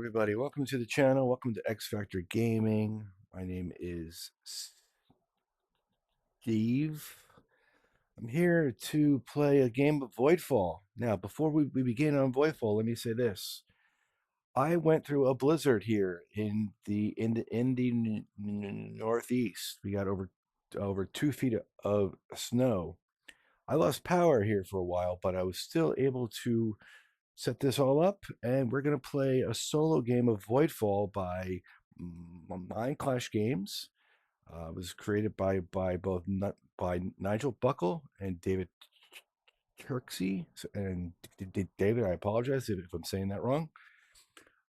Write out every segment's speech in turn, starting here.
everybody. Welcome to the channel. Welcome to X Factor Gaming. My name is Steve. I'm here to play a game of Voidfall. Now, before we begin on Voidfall, let me say this. I went through a blizzard here in the Northeast. We got over 2 feet of snow. I lost power here for a while, but I was still able to set this all up, and we're going to play a solo game of Voidfall by Mindclash Games. It was created by by Nigel Buckle and David Turczi. And David, I apologize if I'm saying that wrong.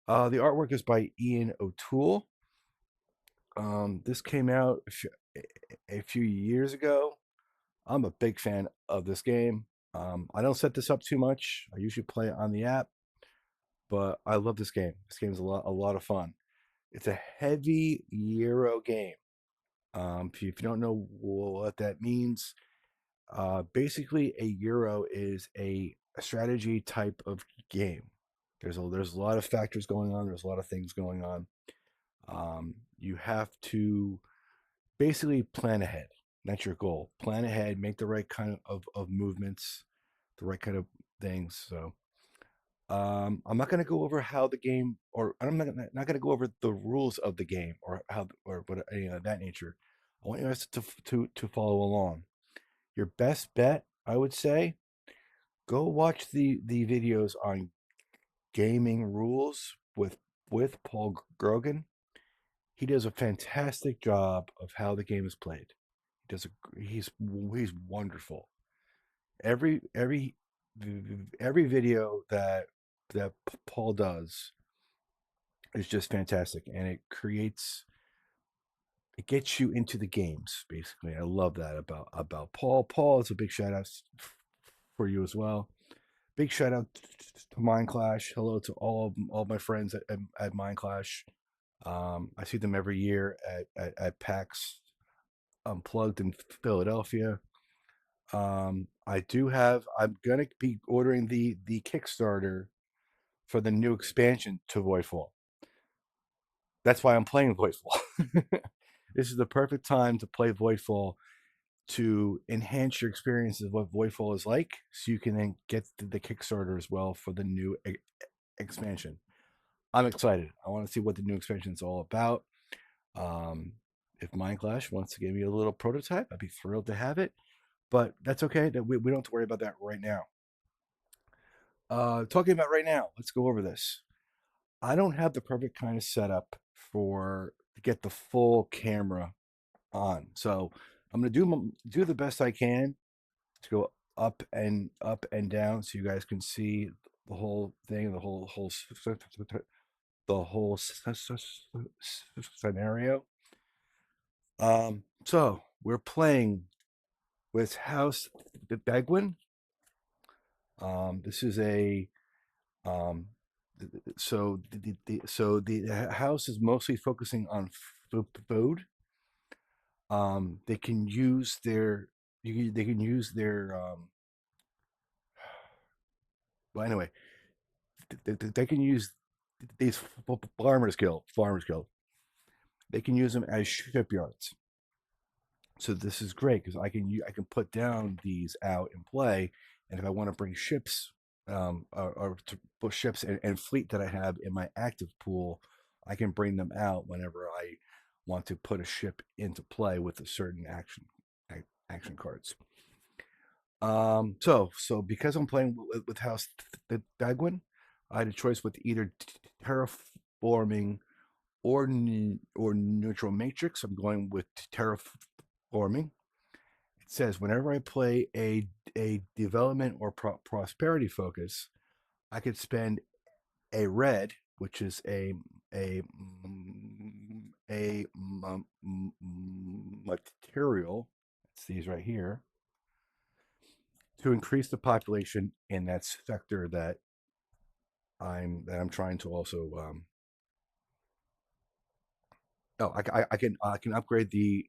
The artwork is by Ian O'Toole. This came out a few years ago. I'm a big fan of this game. I don't set this up too much. I usually play it on the app, but I love this game. This game is a lot of fun. It's a heavy Euro game. If you don't know what that means, basically a Euro is a strategy type of game. There's a lot of factors going on. There's a lot of things going on. You have to basically plan ahead. That's your goal. Plan ahead, make the right kind of movements, the right kind of things. So I'm not going to go over how the game, or I'm not going to go over the rules of the game, or how, or what any of that nature. I want you guys to follow along. Your best bet, I would say, go watch the videos on gaming rules with Paul Grogan. He does a fantastic job of how the game is played. He's wonderful. Every video that Paul does is just fantastic, and it gets you into the games. Basically, I love that about Paul. Paul, is a big shout out for you as well. Big shout out to Mindclash. Hello to all my friends at Mindclash. I see them every year at PAX Unplugged in Philadelphia. I'm gonna be ordering the Kickstarter for the new expansion to Voidfall. That's why I'm playing Voidfall. This is the perfect time to play Voidfall to enhance your experience of what Voidfall is like, so you can then get the Kickstarter as well for the new expansion. I'm excited. I want to see what the new expansion is all about. If Mindclash wants to give me a little prototype, I'd be thrilled to have it. But that's okay. That we don't have to worry about that right now. Talking about right now, let's go over this. I don't have the perfect kind of setup to get the full camera on, so I'm gonna do the best I can to go up and down, so you guys can see the whole thing, the whole scenario. So we're playing with House Thegwyn. This is a so the house is mostly focusing on food. They can use their they can use their well, anyway, they can use these farmers guild. They can use them as shipyards. So this is great because I can put down these out and play, and if I want to bring ships, or to put ships and fleet that I have in my active pool, I can bring them out whenever I want to put a ship into play with a certain action cards. So because I'm playing with House Thegwyn, I had a choice with either terraforming or neutral matrix. I'm going with terraforming. It says whenever I play a development or prosperity focus, I could spend a red, which is a material. It's these right here, to increase the population in that sector that I'm trying to also I can upgrade the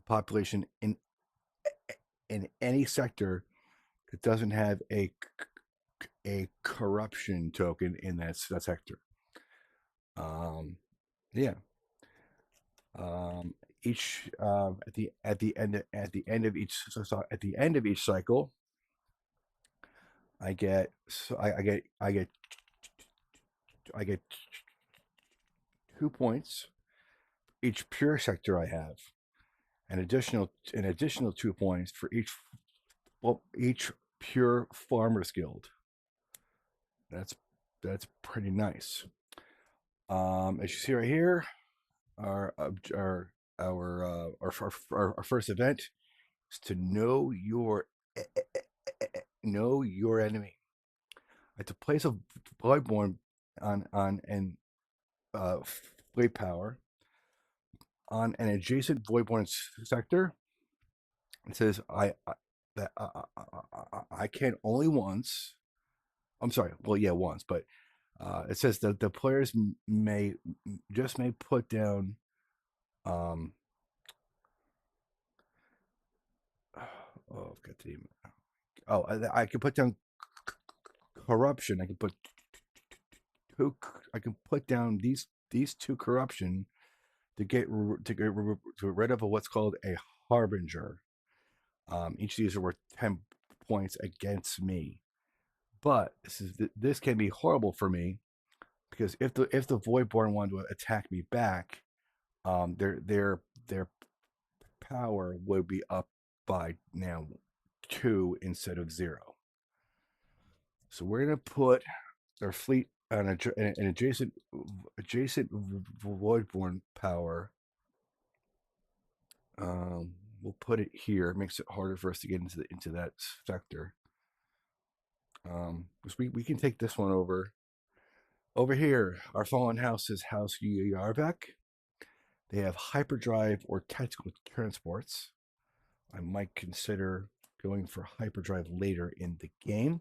population in any sector that doesn't have a corruption token in that sector. Yeah. Each at the end of each at the end of each cycle, I get I get 2 points each pure sector I have, an additional 2 points for each pure farmers guild. That's pretty nice. As you see right here, our our our first event is to know your enemy. At the place of Voidborn on an blade power on an adjacent Voidborn sector, it says that I can only once. I'm sorry. Well, yeah, once, but it says that the players may put down. Oh, I've got the. Oh, I can put down corruption. I can put two. I can put down these two corruption to get rid of what's called a harbinger. Each of these are worth 10 points against me, but this can be horrible for me because if the Voidborn wanted to attack me back, their power would be up by now 2 instead of 0. So we're gonna put their fleet on an adjacent Voidborn power. We'll put it here. It makes it harder for us to get into that sector. Because we can take this one over. Over here, our fallen house is House Yarvek. They have hyperdrive or tactical transports. I might consider going for hyperdrive later in the game.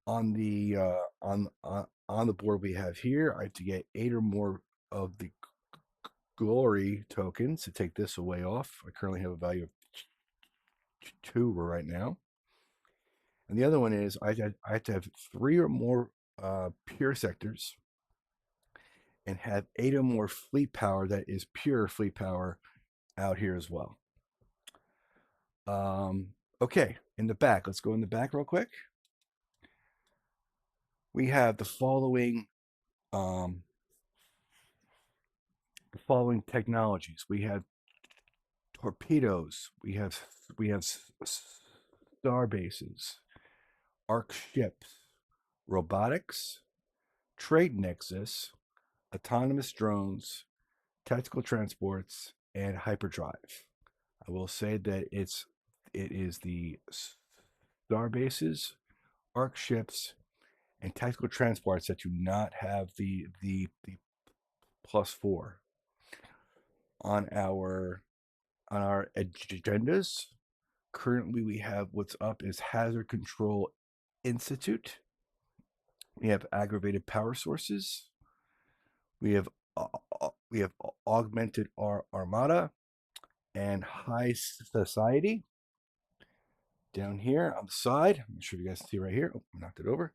On the on the board we have here, I have to get 8 or more of the glory tokens to take this away off. I currently have a value of 2 right now. And the other one is I have to have 3 or more pure sectors and have 8 or more fleet power that is pure fleet power out here as well. Okay, in the back, let's go in the back real quick. We have the following technologies. We have torpedoes. We have star bases, arc ships, robotics, trade nexus, autonomous drones, tactical transports, and hyperdrive. I will say that it is the star bases, arc ships, and tactical transports that do not have the +4 on our agendas. Currently, we have what's up is Hazard Control Institute. We have aggravated power sources. We have augmented armada and high society. Down here on the side, I'm sure you guys can see right here. Oh, I knocked it over.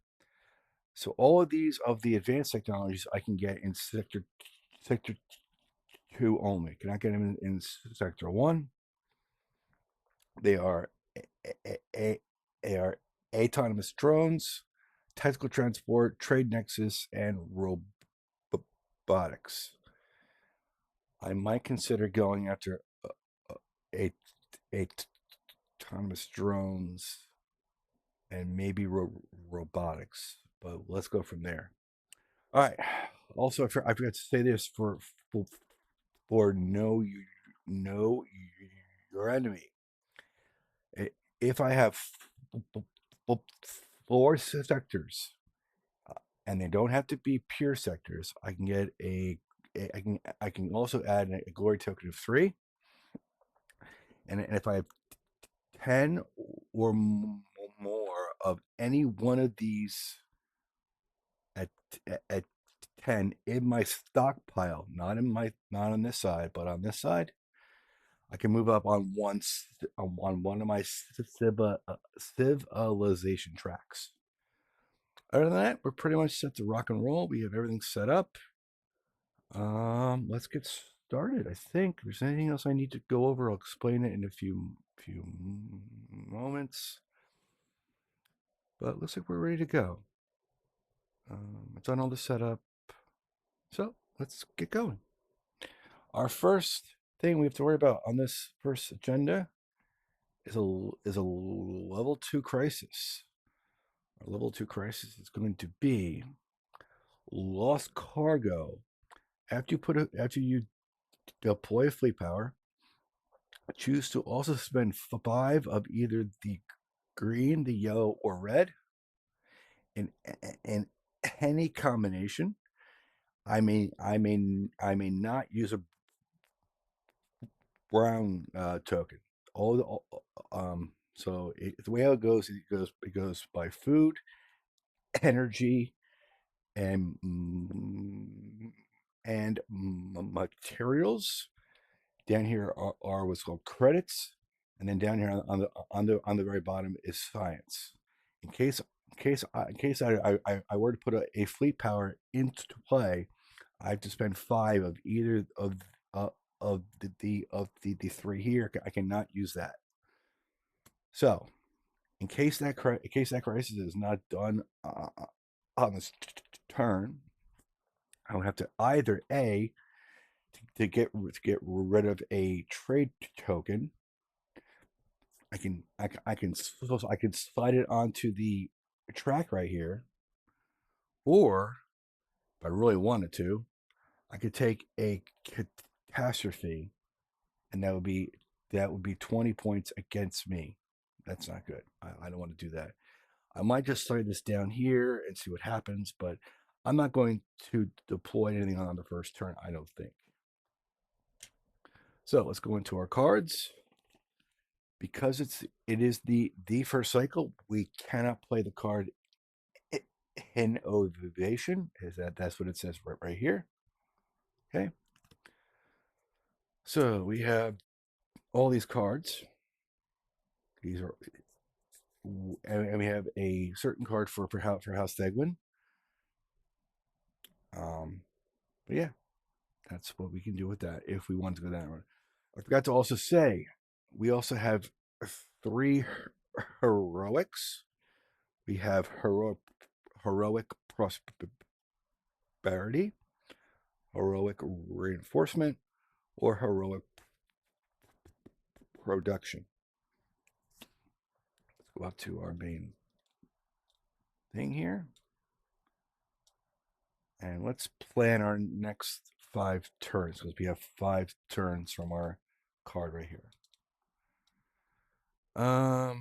So all of these of the advanced technologies I can get in sector 2 only. Cannot get them in sector 1. They are autonomous drones, tactical transport, trade nexus, and robotics. I might consider going after autonomous drones and maybe robotics, but let's go from there. All right. Also, I forgot to say this for know your enemy. If I have 4 sectors, and they don't have to be pure sectors, I can get I can also add a glory token of 3, and if I have 10 or more of any one of these at 10 in my stockpile, not on this side, but on this side, I can move up on one of my civilization tracks. Other than that, we're pretty much set to rock and roll. We have everything set up. Let's get started. I think if there's anything else I need to go over, I'll explain it in a few moments. But it looks like we're ready to go. I've done all the setup, so let's get going. Our first thing we have to worry about on this first agenda is a level 2 crisis. Our level 2 crisis is going to be lost cargo. After you deploy fleet power, choose to also spend 5 of either the green, the yellow, or red in any combination. I may not use a brown token. So the way it goes by food, energy, and materials. Down here are what's called credits, and then down here on the very bottom is science. In case I were to put a fleet power into play, I have to spend 5 of either of the 3 here. I cannot use that. So in case that crisis is not done on this turn, I will have to either to get rid of a trade token. I can slide it onto the track right here, or if I really wanted to, I could take a catastrophe, and that would be 20 points against me. That's not good. I don't want to do that. I might just slide this down here and see what happens, but I'm not going to deploy anything on the first turn, I don't think. So let's go into our cards. Because it is the first cycle, we cannot play the card in ovation. That's what it says right here. Okay. So we have all these cards. These are, and we have a certain card for House Thegwyn. But yeah, that's what we can do with that if we want to go that route. I forgot to also say, we also have 3 heroics. We have heroic prosperity, heroic reinforcement, or heroic production. Let's go up to our main thing here. And let's plan our next 5 turns, because we have 5 turns from our card right here. The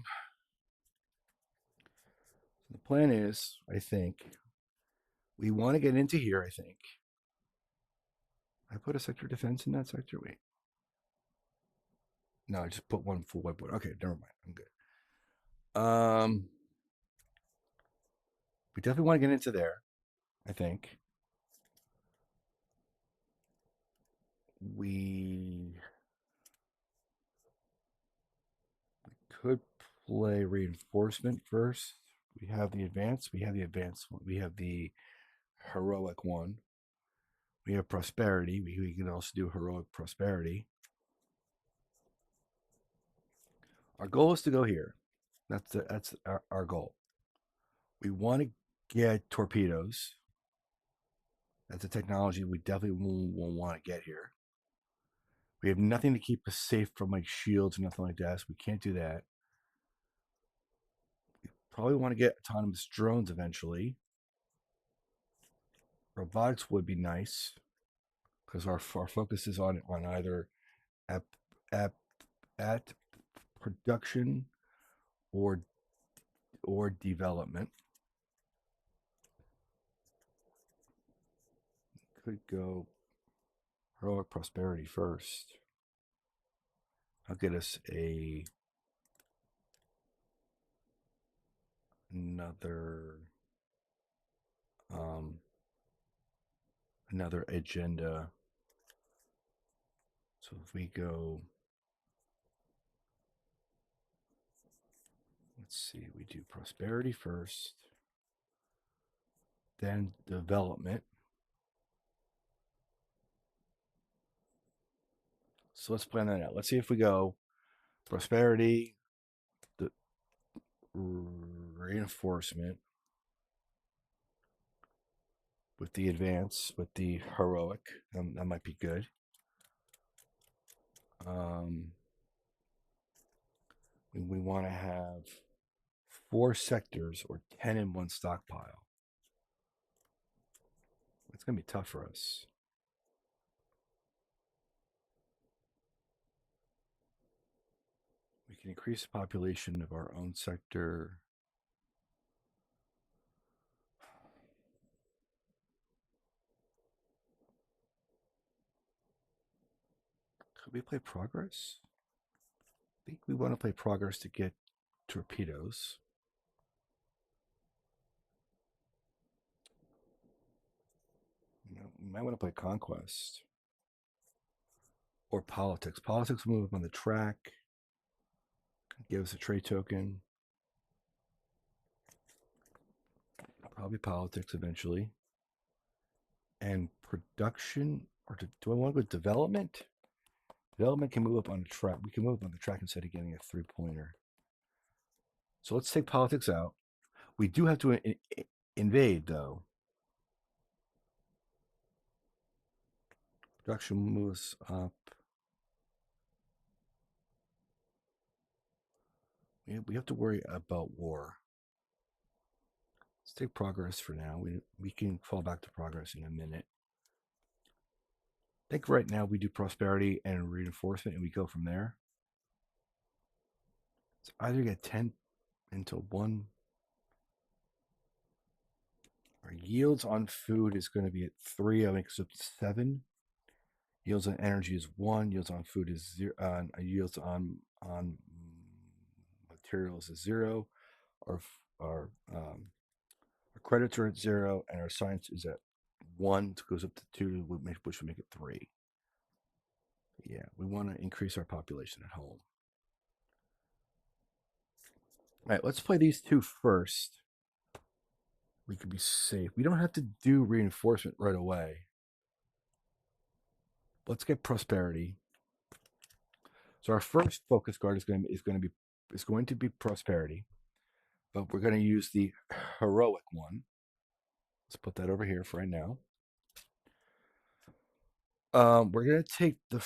plan is, I think, we want to get into here, I think. I put a sector defense in that sector? Wait. No, I just put one full whiteboard. Okay, never mind. I'm good. We definitely want to get into there, I think. We could play reinforcement first. We have the advanced one. We have the heroic one. We have prosperity. We can also do heroic prosperity. Our goal is to go here. That's our goal. We want to get torpedoes. That's a technology we definitely will want to get here. We have nothing to keep us safe from like shields or nothing like that, so we can't do that. We probably want to get autonomous drones eventually. Robotics would be nice, because our focus is on either at production or development. Could go heroic prosperity first. I'll get us another agenda. So if we go, let's see, we do prosperity first, then development, So let's plan that out. Let's see if we go prosperity, the reinforcement with the advance, with the heroic. That might be good. We want to have 4 sectors or 10 in one stockpile. It's going to be tough for us. We can increase the population of our own sector. Could we play progress? I think we want to play progress to get torpedoes. We might want to play conquest or politics. Politics will move up on the track, give us a trade token. Probably politics eventually. And production, or do I want to go with development? Development can move up on the track. We can move up on the track instead of getting a 3-pointer. So let's take politics out. We do have to invade, though. Production moves up. We have to worry about war. Let's take progress for now. We can fall back to progress in a minute. I think right now we do prosperity and reinforcement, and we go from there. It's either get 10 into 1. Our yields on food is going to be at 3. I think it's up to 7. Yields on energy is 1. Yields on food is 0. Yields on materials is 0. Our credits are at 0, and our science is at 1. It goes up to 2, which would make it 3. Yeah, we want to increase our population at home. All right, let's play these 2 first. We could be safe. We don't have to do reinforcement right away. Let's get prosperity. So our first focus card is going to be prosperity, but we're going to use the heroic one. Let's put that over here for right now. We're going to take the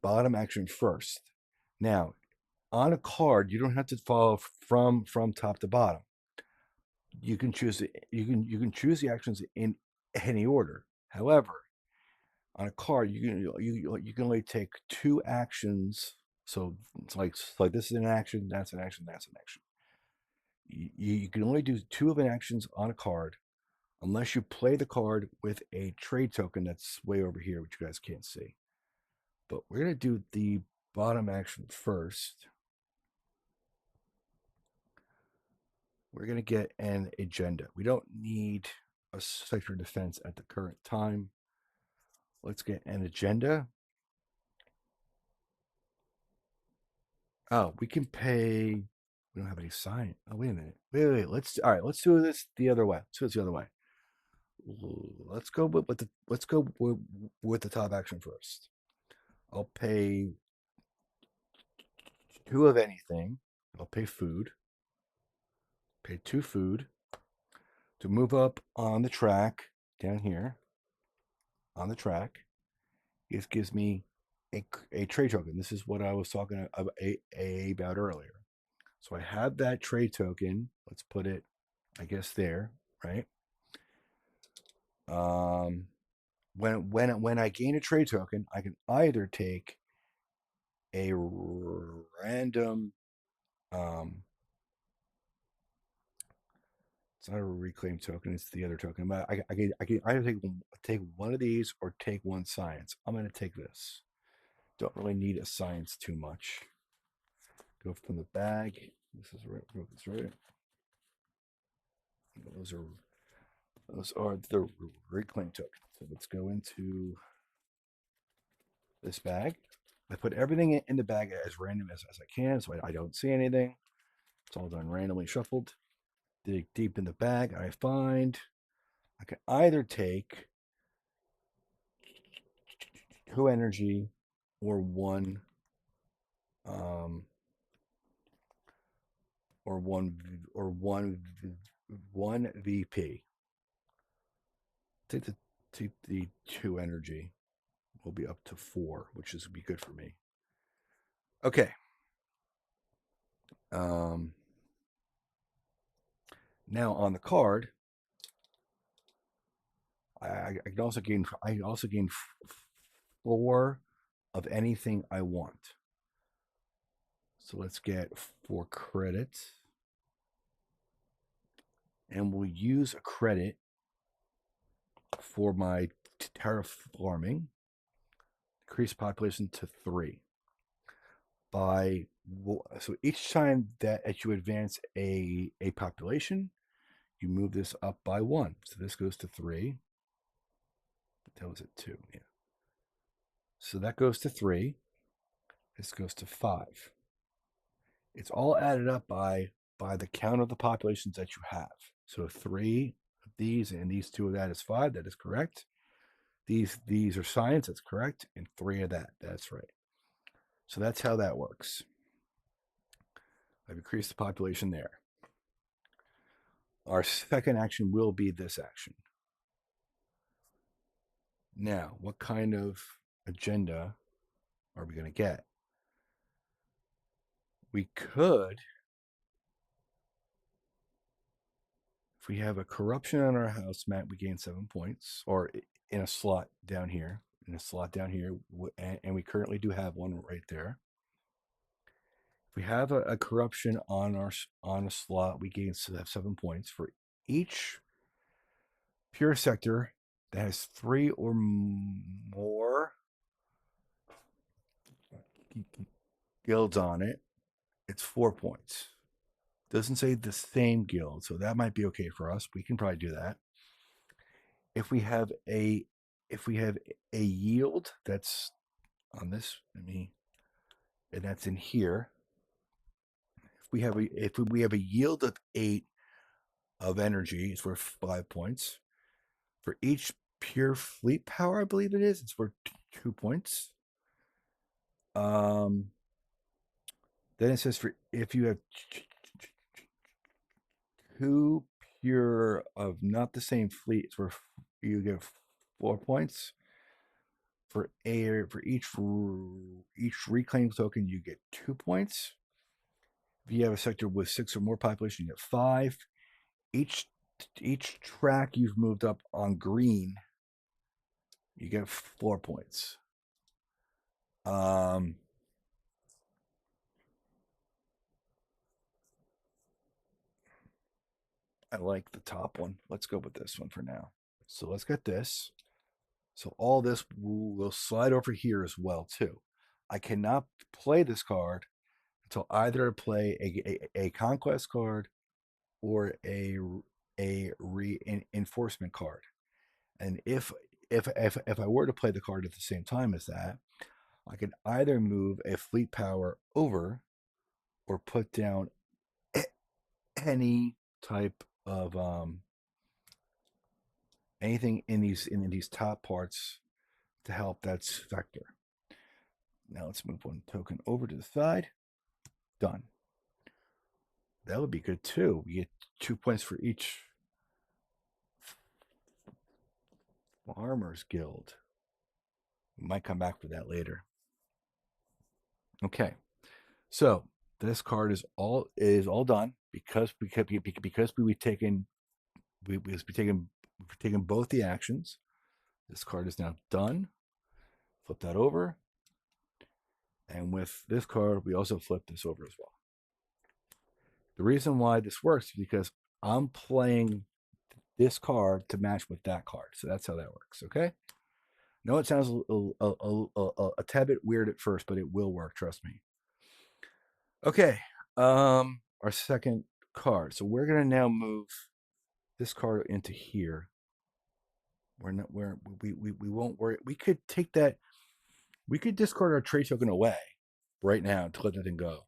bottom action first. Now, on a card, you don't have to follow from top to bottom. You can choose the actions in any order. However, on a card, you can only take 2 actions. So it's like this is an action, that's an action, that's an action. You can only do 2 of an actions on a card, unless you play the card with a trade token that's way over here, which you guys can't see. But we're gonna do the bottom action first. We're gonna get an agenda. We don't need a sector defense at the current time. Let's get an agenda. Oh, we can pay. We don't have any sign. Oh, wait a minute. Wait. Let's do this the other way. Let's do this the other way. Let's go with the top action first. I'll pay 2 of anything. I'll pay food. Pay 2 food to move up on the track down here. On the track, this gives me a trade token. This is what I was talking about earlier. So I have that trade token. Let's put it, I guess, there, right? When I gain a trade token, I can either take a random. It's not a reclaim token; it's the other token. But I can either take one of these or take 1 science. I'm going to take this. Don't really need a science too much. Go from the bag. This is right. Those are the reclaim tokens. So let's go into this bag. I put everything in the bag as random as I can, so I don't see anything. It's all done randomly shuffled. Dig deep in the bag. I find I can either take 2 energy or 1 um or 1 VP. Take the 2 energy. We'll be up to 4, which is be good for me. Okay. Now on the card, I can also gain 4 of anything I want. So let's get 4 credits. And we'll use a credit for my terraforming. Increase population to 3. So each time that you advance a population, you move this up by 1. So this goes to 3. That was at 2, yeah. So that goes to 3. This goes to 5. It's all added up by the count of the populations that you have. So 3 of these and these 2 of that is 5. That is correct. These are science. That's correct. And 3 of that. That's right. So that's how that works. I've increased the population there. Our second action will be this action. Now, what kind of agenda are we going to get? We could, if we have a corruption on our house map, we gain 7 points, or in a slot down here, and we currently do have one right there. If we have a corruption on a slot, we gain 7 points for each pure sector that has 3 or more guilds on it. It's 4 points. Doesn't say the same guild, so that might be okay for us. We can probably do that. If we have a yield that's on this, and that's in here. If we have a yield of 8 of energy, it's worth 5 points. For each pure fleet power, I believe it is, it's worth 2 points. Then it says for if you have 2 pure of not the same fleet, it's worth you get 4 points. For each reclaimed token, you get 2 points. If you have a sector with 6 or more population, you get 5. Each track you've moved up on green, you get 4 points. I like the top one. Let's go with this one for now. So let's get this. So all this will slide over here as well too. I cannot play this card until either I play a conquest card or a reinforcement card. And if I were to play the card at the same time as that, I can either move a fleet power over or put down any type of anything in these top parts to help that vector. Now let's move 1 token over to the side. Done. That would be good too. We get 2 points for each Farmers Guild. We might come back for that later. Okay, so this card is all done because we've taken both the actions. This card is now done. Flip that over, and with this card, we also flip this over as well. The reason why this works is because I'm playing this card to match with that card, so that's how that works. Okay. No, it sounds a tad bit weird at first, but it will work. Trust me. Okay. Our second card. So we're gonna now move this card into here. We won't worry. We could take that. We could discard our trade token away right now to let that thing go.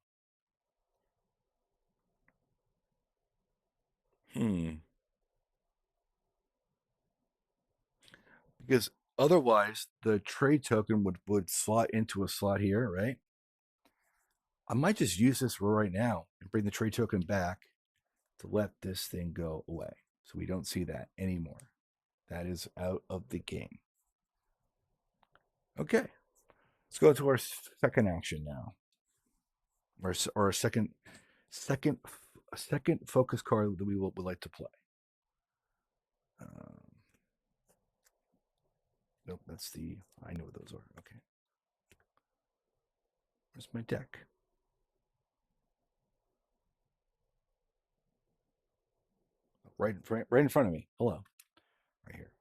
Because Otherwise, the trade token would slot into a slot here, right? I might just use this for right now and bring the trade token back to let this thing go away. So we don't see that anymore. That is out of the game. Okay, let's go to our second action now, or a second focus card that we would like to play. Nope, that's the. I know what those are. Okay, where's my deck? Right in front of me. Hello, right here.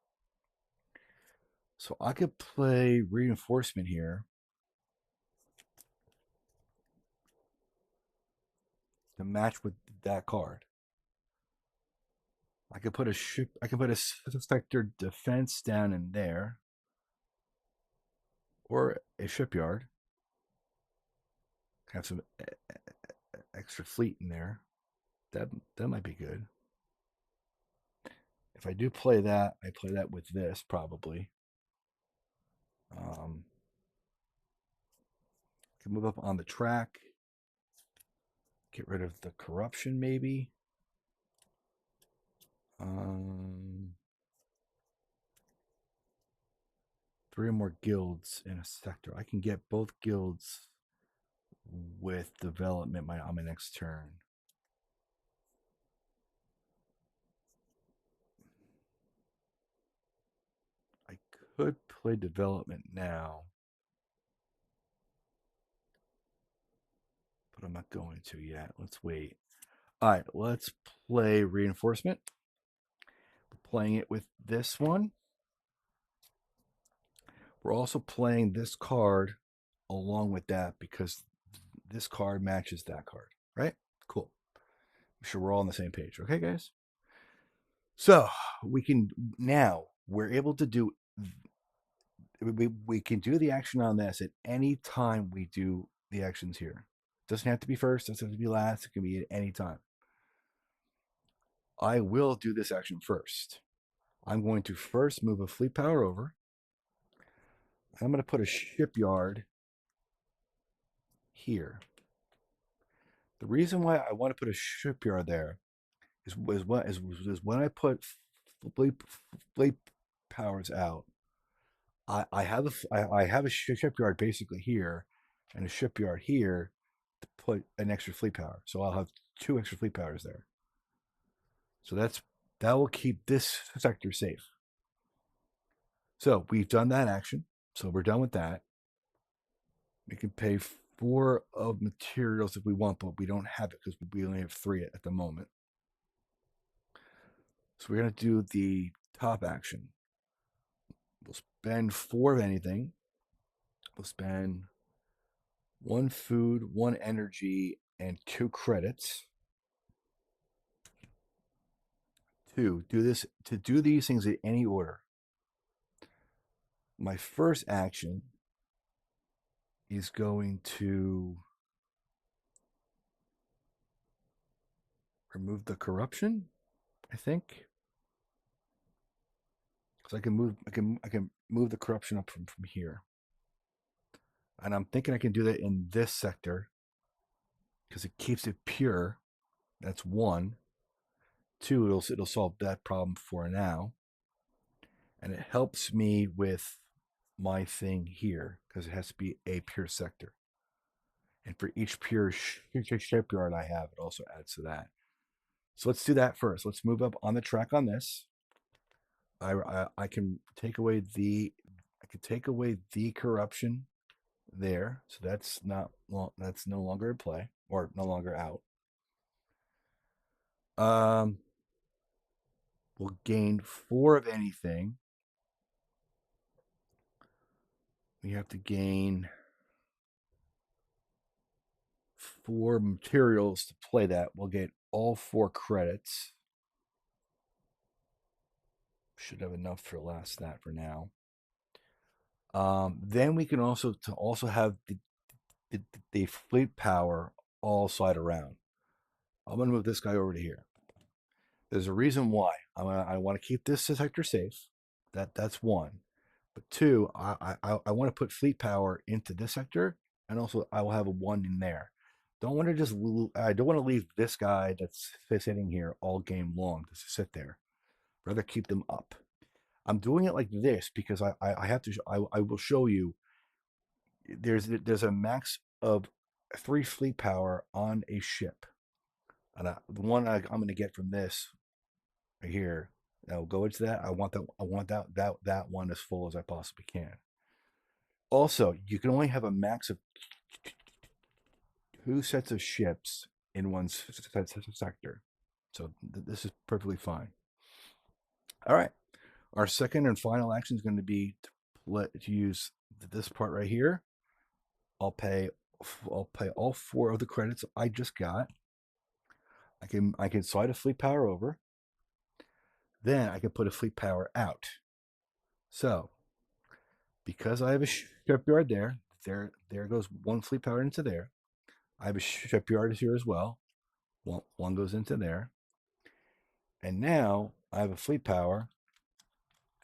So I could play reinforcement here to match with that card. I could put a ship. I can put a sector defense down in there, or a shipyard. Have some extra fleet in there. That might be good. If I do play that, I play that with this probably. Can move up on the track. Get rid of the corruption, maybe. 3 more guilds in a sector. I can get both guilds with development on my next turn. I could play development now, but I'm not going to yet. Let's wait. All right, let's play reinforcement. We're playing it with this one. We're also playing this card along with that because this card matches that card, right? Cool. I'm sure we're all on the same page. Okay, guys? So we're able to do, we can do the action on this at any time we do the actions here. Doesn't have to be first, doesn't have to be last, it can be at any time. I will do this action first. I'm going to first move a fleet power over. I'm going to put a shipyard here. The reason why I want to put a shipyard there is when I put fleet powers out, I have a shipyard basically here and a shipyard here to put an extra fleet power. So I'll have 2 extra fleet powers there. So that will keep this sector safe. So we've done that action. So we're done with that. We can pay 4 of materials if we want, but we don't have it because we only have 3 at the moment. So we're going to do the top action. We'll spend 4 of anything. We'll spend 1 food, 1 energy, and 2 credits to do these things in any order. My first action is going to remove the corruption, I think. Because I can move the corruption up from here. And I'm thinking I can do that in this sector because it keeps it pure. That's 1. 2, it'll solve that problem for now. And it helps me with my thing here because it has to be a pure sector. And for each pure shipyard I have, it also adds to that. So let's do that first. Let's move up on the track on this. I can take away the corruption there, so that's no longer in play or no longer out. We'll gain 4 of anything. We have to gain 4 materials to play that. We'll get all 4 credits. Should have enough to last that for now. Then we can also have the fleet power all slide around. I'm going to move this guy over to here. There's a reason why. I want to keep this sector safe. That's 1. But two, I want to put fleet power into this sector, and also I will have a one in there. Don't want to just I don't want to leave this guy that's sitting here all game long to sit there. Rather keep them up. I'm doing it like this because I have to I will show you there's a max of 3 fleet power on a ship, and the one I'm going to get from this right here. I'll go into that. I want that one as full as I possibly can. Also, you can only have a max of 2 sets of ships in one sector, so this is perfectly fine. All right, our second and final action is going to be to use this part right here. I'll pay all 4 of the credits I just got. I can slide a fleet power over. Then I can put a fleet power out. So because I have a shipyard there goes 1 fleet power into there. I have a shipyard here as well. One goes into there. And now I have a fleet power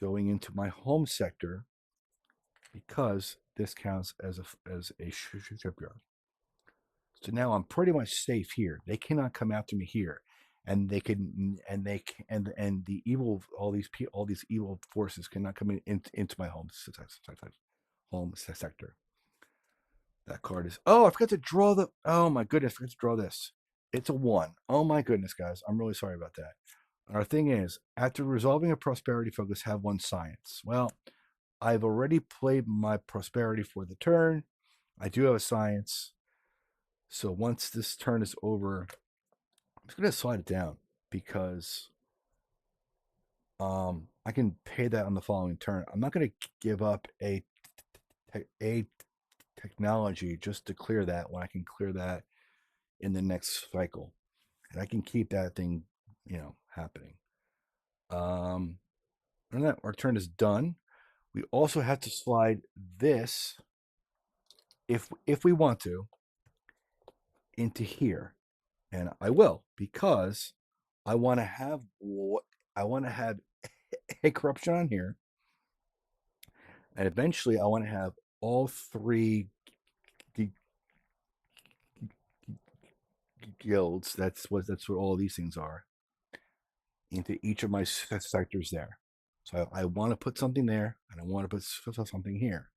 going into my home sector because this counts as a shipyard. So now I'm pretty much safe here. They cannot come after me here, and they can and the evil all these evil forces cannot come into my home sector. That card is. Oh, I forgot to draw the. Oh my goodness, I forgot to draw this. It's a 1. Oh my goodness, guys, I'm really sorry about that. Our thing is, after resolving a prosperity focus, have 1 science. Well, I've already played my prosperity for the turn. I do have a science. So once this turn is over, I'm just gonna slide it down because I can pay that on the following turn. I'm not gonna give up a technology just to clear that when I can clear that in the next cycle, and I can keep that thing, happening. And that our turn is done. We also have to slide this, if we want to, into here, and I will because I want to have a corruption on here, and eventually I want to have all 3 guilds. That's what all these things are into each of my sectors there. So I want to put something there, and I want to put something here.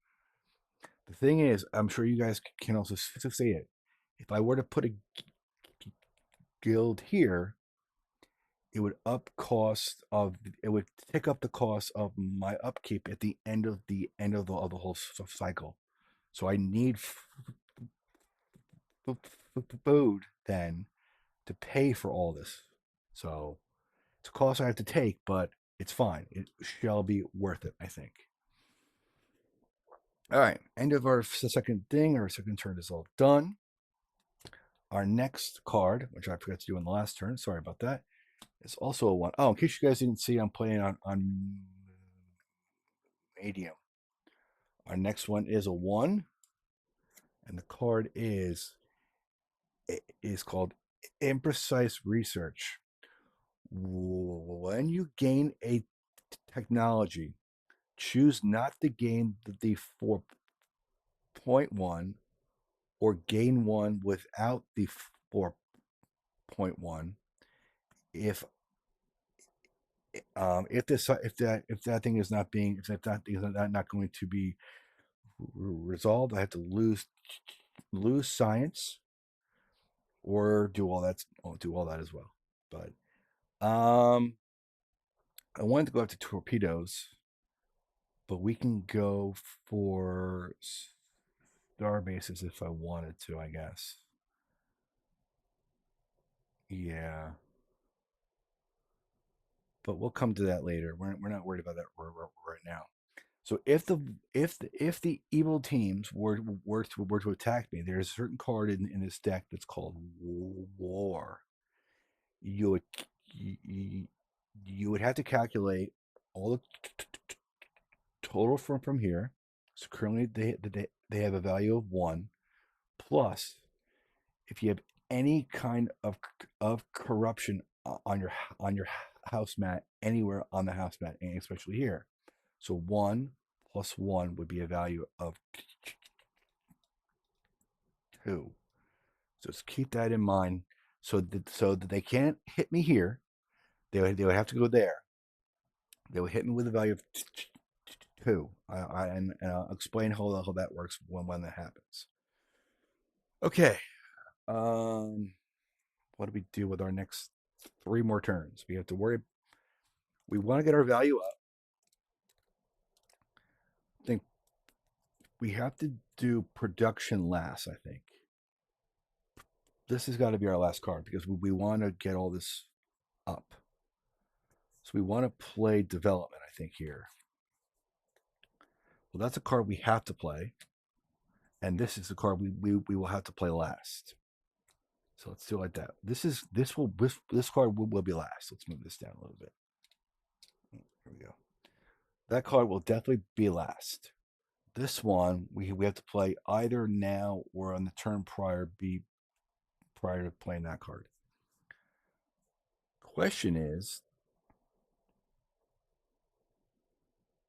The thing is, I'm sure you guys can also see it. If I were to put a guild here, it would tick up the cost of my upkeep at the end of the whole cycle. So I need food then to pay for all this. So it's a cost I have to take, but it's fine. It shall be worth it, I think. All right, end of our second thing. Our second turn is all done. Our next card, which I forgot to do in the last turn, sorry about that, is also a 1. Oh, in case you guys didn't see, I'm playing on medium. Our next one is a 1, and the card is called Imprecise Research. When you gain a technology, choose not to gain the 4.1 or gain 1 without the 4.1. If that thing is not being if that thing is not going to be resolved, I have to lose science or do all that as well. But I wanted to go up to torpedoes, but we can go for star bases if I wanted to, I guess. Yeah, but we'll come to that later. We're not worried about that right now. So if the evil teams were to attack me, there's a certain card in this deck that's called War. You would you would have to calculate all the total from here. So currently they have a value of 1, plus if you have any kind of corruption on your house mat anywhere on the house mat, and especially here. So 1 plus 1 would be a value of 2. So just keep that in mind. So that they can't hit me here. They would have to go there. They would hit me with a value of 2. And I'll explain how that works when that happens. Okay. What do we do with our next 3 more turns? We have to worry. We want to get our value up. I think we have to do production last, I think. This has got to be our last card because we want to get all this up. So we want to play development, I think, here. Well, that's a card we have to play. And this is the card we will have to play last. So let's do it like that. This card will be last. Let's move this down a little bit. There we go. That card will definitely be last. This one we have to play either now or on the turn prior to playing that card. Question is,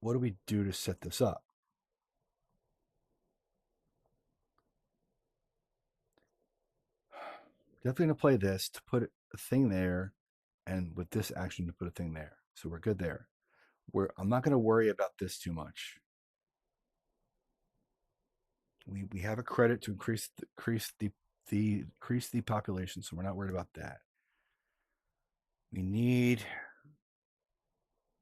what do we do to set this up? Definitely gonna play this to put a thing there, and with this action to put a thing there. So we're good there. I'm not gonna worry about this too much. We have a credit to increase the population, so we're not worried about that. We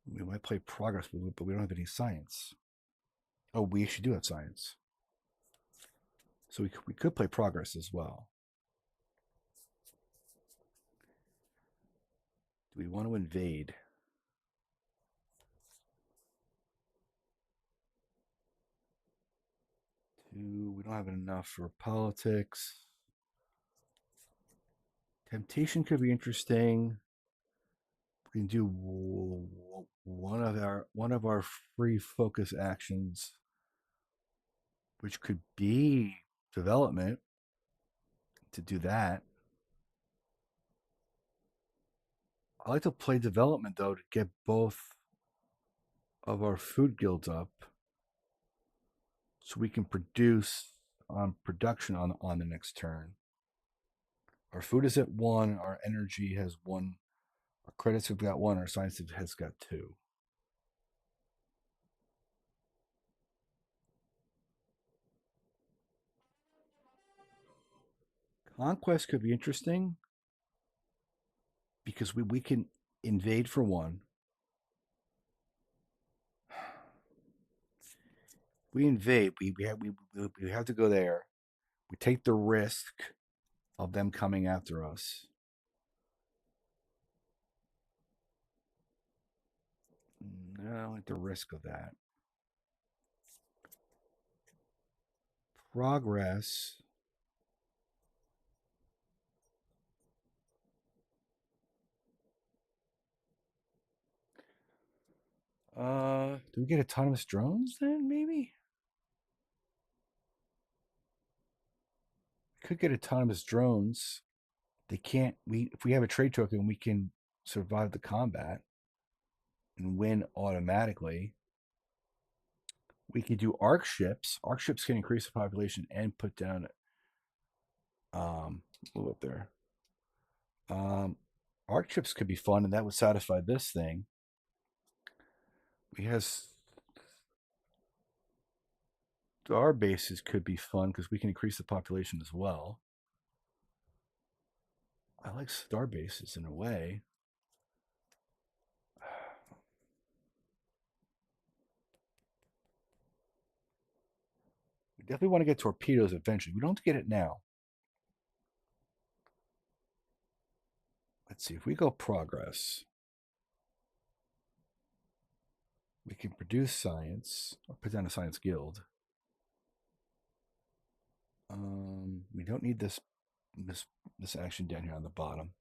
might play progress, but we don't have any science. Oh, we actually do have science. So we could play progress as well. Do we want to invade? We don't have enough for politics. Temptation could be interesting. We can do one of our free focus actions, which could be development, to do that. I like to play development though to get both of our food guilds up, so we can produce on production on the next turn. Our food is at 1. Our energy has 1. Our credits have got 1. Our science has got 2. Conquest could be interesting because we can invade for 1. We invade. We have to go there. We take the risk of them coming after us. I don't like the risk of that. Progress. Do we get autonomous drones then? Maybe we could get autonomous drones. They can't. If we have a trade token, we can survive the combat and win automatically. We could do arc ships. Arc ships can increase the population and put down. Move up there. Arc ships could be fun, and that would satisfy this thing. We have star bases could be fun because we can increase the population as well. I like star bases in a way. We definitely want to get torpedoes eventually. We don't have to get it now. Let's see, if we go progress, we can produce science or put down a science guild. We don't need this action down here on the bottom.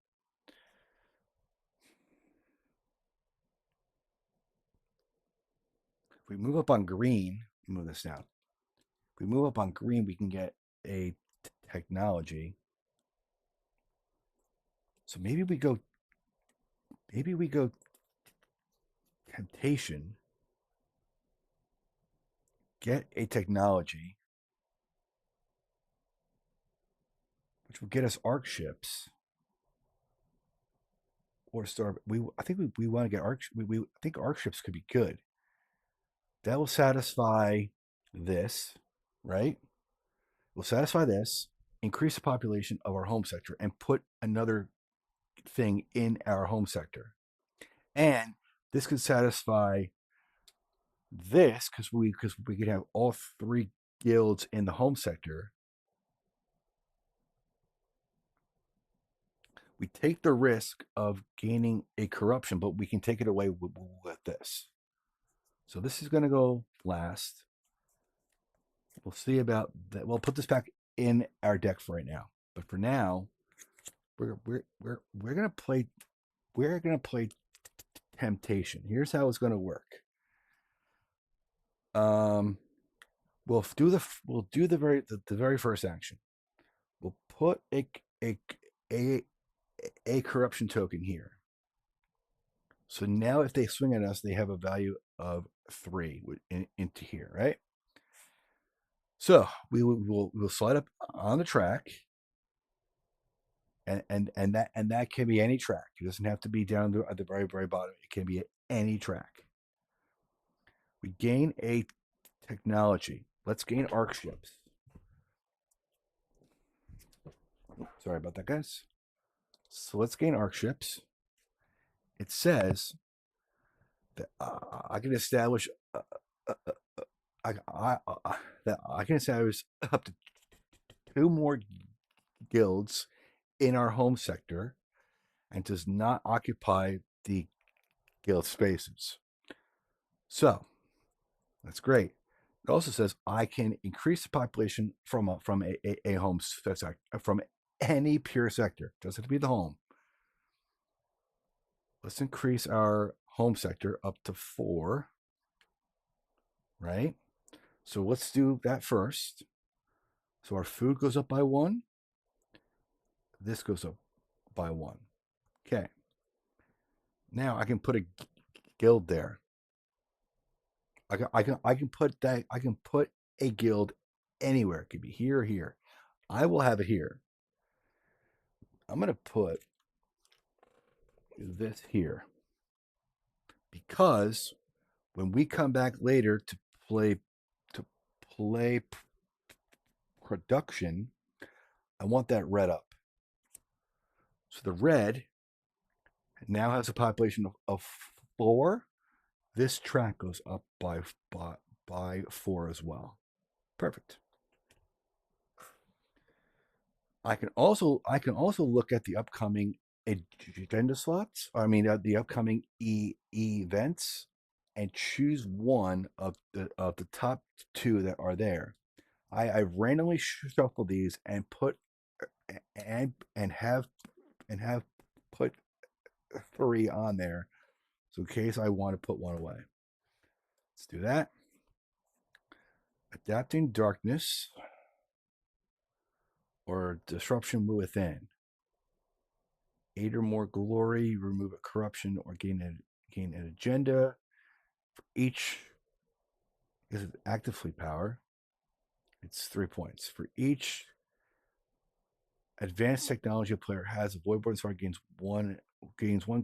If we move up on green, move this down. If we move up on green, we can get a technology. So maybe we go temptation. get a technology which will get us arc ships or star. I think we want to get arc. I think arc ships could be good. That will satisfy this, right? Will satisfy this, increase the population of our home sector, and put another thing in our home sector. And this could satisfy this because we could have all three guilds in the home sector. We take the risk of gaining a corruption, but we can take it away with this. So this is going to go last. We'll see about that. We'll put this back in our deck for right now. But for now, we're gonna play Temptation. Here's how it's gonna work. We'll do the very first action. We'll put a corruption token here. So now if they swing at us, they have a value of 3 into here, right? So we'll slide up on the track, and that can be any track. It doesn't have to be down at the very bottom. It can be any track. We gain a technology. Let's gain arc ships. Sorry about that, guys. So let's gain arc ships. It says that I can establish that I can establish up to 2 more guilds in our home sector and does not occupy the guild spaces. So that's great. It also says I can increase the population from a home sector, from any pure sector. Doesn't have to be the home. Let's increase our home sector up to 4. Right? So let's do that first. So our food goes up by 1. This goes up by 1. Okay. Now I can put a guild there. I can put a guild anywhere. It could be here or here. I will have it here. I'm going to put this here because when we come back later to play production, I want that red up. So the red now has a population of 4. This track goes up by 4 as well. Perfect. I can also look at the upcoming agenda slots. I mean, the upcoming events, and choose one of the top 2 that are there. I randomly shuffle these and put and have put 3 on there, so in case I want to put 1 away. Let's do that. Adapting darkness or disruption within. 8 or more glory, remove a corruption, or gain an agenda. For each is active fleet power. It's 3 points. For each advanced technology a player has, a Voidborn sword gains one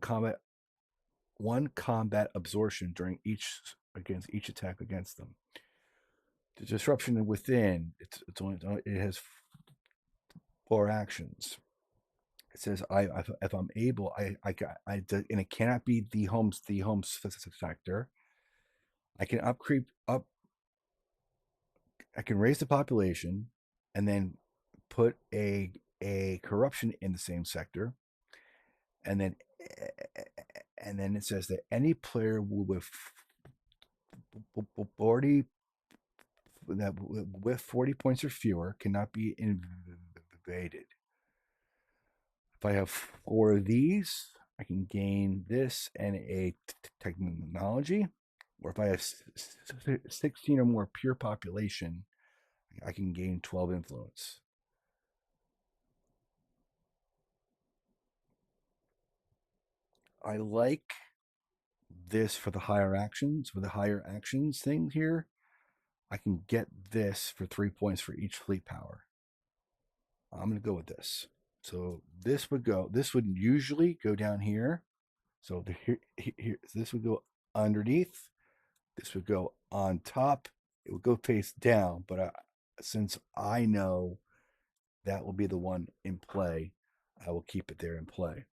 combat absorption during each attack against them. The disruption within, it has 4 actions. It says if I'm able, and it cannot be the home sector. I can I can raise the population, and then put a corruption in the same sector, and then it says that any player with 40 points or fewer cannot be invaded. If I have 4 of these, I can gain this and a technology. Or if I have 16 or more pure population, I can gain 12 influence. I like this for the higher actions, thing here. I can get this for 3 points for each fleet power. I'm going to go with this. So this would usually go down here. So this would go underneath. This would go on top. It would go face down. But since I know that will be the one in play, I will keep it there in play.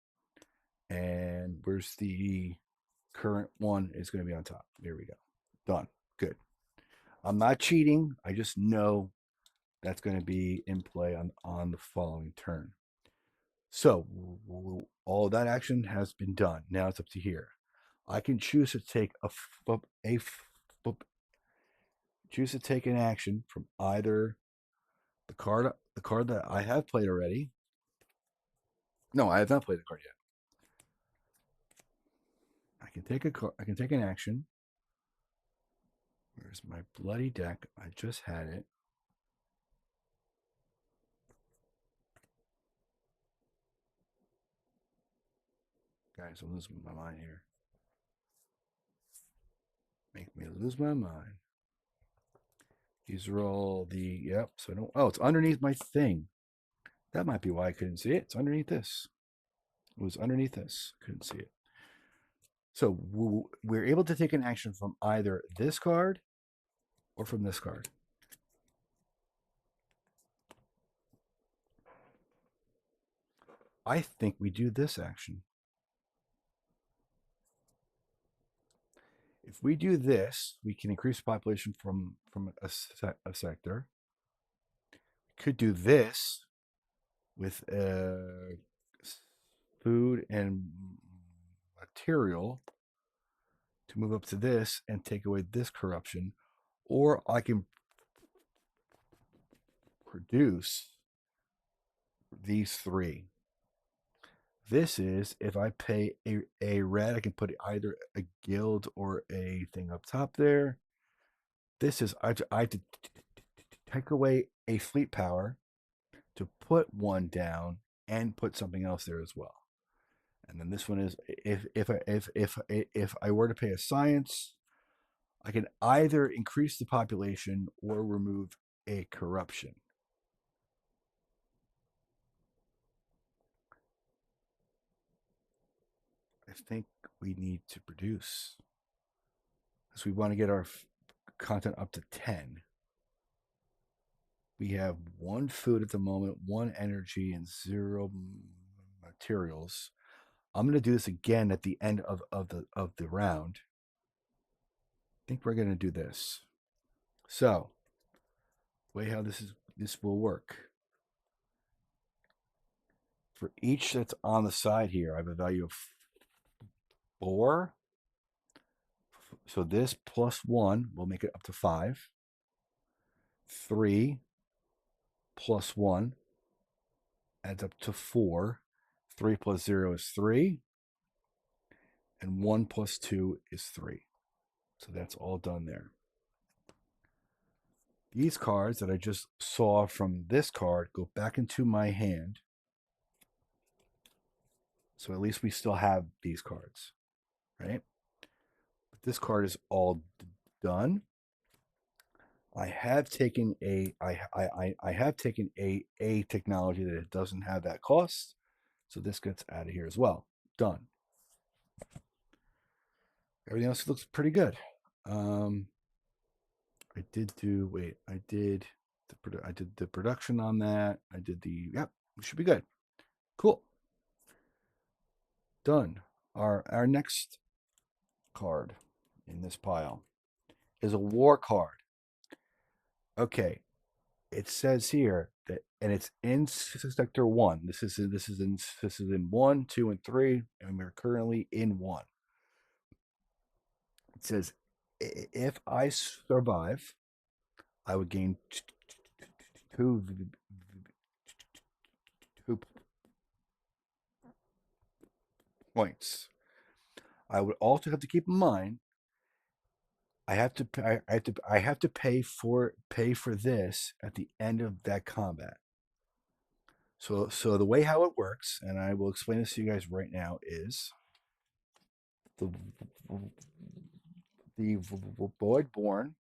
And where's the current one? Is going to be on top. There we go. Done. Good. I'm not cheating. I just know that's going to be in play on the following turn. So all that action has been done. Now it's up to here. I can choose to take choose to take an action from either the card that I have played already. No, I have not played the card yet. I can take an action. Where's my bloody deck? I just had it. Guys, I'm losing my mind here. Make me lose my mind. These are all yep. So I don't. Oh, it's underneath my thing. That might be why I couldn't see it. It's underneath this. It was underneath this. Couldn't see it. So we're able to take an action from either this card or from this card. I think we do this action. If we do this, we can increase population from a sector. We could do this with food and material to move up to this and take away this corruption, or I can produce these three. This is if I pay a red, I can put either a guild or a thing up top there. This is I have to take away a fleet power to put one down and put something else there as well. And then this one is if I were to pay a science, I can either increase the population or remove a corruption. I think we need to produce because we want to get our content up to 10. We have 1 food at the moment, 1 energy, and 0 materials. I'm going to do this again at the end of the round. I think we're going to do this. So, the way how this will work. For each that's on the side here, I have a value of 4. So this plus 1 will make it up to 5. 3 plus 1 adds up to 4. 3 plus 0 is 3. And 1 plus 2 is 3. So that's all done there. These cards that I just saw from this card go back into my hand. So at least we still have these cards, right? But this card is all done. I have taken a technology that it doesn't have that cost. So this gets out of here as well. Done. Everything else looks pretty good. I did the production on that. I did yep, we should be good. Cool. Done. Our next card in this pile is a war card. Okay. It says here that, and it's in sector 1. This is in 1, 2, and 3, and we're currently in 1. It says if I survive, I would gain 2 points. I would also have to keep in mind I have to pay for this at the end of that combat. So the way how it works, and I will explain this to you guys right now, is the Voidborn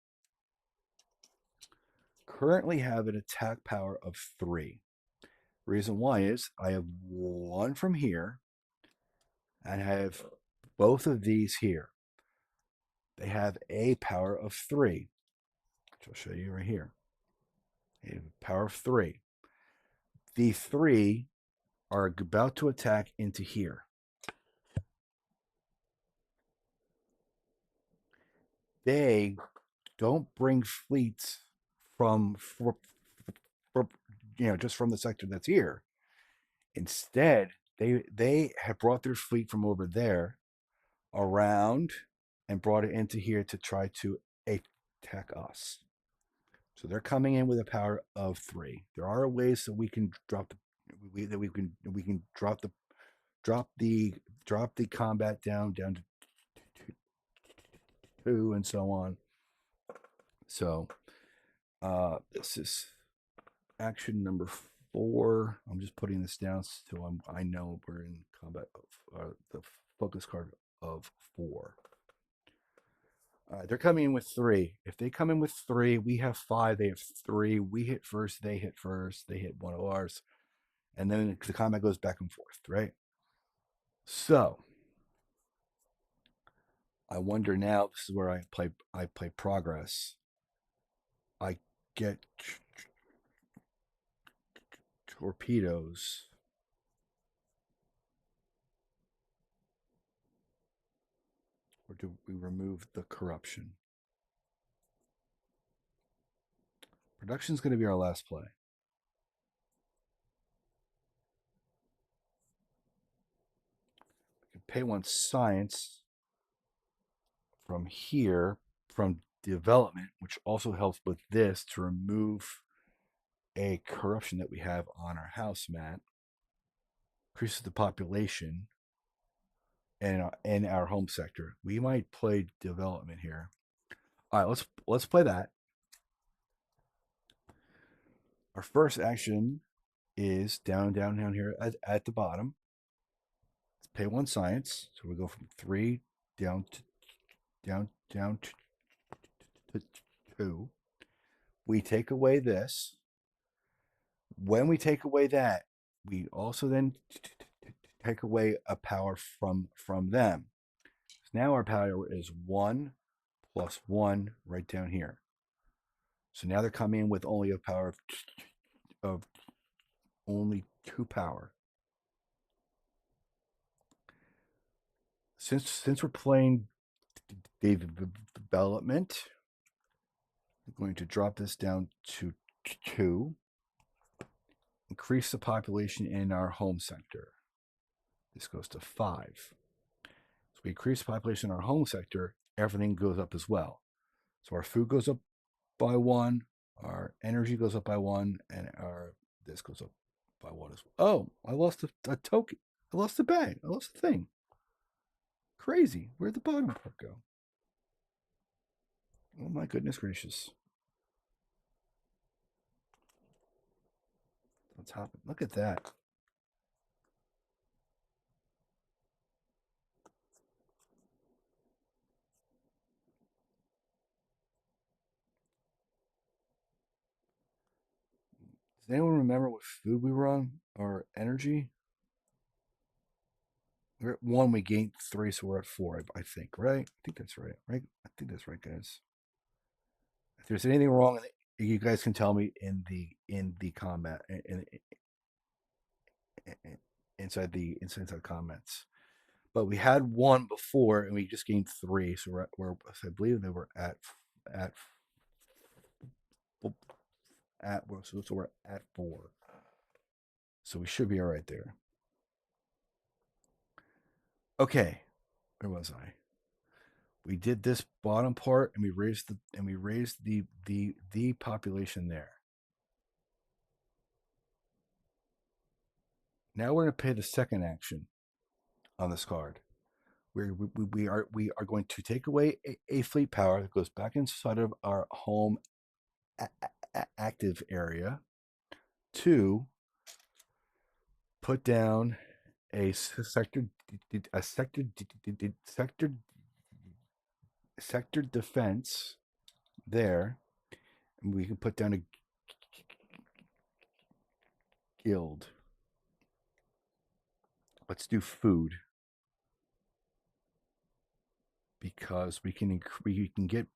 currently have an attack power of 3. Reason why is I have one from here and I have both of these here. They have a power of 3, which I'll show you right here. They have a power of 3. The 3 are about to attack into here. They don't bring fleets from just from the sector that's here. Instead, they have brought their fleet from over there around and brought it into here to try to attack us. So they're coming in with a power of 3. There are ways that we can drop the combat down to 2 and so on. So this is action number 4. I'm just putting this down so I know we're in combat of the focus card of 4. They're coming in with 3. If they come in with 3, we have 5. They have 3. We hit first. They hit first. They hit one of ours, and then the combat goes back and forth, right? So I wonder now. This is where I play progress. I get torpedoes. Or do we remove the corruption? Production is going to be our last play. We can pay 1 science from here, from development, which also helps with this to remove a corruption that we have on our house mat. Increases the population in our home sector. We might play development here. All right, let's play that. Our first action is down here at the bottom. Let's pay 1 science, so we go from 3 down to 2. We take away this. When we take away that, we also then take away a power from them. So now our power is 1 plus 1 right down here. So now they're coming in with only a power of only 2 power. Since we're playing development, I'm going to drop this down to 2. Increase the population in our home sector. This goes to 5. So we increase the population in our home sector, everything goes up as well. So our food goes up by 1, our energy goes up by 1, and this goes up by 1 as well. Oh, I lost a token. I lost the bag. I lost the thing. Crazy. Where'd the bottom part go? Oh my goodness gracious. What's happening? Look at that. Does anyone remember what food we were on? Or energy? We're at 1, we gained 3, so we're at 4, I think, right? I think that's right, right? I think that's right, guys. If there's anything wrong, you guys can tell me in the comment inside the comments. But we had 1 before, and we just gained 3, so I believe they were at so we're at 4. So we should be all right there. Okay, where was I? We did this bottom part, and we raised the population there. Now we're going to pay the second action on this card. We are going to take away a fleet power that goes back inside of our home active area to put down a sector defense there, and we can put down guild. Let's do food because we can get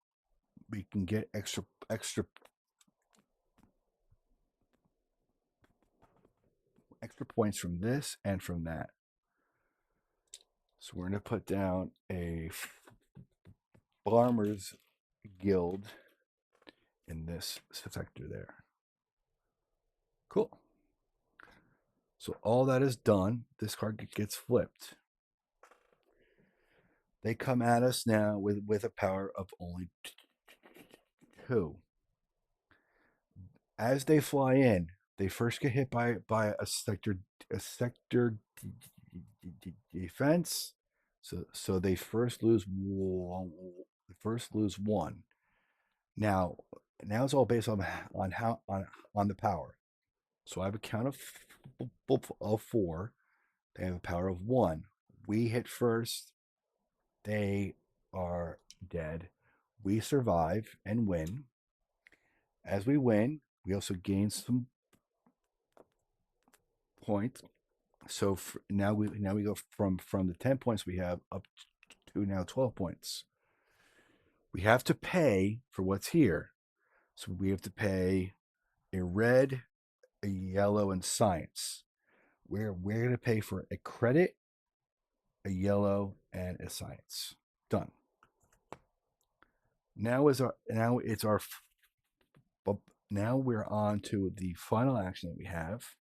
extra points from this and from that. So we're going to put down a farmers guild in this sector there. Cool. So all that is done. This card gets flipped. They come at us now with a power of only 2. As they fly in, they first get hit by a sector defense. So they first lose 1. Now it's all based on the power. So I have a count of 4. They have a power of 1. We hit first. They are dead. We survive and win. As we win, we also gain some points. So now we go from the 10 points we have up to now 12 points. We have to pay for what's here. So we have to pay a red, a yellow, and science. We're going to pay for a credit, a yellow, and a science. Done. Now we're on to the final action that we have.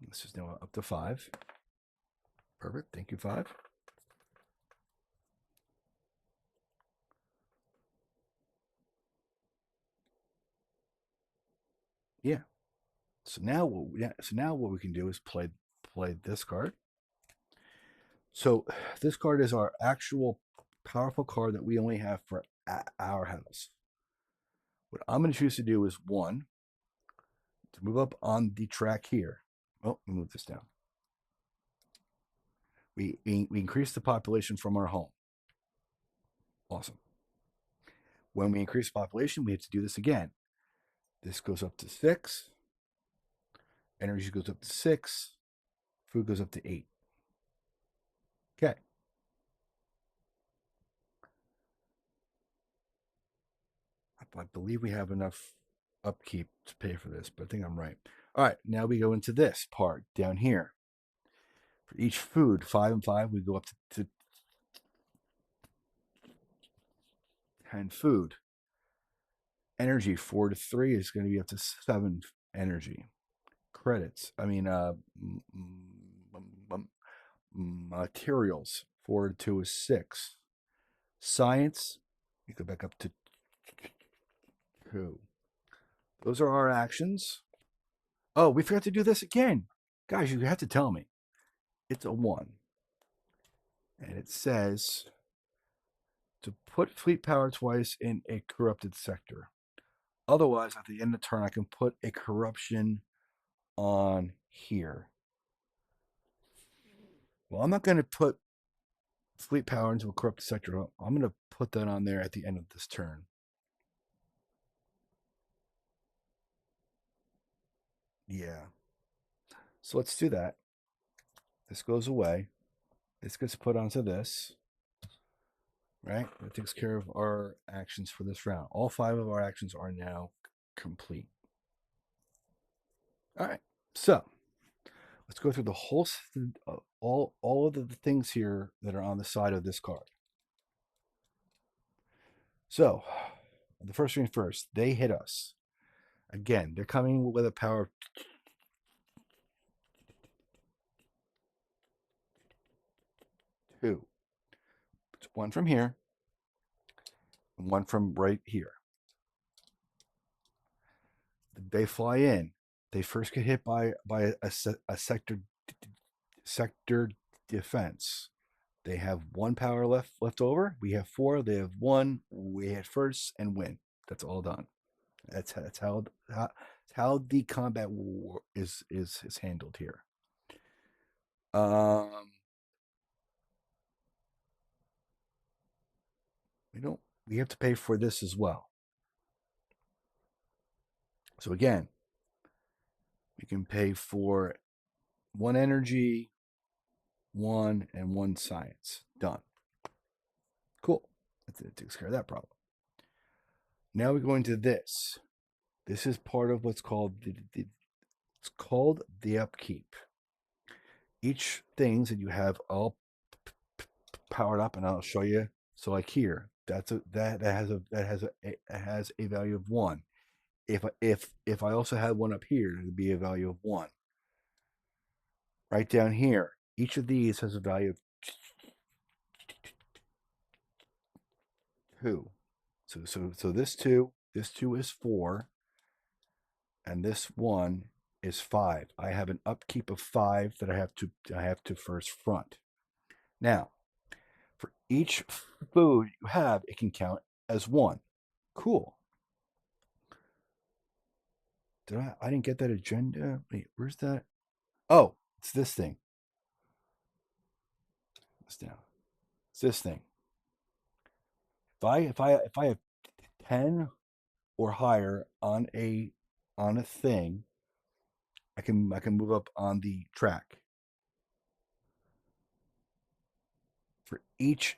This is now up to 5. Perfect. Thank you, 5. Yeah. So now what we can do is play this card. So this card is our actual powerful card that we only have for our house. What I'm going to choose to do is 1, to move up on the track here. Oh, let me move this down. We increase the population from our home. Awesome. When we increase population, we have to do this again. This goes up to 6. Energy goes up to 6. Food goes up to 8. Okay. I believe we have enough upkeep to pay for this, but I think I'm right. All right, now we go into this part down here. For each food, 5 and 5, we go up to 10 food. Energy, 4 to 3 is going to be up to 7 energy. Credits, materials, 4 to 2 is 6. Science, we go back up to 2. Those are our actions. Oh, we forgot to do this again. Guys, you have to tell me. It's a 1. And it says to put fleet power twice in a corrupted sector. Otherwise, at the end of the turn, I can put a corruption on here. Well, I'm not going to put fleet power into a corrupted sector. I'm going to put that on there at the end of this turn. Yeah. So let's do that. This goes away. This gets put onto this. Right? That takes care of our actions for this round. All 5 of our actions are now complete. All right. So let's go through the whole all of the things here that are on the side of this card. So the first thing first, they hit us. Again, they're coming with a power of 2. It's 1 from here and 1 from right here. They fly in. They first get hit by a sector defense. They have 1 power left over. We have 4. They have 1. We hit first and win. That's all done. That's how the combat war is handled here. We have to pay for this as well. So again, We can pay for 1 energy, 1, and 1 science. Done. Cool. That takes care of that problem. Now we go into this. This is part of what's called it's called the upkeep. Each things that you have all powered up, and I'll show you. So like here, that has a value of 1. If I also had one up here, it'd be a value of 1. Right down here, each of these has a value of 2. So this 2 is 4, and this 1 is 5. I have an upkeep of 5 that I have to first front. Now, for each food you have, it can count as 1. Cool. I didn't get that agenda. Wait, where's that? Oh, it's this thing. It's down. It's this thing. If I have 10 or higher on a thing, I can move up on the track. For each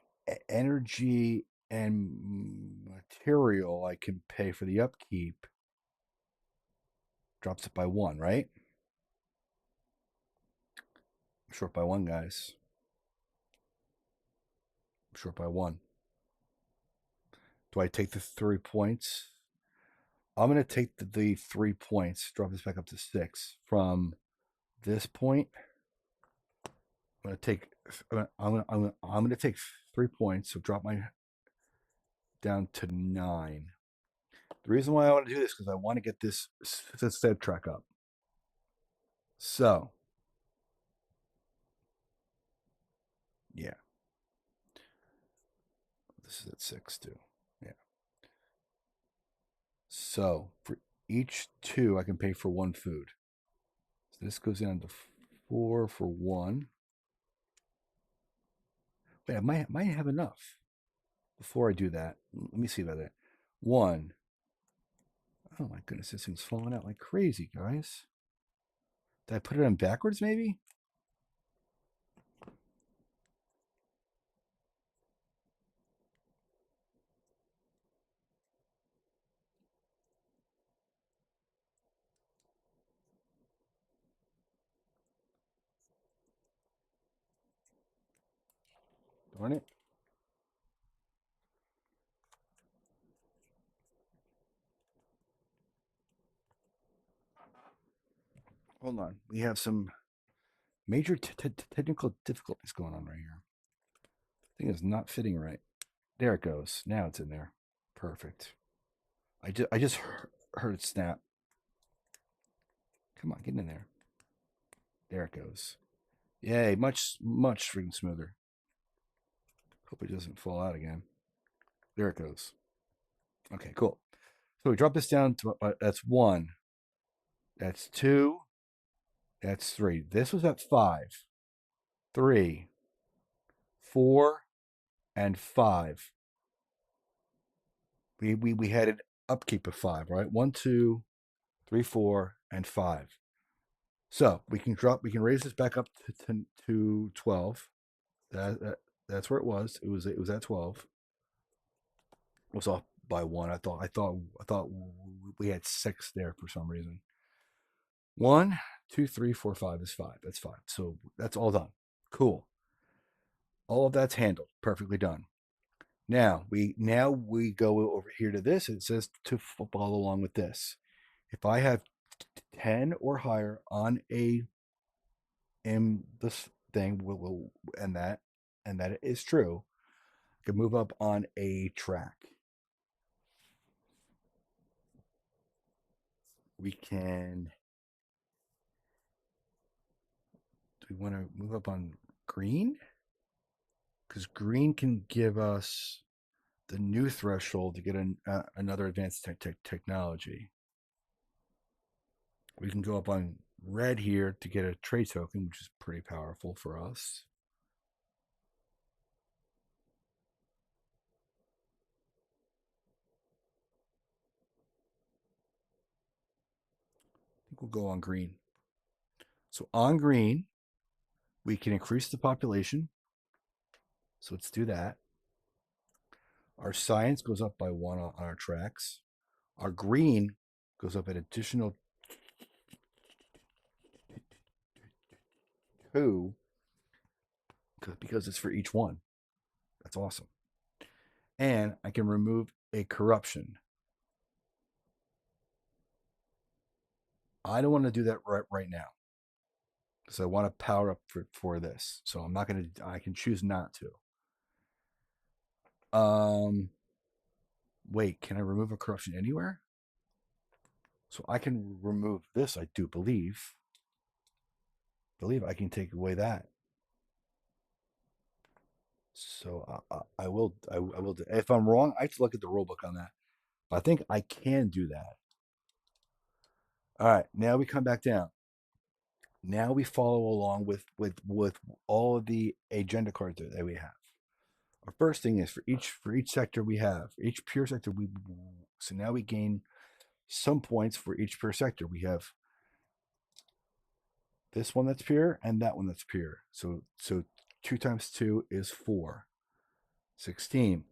energy and material I can pay for the upkeep, drops it by 1, right? I'm short by 1, guys. I'm short by 1. Do I take the 3 points? I'm going to take the 3 points, drop this back up to 6 from this point. I'm going to take 3 points, so drop my down to 9. The reason why I want to do this is because I want to get this Fed track up. So, yeah. This is at 6 too. Yeah. So, for each 2, I can pay for 1 food. So this goes down to 4 for 1. Wait, I might have enough. Before I do that, let me see about that. 1. Oh my goodness, this thing's falling out like crazy, guys. Did I put it on backwards, maybe? Darn it. Hold on. We have some major technical difficulties going on right here. Thing is not fitting right. There it goes. Now it's in there. Perfect. I just heard it snap. Come on, get in there. There it goes. Yay, much freaking smoother. Hope it doesn't fall out again. There it goes. Okay, cool. So we drop this down to that's 1. That's 2. That's 3. This was at 5. 3, 4, and 5. We had an upkeep of 5, right? 1, 2, 3, 4, and 5. So we can raise this back up to 12. That's where it was. It was at 12. It was off by 1. I thought we had 6 there for some reason. 1, 2, 3, 4, 5 is 5. That's 5. So that's all done. Cool. All of that's handled. Perfectly done. Now we go over here to this. It says to follow along with this. If I have 10 or higher on in this thing, and that is true, I can move up on a track. We can. Do we want to move up on green? Because green can give us the new threshold to get another advanced technology. We can go up on red here to get a trade token, which is pretty powerful for us. I think we'll go on green. So on green, we can increase the population. So let's do that. Our science goes up by 1 on our tracks. Our green goes up an additional 2 because it's for each one. That's awesome. And I can remove a corruption. I don't want to do that right now because I want to power up for this. So I'm not going to, I can choose not to. Wait, can I remove a corruption anywhere? So I can remove this, I do believe. I can take away that. So I will. I will. If I'm wrong, I have to look at the rulebook on that. I think I can do that. All right. Now we come back down. Now we follow along with all of the agenda cards that we have. Our first thing is for each sector we have each pure sector we. So now we gain some points for each pure sector. We have this one that's pure and that one that's pure. So 2 times 2 is 4. 16.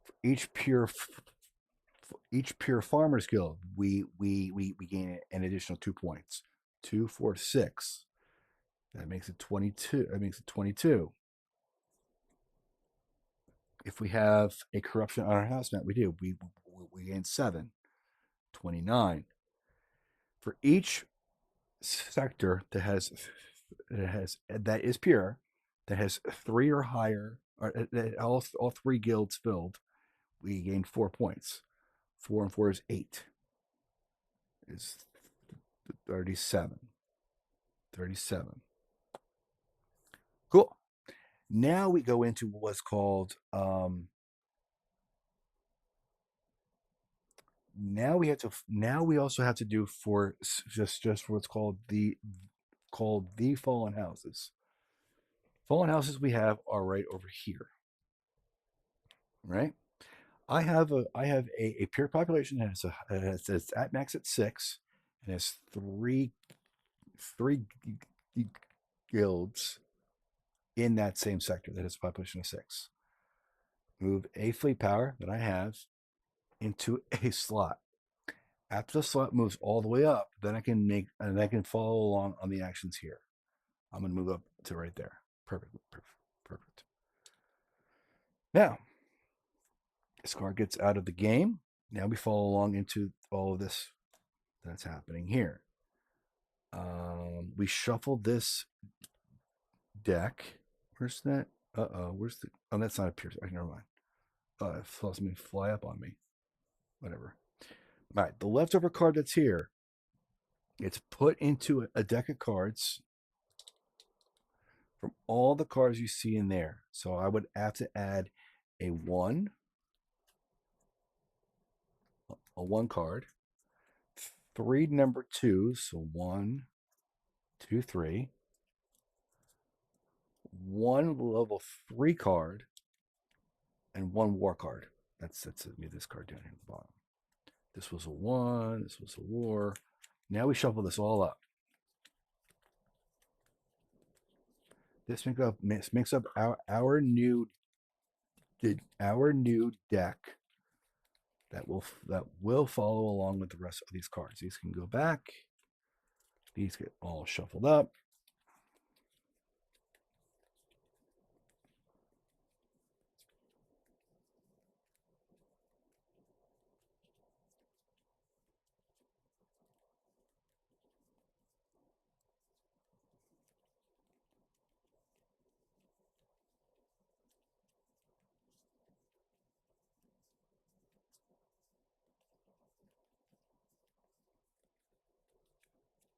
For each pure farmers guild, we gain an additional 2 points. 2, 4, 6. That makes it 22. That makes it 22. If we have a corruption on our house map, we do. We gain 7. 29. For each sector that is pure, that has 3 or higher, or all 3 guilds filled, we gain 4 points. 4 and 4 is 8. Is 37. 37. Cool. Now we go into what's called now we also have to do for just for what's called the fallen houses. Fallen houses we have are right over here. Right? I have a pure population that it's at max at 6 and has three guilds in that same sector that has a population of 6. Move a fleet power that I have into a slot. After the slot moves all the way up, then I can follow along on the actions here. I'm going to move up to right there. Perfect. Now, this card gets out of the game. Now we follow along into all of this that's happening here. We shuffle this deck. Where's that? Where's the? Oh, that's not a pierce. Never mind. It flies me fly up on me. Whatever. All right, the leftover card that's here, it's put into a deck of cards from all the cards you see in there. So I would have to add a 1 card, 3 number 2s, so 1, 2, 3, 1 level 3 card, and 1 war card. That's me. This card down here at the bottom. This was a 1. This was a war. Now we shuffle this all up. This makes up our new deck that will follow along with the rest of these cards. These can go back. These get all shuffled up.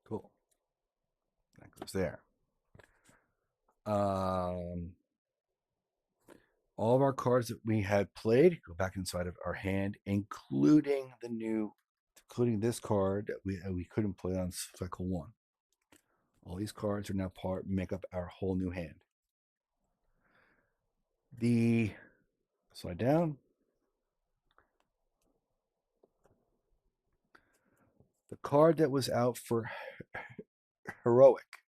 Cool. That goes there. All of our cards that we had played go back inside of our hand, including this card that we couldn't play on cycle 1. All these cards are now make up our whole new hand. The slide down. The card that was out for heroic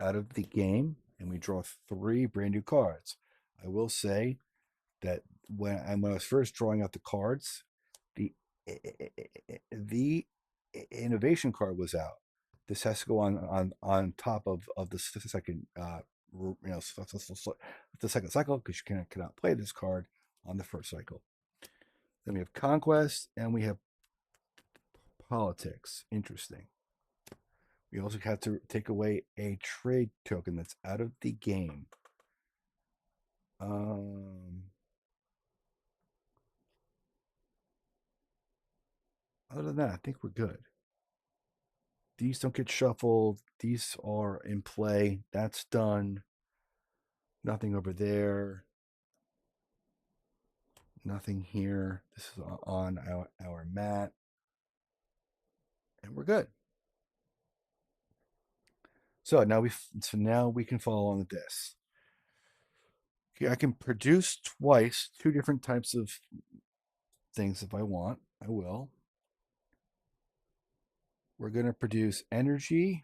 out of the game, and we draw 3 brand new cards. I will say that when I was first drawing out the cards, the the innovation card was out. This has to go on top of the second the second cycle, because you cannot play this card on the first cycle. Then we have conquest and we have politics. Interesting. We also have to take away a trade token that's out of the game. Other than that, I think we're good. These don't get shuffled. These are in play. That's done. Nothing over there. Nothing here. This is on our mat. And we're good. So now we can follow on with this. Okay, I can produce twice 2 different types of things if I want. I will. We're going to produce energy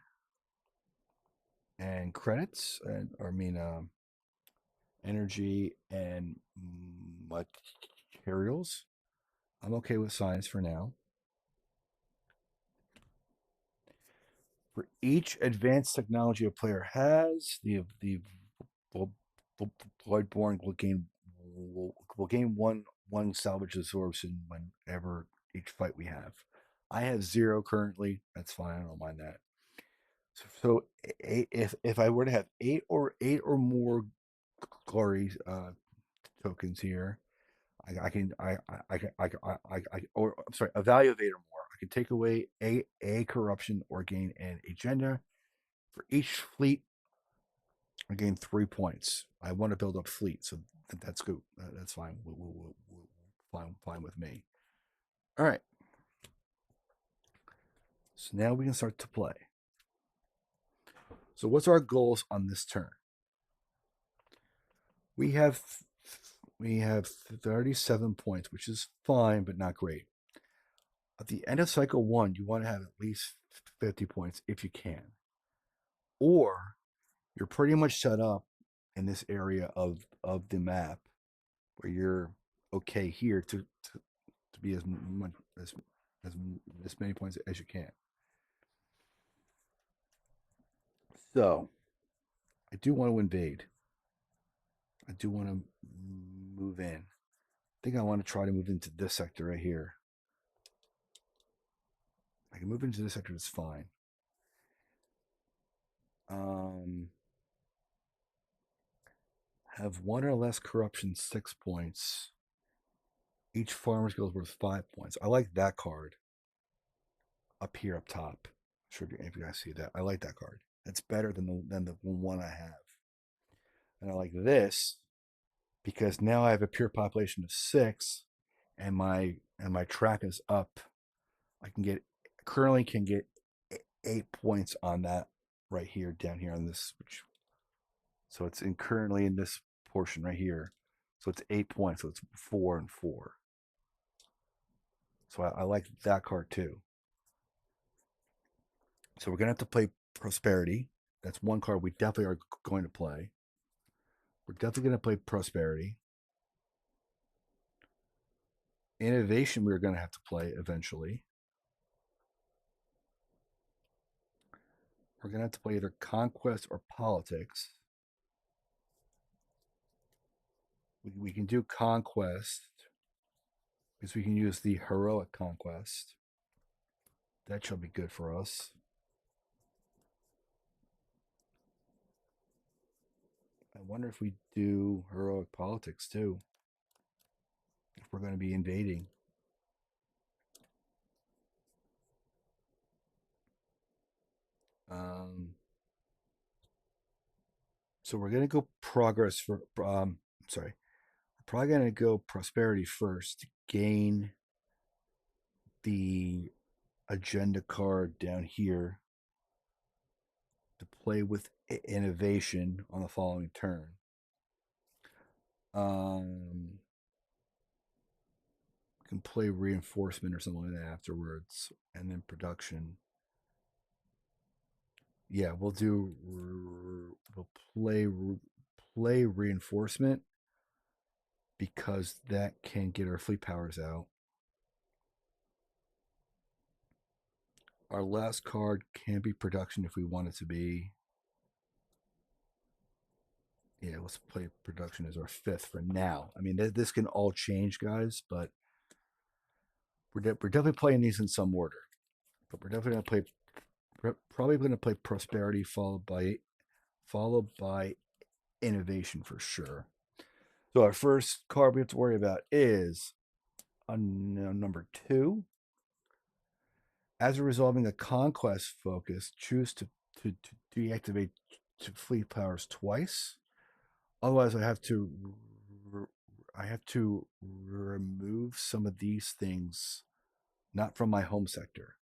and credits, energy and materials. I'm okay with science for now. For each advanced technology a player has, the Voidborn will gain one salvage absorption whenever each fight we have. I have 0 currently. That's fine. I don't mind that. So if I were to have eight or more glory tokens here, I can or I'm sorry, evaluate or more. I can take away a corruption or gain an agenda. For each fleet, I gain 3 points. I want to build up fleet, so that's good. That's fine. Fine with me. All right. So now we can start to play. So what's our goals on this turn? We have 37 points, which is fine, but not great. At the end of cycle 1, you want to have at least 50 points if you can. Or you're pretty much set up in this area of the map where you're okay here to be as many points as you can. So I do want to invade. I do want to move in. I think I want to try to move into this sector right here. I can move into this sector, it's fine. Have 1 or less corruption, 6 points. Each farmer's guild is worth 5 points. I like that card. Up here, up top. I'm sure if you guys see that. I like that card. It's better than the one I have. And I like this because now I have a pure population of 6, and my track is up. I currently can get 8 points on that right here, down here on this. So it's currently in this portion right here. So it's 8 points. So it's 4 and 4. So I like that card too. So we're gonna have to play Prosperity. That's one card we definitely are going to play. We're definitely going to play Prosperity. Innovation we're going to have to play eventually. We're going to have to play either Conquest or Politics. We can do Conquest because we can use the Heroic Conquest. That shall be good for us. I wonder if we do Heroic Politics too, if we're going to be invading. So we're going to go Progress for, sorry, we're probably going to go Prosperity first to gain the agenda card down here to play with innovation on the following turn. We can play reinforcement or something like that afterwards, and then production. Yeah, we'll play reinforcement because that can get our fleet powers out. Our last card can be production if we want it to be. Yeah, let's play production as our fifth for now. I mean, this can all change, guys, but we're definitely playing these in some order. But we're definitely going to probably going to play prosperity followed by innovation for sure. So our first card we have to worry about is number 2. As a resolving a conquest focus, choose to deactivate fleet powers twice. Otherwise, I have to remove some of these things, not from my home sector.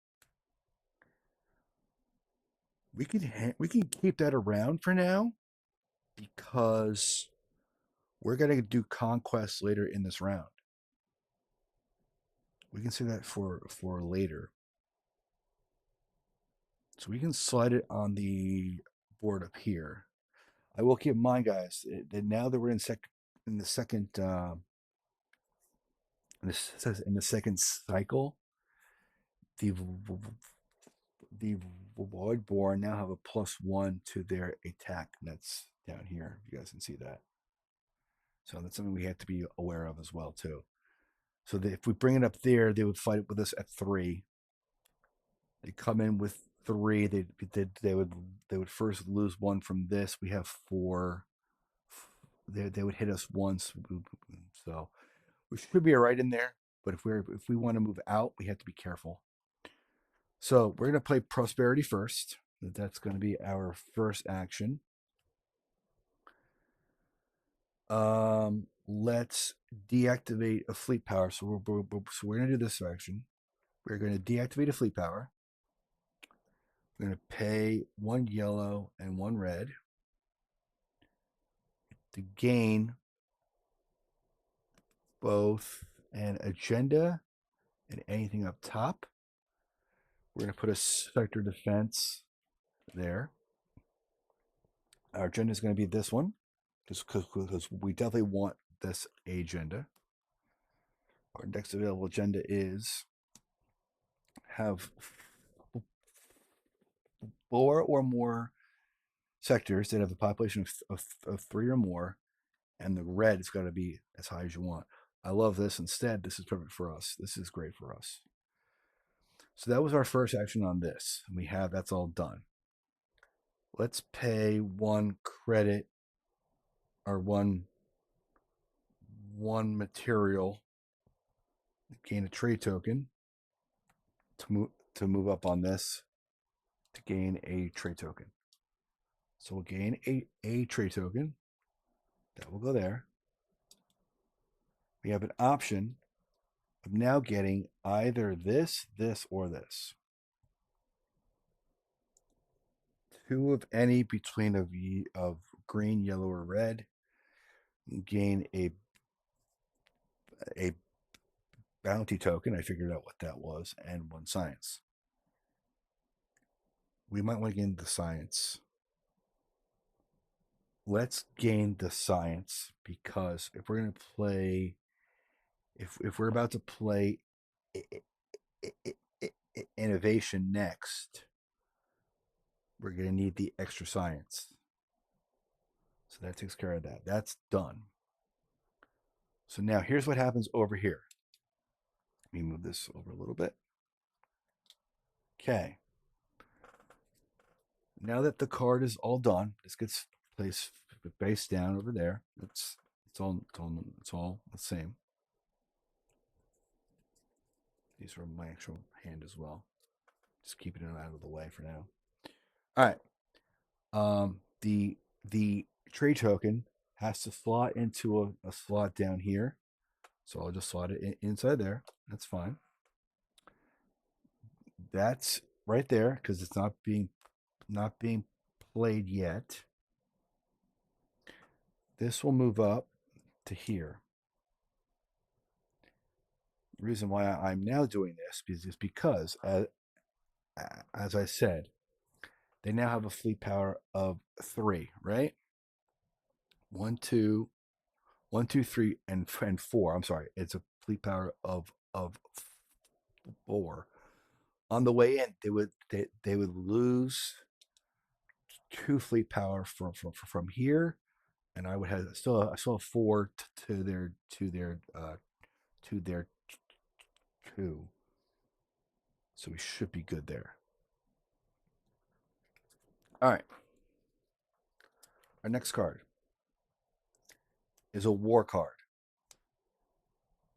We can keep that around for now because we're gonna do conquest later in this round. We can say that for later. So we can slide it on the board up here. I will keep in mind, guys, that now that we're in the second in the second cycle, the the Voidborn now have a +1 to their attack. That's down here. You guys can see that. So that's something we have to be aware of as well too. So if we bring it up there, they would fight with us at 3. They come in with 3. They would first lose 1 from this. We have 4. They would hit us once. So we should be all right in there. But if we want to move out, we have to be careful. So we're going to play prosperity first. That's going to be our first action. Let's deactivate a fleet power. So we're going to do this action. We're going to deactivate a fleet power. We're going to pay 1 yellow and 1 red to gain both an agenda and anything up top. We're going to put a sector defense there. Our agenda is going to be this one, because we definitely want this agenda. Our next available agenda is have 4 or more sectors that have a population of 3 or more, and the red has got to be as high as you want. I love this. Instead, this is perfect for us. This is great for us. So that was our first action on this. We have that's all done. Let's pay 1 credit or one material, gain a trade token to move up on this to gain a trade token. So we'll gain a trade token. That will go there. We have an option of now getting either this, or this. 2 of any between of green, yellow, or red. Gain a bounty token. I figured out what that was, and 1 science. We might want to gain the science. Let's gain the science because if we're going to play, if we're about to play innovation next, we're going to need the extra science. So that takes care of that. That's done. So now here's what happens over here. Let me move this over a little bit. Okay. Now that the card is all done, this gets placed face down over there. It's all the same. These are my actual hand as well. Just keeping it out of the way for now. All right. The trade token has to slot into a slot down here. So I'll just slot it inside there. That's fine. That's right there because it's not being played yet. This will move up to here. The reason why I'm now doing this is because, as I said, They now have a fleet power of 3, right? One, two, 1, 2, 3, and 4. I'm sorry, it's a fleet power of 4. On the way in, they would lose 2 fleet power from here, and I would have still have 4 to their 2. So we should be good there. All right. Our next card is a war card.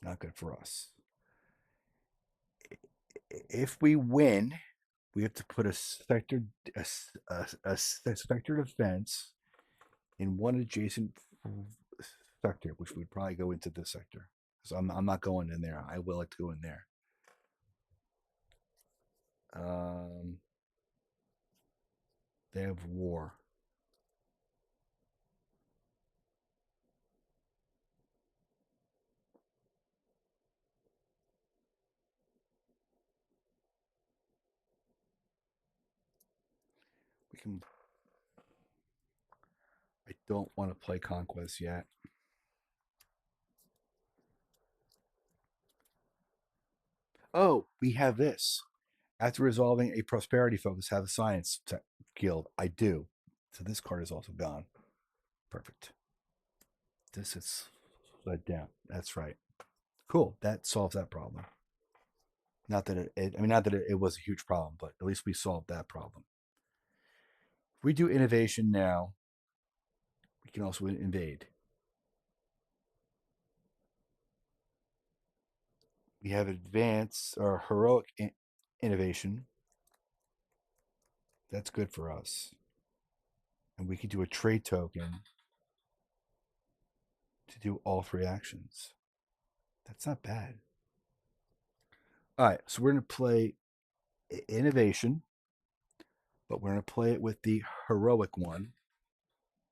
Not good for us. If we win, we have to put a sector defense in one adjacent sector, which would probably go into this sector. So I'm not going in there. I will like to go in there. They have war. We can. I don't want to play Conquest yet. Oh, we have this. After resolving a prosperity focus, have a science guild. I do. So this card is also gone. Perfect. This is let down. That's right. Cool. That solves that problem. Not that it was a huge problem, but at least we solved that problem. If we do innovation now, we can also invade. We have advanced or heroic innovation. That's good for us. And we can do a trade token to do all 3 actions. That's not bad. All right, so we're going to play innovation, but we're going to play it with the heroic one,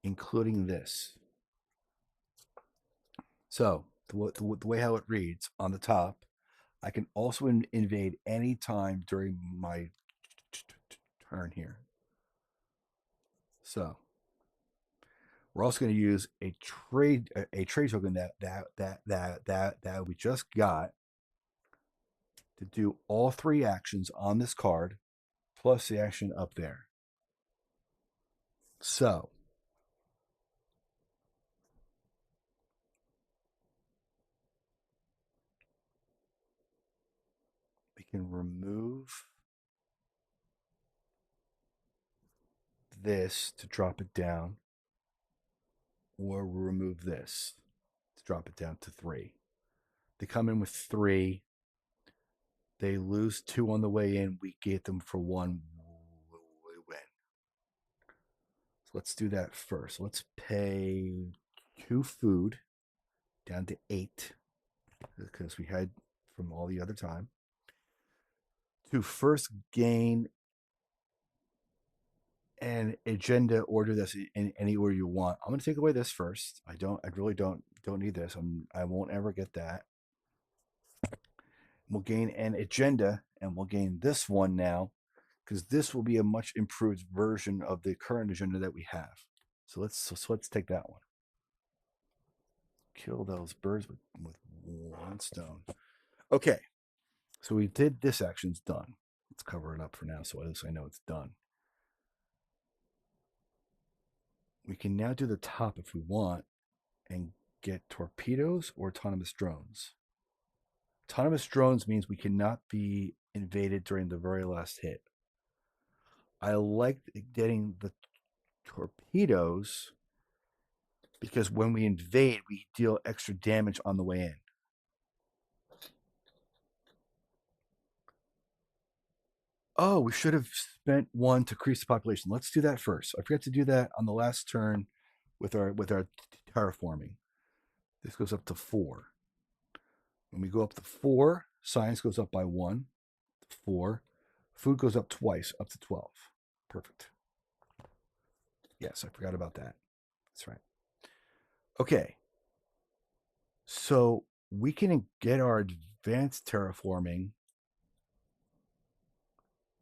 including this. So the way how it reads on the top, I can also invade any time during my turn here. So we're also going to use a trade token that we just got to do all 3 actions on this card, plus the action up there. So we can remove this to drop it down, or remove this to drop it down to 3. They come in with 3. They lose 2 on the way in. We get them for 1. We win. So let's do that first. Let's pay 2 food down to 8 because we had from all the other time. To first gain an agenda order that's in any order you want. I'm going to take away this first. I really don't need this. I won't ever get that. We'll gain an agenda, and we'll gain this one now, because this will be a much improved version of the current agenda that we have. So let's take that one. Kill those birds with 1 stone. Okay, so we did this action's done. Let's cover it up for now, so at least I know it's done. We can now do the top if we want and get torpedoes or autonomous drones. Autonomous drones means we cannot be invaded during the very last hit. I like getting the torpedoes because when we invade, we deal extra damage on the way in. Oh, we should have spent 1 to increase the population. Let's do that first. I forgot to do that on the last turn with our terraforming. This goes up to 4. When we go up to 4, science goes up by 1 to 4. Food goes up twice, up to 12. Perfect. Yes, I forgot about that. That's right. Okay. So we can get our advanced terraforming,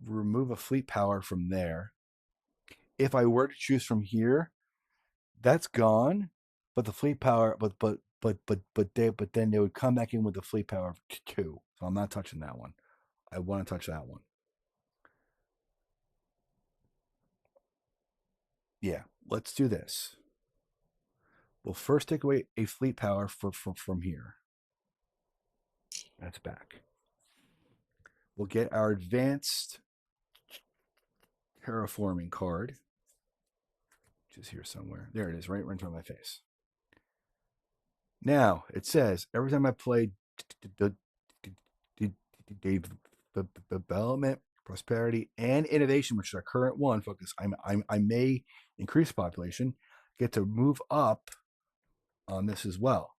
remove a fleet power from there, if I were to choose from here, that's gone. But the fleet power, but then they would come back in with the fleet power of 2. So I'm not touching that one. I want to touch that one. Yeah, let's do this. We'll first take away a fleet power from here. That's back. We'll get our advanced terraforming card, which is here somewhere. There it is, right in front of my face. Now, it says, every time I play development, prosperity, and innovation, which is our current one focus, I may increase population, get to move up on this as well.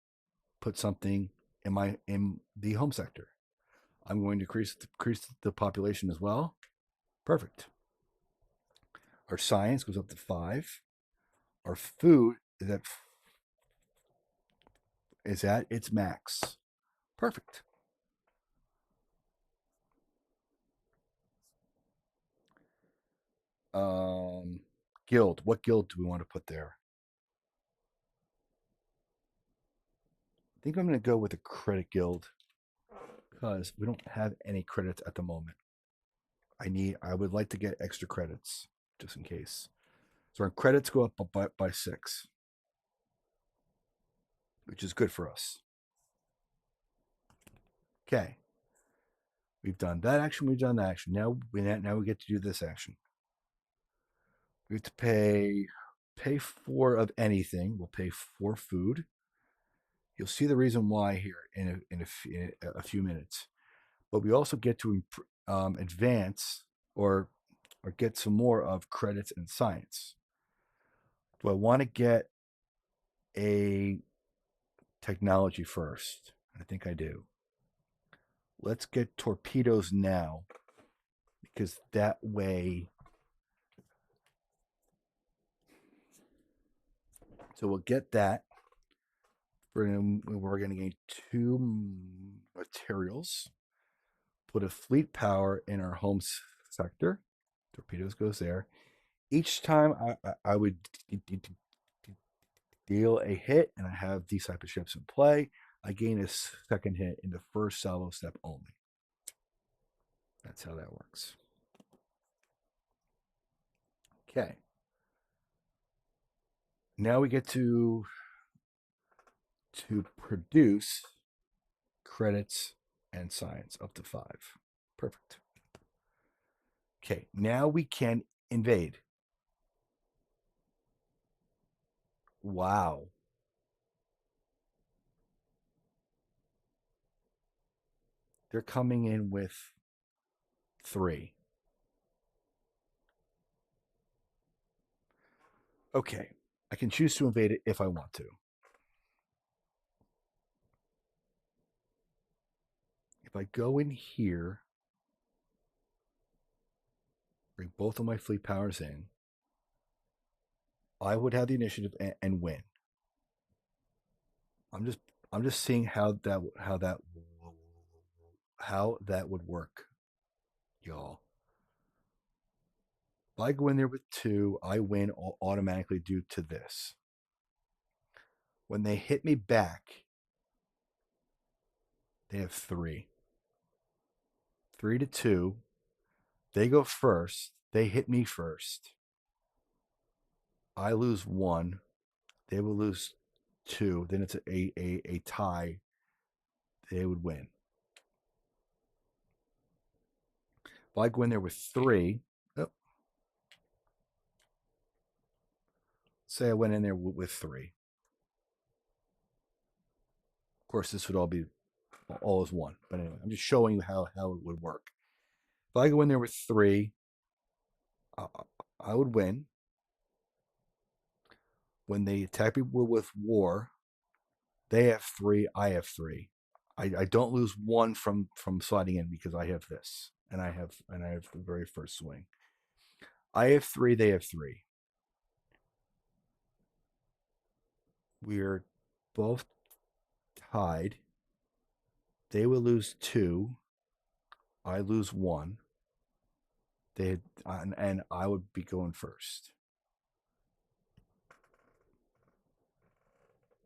Put something in the home sector. I'm going to increase the population as well. Perfect. Our science goes up to 5. Our food is at its max. Perfect. Guild. What guild do we want to put there? I think I'm going to go with a credit guild because we don't have any credits at the moment. I would like to get extra credits just in case. So our credits go up by 6, which is good for us. Okay. We've done that action. We've done that action. Now we get to do this action. We have to pay 4 of anything. We'll pay 4 food. You'll see the reason why here in a few minutes. But we also get to advance or get some more of credits and science. Do I want to get a technology first? I think I do. Let's get torpedoes now, because that way. So we'll get that. We're going to gain 2 materials. Put a fleet power in our home sector. Torpedoes goes there. Each time I would deal a hit, and I have these type of ships in play, I gain a second hit in the first salvo step only. That's how that works. Okay. Now we get to produce credits and science up to 5. Perfect. Okay, now we can invade. Wow. They're coming in with 3. Okay, I can choose to invade it if I want to. If I go in here, bring both of my fleet powers in, I would have the initiative and win. I'm just seeing how that would work, y'all. If I go in there with 2, I win automatically due to this. When they hit me back, they have 3. 3 to 2. They go first. They hit me first. I lose 1. They will lose 2. Then it's a tie. They would win. If I go in there with 3, say I went in there with 3. Of course, this would all be all as 1. But anyway, I'm just showing you how it would work. If I go in there with 3, I would win. When they attack me with war, they have 3, I have 3. I don't lose 1 from sliding in because I have this, and I have the very first swing. I have 3, they have 3. We're both tied. They will lose 2. I lose 1. And I would be going first.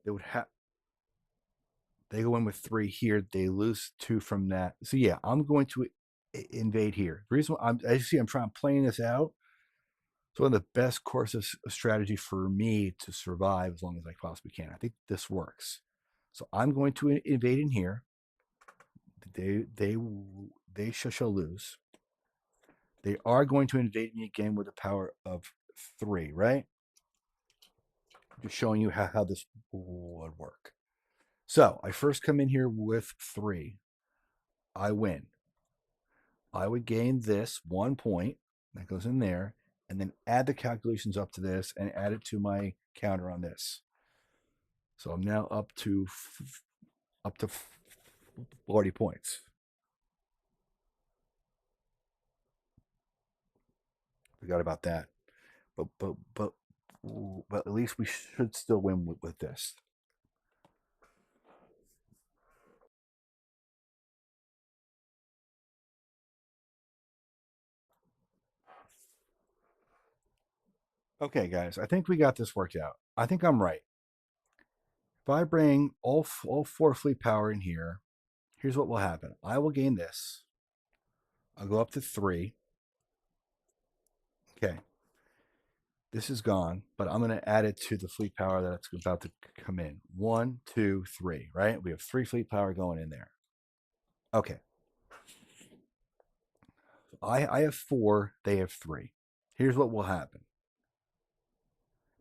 they would have. They go in with 3 here. They lose 2 from that. So yeah, I'm going to invade here. The reason as you see, I'm playing this out. It's one of the best courses of strategy for me to survive as long as I possibly can. I think this works. So I'm going to invade in here. They shall lose. They are going to invade me again with a power of 3, right? Just showing you how this would work. So I first come in here with 3. I win. I would gain this 1 point that goes in there, and then add the calculations up to this and add it to my counter on this. So I'm now up to 40 points. Forgot about that. But at least we should still win with this. Okay, guys, I think we got this worked out. I think I'm right. If I bring all 4 fleet power in here, here's what will happen. I will gain this. I'll go up to 3. Okay. This is gone, but I'm going to add it to the fleet power that's about to come in. 1, 2, 3, right? We have 3 fleet power going in there. Okay. I have 4, they have 3. Here's what will happen.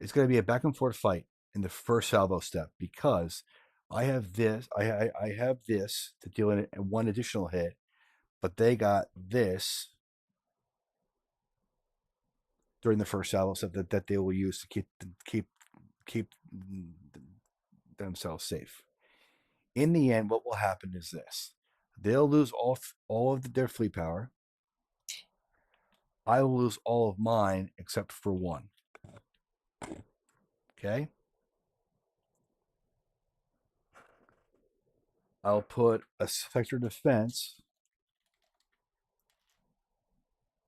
It's going to be a back and forth fight in the first salvo step because I have this. I have this to deal in 1 additional hit, but they got this during the first salvo step that they will use to keep themselves safe. In the end, what will happen is this: they'll lose all of their fleet power. I will lose all of mine except for 1. Okay. I'll put a sector defense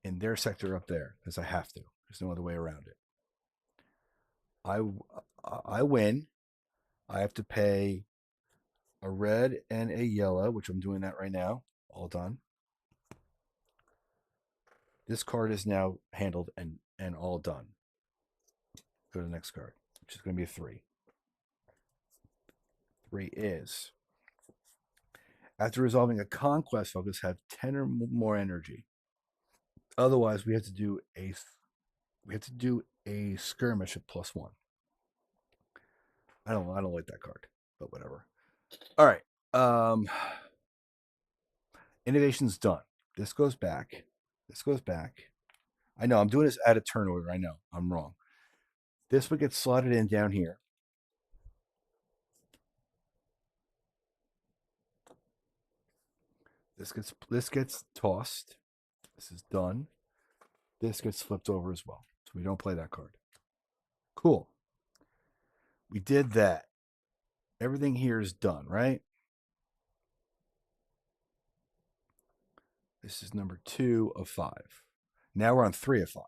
in their sector up there because I have to. There's no other way around it. I win. I have to pay a red and a yellow, which I'm doing that right now. All done. This card is now handled and all done. Go to the next card, which is going to be a 3. 3 is, after resolving a conquest focus, have 10 or more energy. Otherwise, we have to do a skirmish at +1. I don't like that card, but whatever. All right. Innovation's done. This goes back. This goes back. I know I'm doing this out of turn order. I know I'm wrong. This would get slotted in down here. This gets tossed. This is done. This gets flipped over as well. So we don't play that card. Cool. We did that. Everything here is done, right? This is number 2 of 5. Now we're on 3 of 5.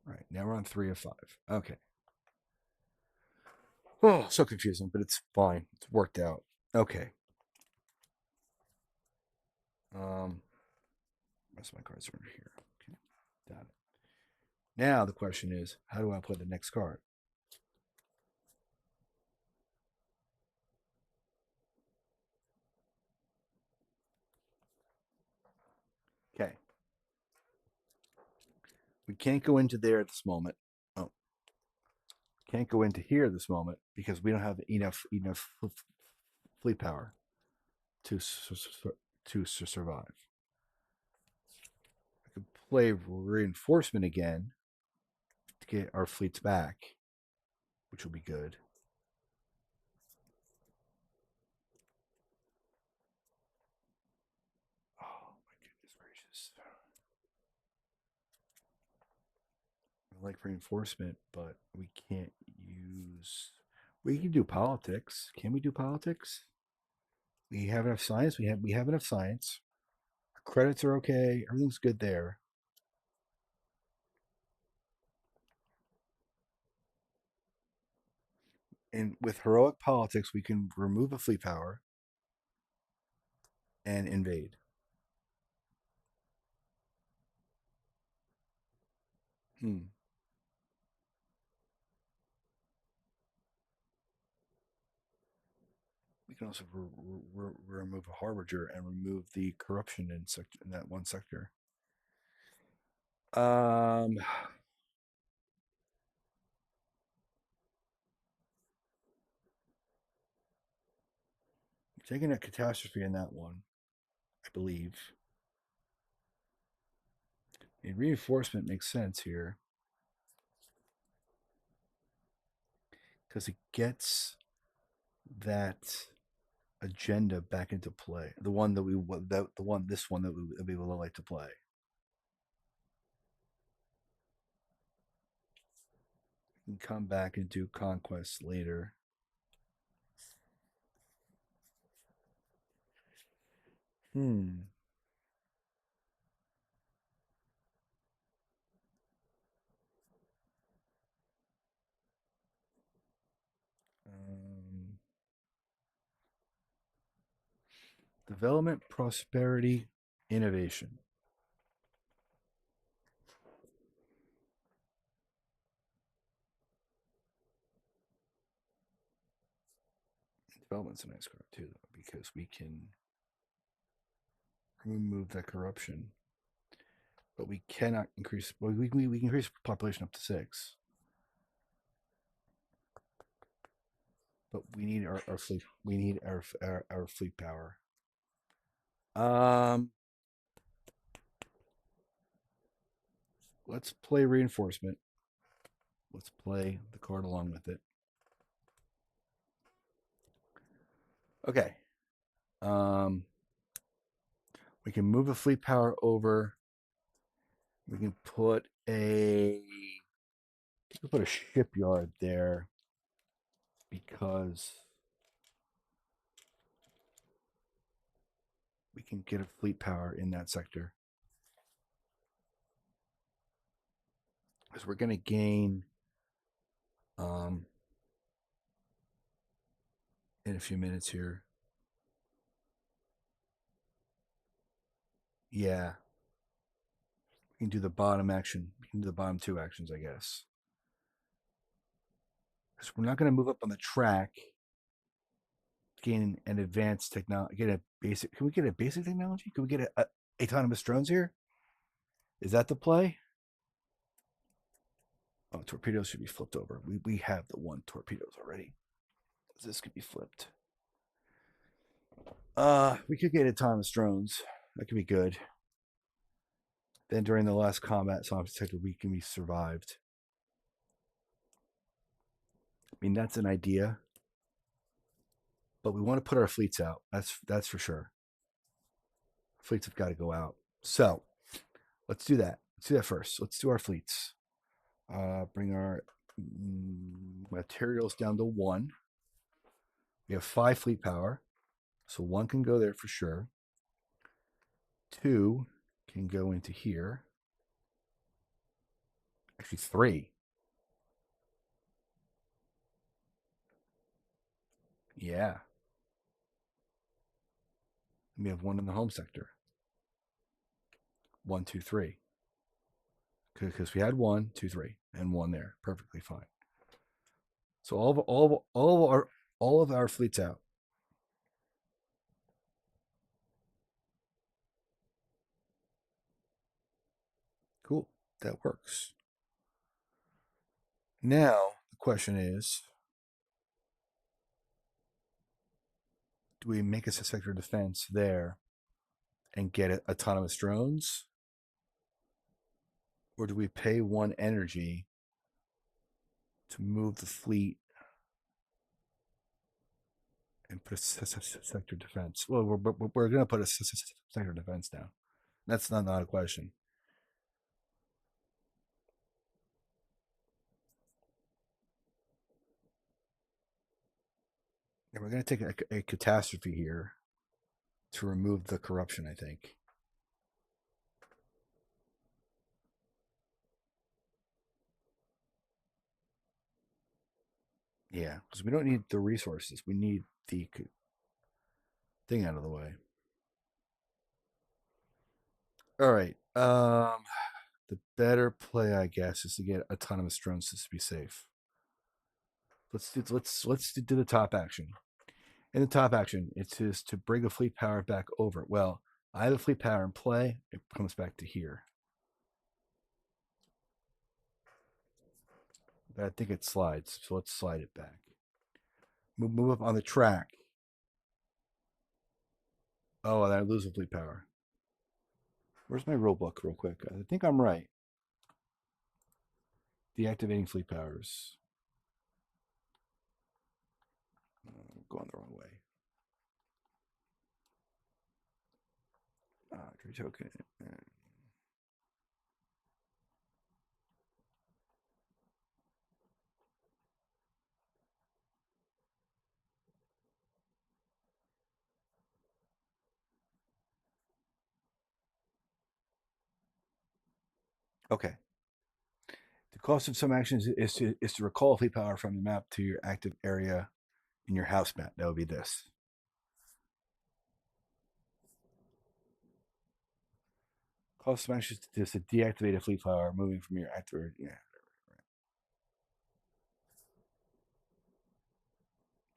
Right. Now we're on 3 of 5. Okay. Oh, so confusing, but it's fine. It's worked out. Okay. Rest of my cards are here. Okay. Got it. Now the question is, how do I play the next card? Okay. We can't go into there at this moment. Oh. Can't go into here at this moment because we don't have enough fleet power to survive. I could play reinforcement again to get our fleets back, which will be good. Oh my goodness gracious. I like reinforcement, but we can't use. We can do politics. Can we do politics? We have enough science. We have enough science. Our credits are okay. Everything's good there. with heroic politics, we can remove a fleet power and invade. Hmm. We can also remove a harbinger and remove the corruption in that one sector. Um, taking a catastrophe in that one, I believe. And reinforcement makes sense here because it gets that agenda back into play. The one that we this one that we would like to play. We can come back and do conquests later. Hmm. Um, Development, prosperity, innovation. Development's a nice card too, though, because we can remove that corruption, but we cannot increase. Well, we can increase population up to 6, but we need our fleet. We need our fleet power. Um, let's play reinforcement. Let's play the card along with it. Okay. Um, we can move a fleet power over. We can put a shipyard there because we can get a fleet power in that sector. Because we're going to gain in a few minutes here. Yeah. We can do the bottom action. We can do the bottom 2 actions, I guess. Because we're not going to move up on the track. Gain an advanced technology. Get a basic. Can we get a basic technology? Can we get a autonomous drones here? Is that the play? Oh, torpedoes should be flipped over. We have the 1 torpedoes already. This could be flipped. We could get autonomous drones. That could be good. Then during the last combat, Sonic Detector we survived. I mean, that's an idea, but we want to put our fleets out. That's for sure. Fleets have got to go out. So let's do that. Let's do that first. Let's do our fleets. Bring our materials down to 1. We have 5 fleet power, so 1 can go there for sure. 2 can go into here. Actually, 3. Yeah. We have 1 in the home sector. 1, 2, 3. Because we had 1, 2, 3, and 1 there. Perfectly fine. So all of our fleets out. Cool. That works. Now the question is, do we make a sector defense there and get autonomous drones? Or do we pay 1 energy to move the fleet and put a sector defense? Well, we're going to put a sector defense down. That's not a question. And we're going to take a catastrophe here to remove the corruption, I think. Yeah, because we don't need the resources. We need the thing out of the way. All right. The better play, I guess, is to get autonomous drones just to be safe. Let's do the top action. In the top action, it says to bring a fleet power back over. Well, I have a fleet power in play. It comes back to here. I think it slides, so let's slide it back. Move up on the track. Oh, and I lose a fleet power. Where's my rule book, real quick? I think I'm right. Deactivating fleet powers. Going the wrong way. Trade token. Okay. The cost of some actions is to recall a fleet power from the map to your active area in your house map. That would be this. Cost of some actions is to deactivate a fleet power moving from your active area. Yeah.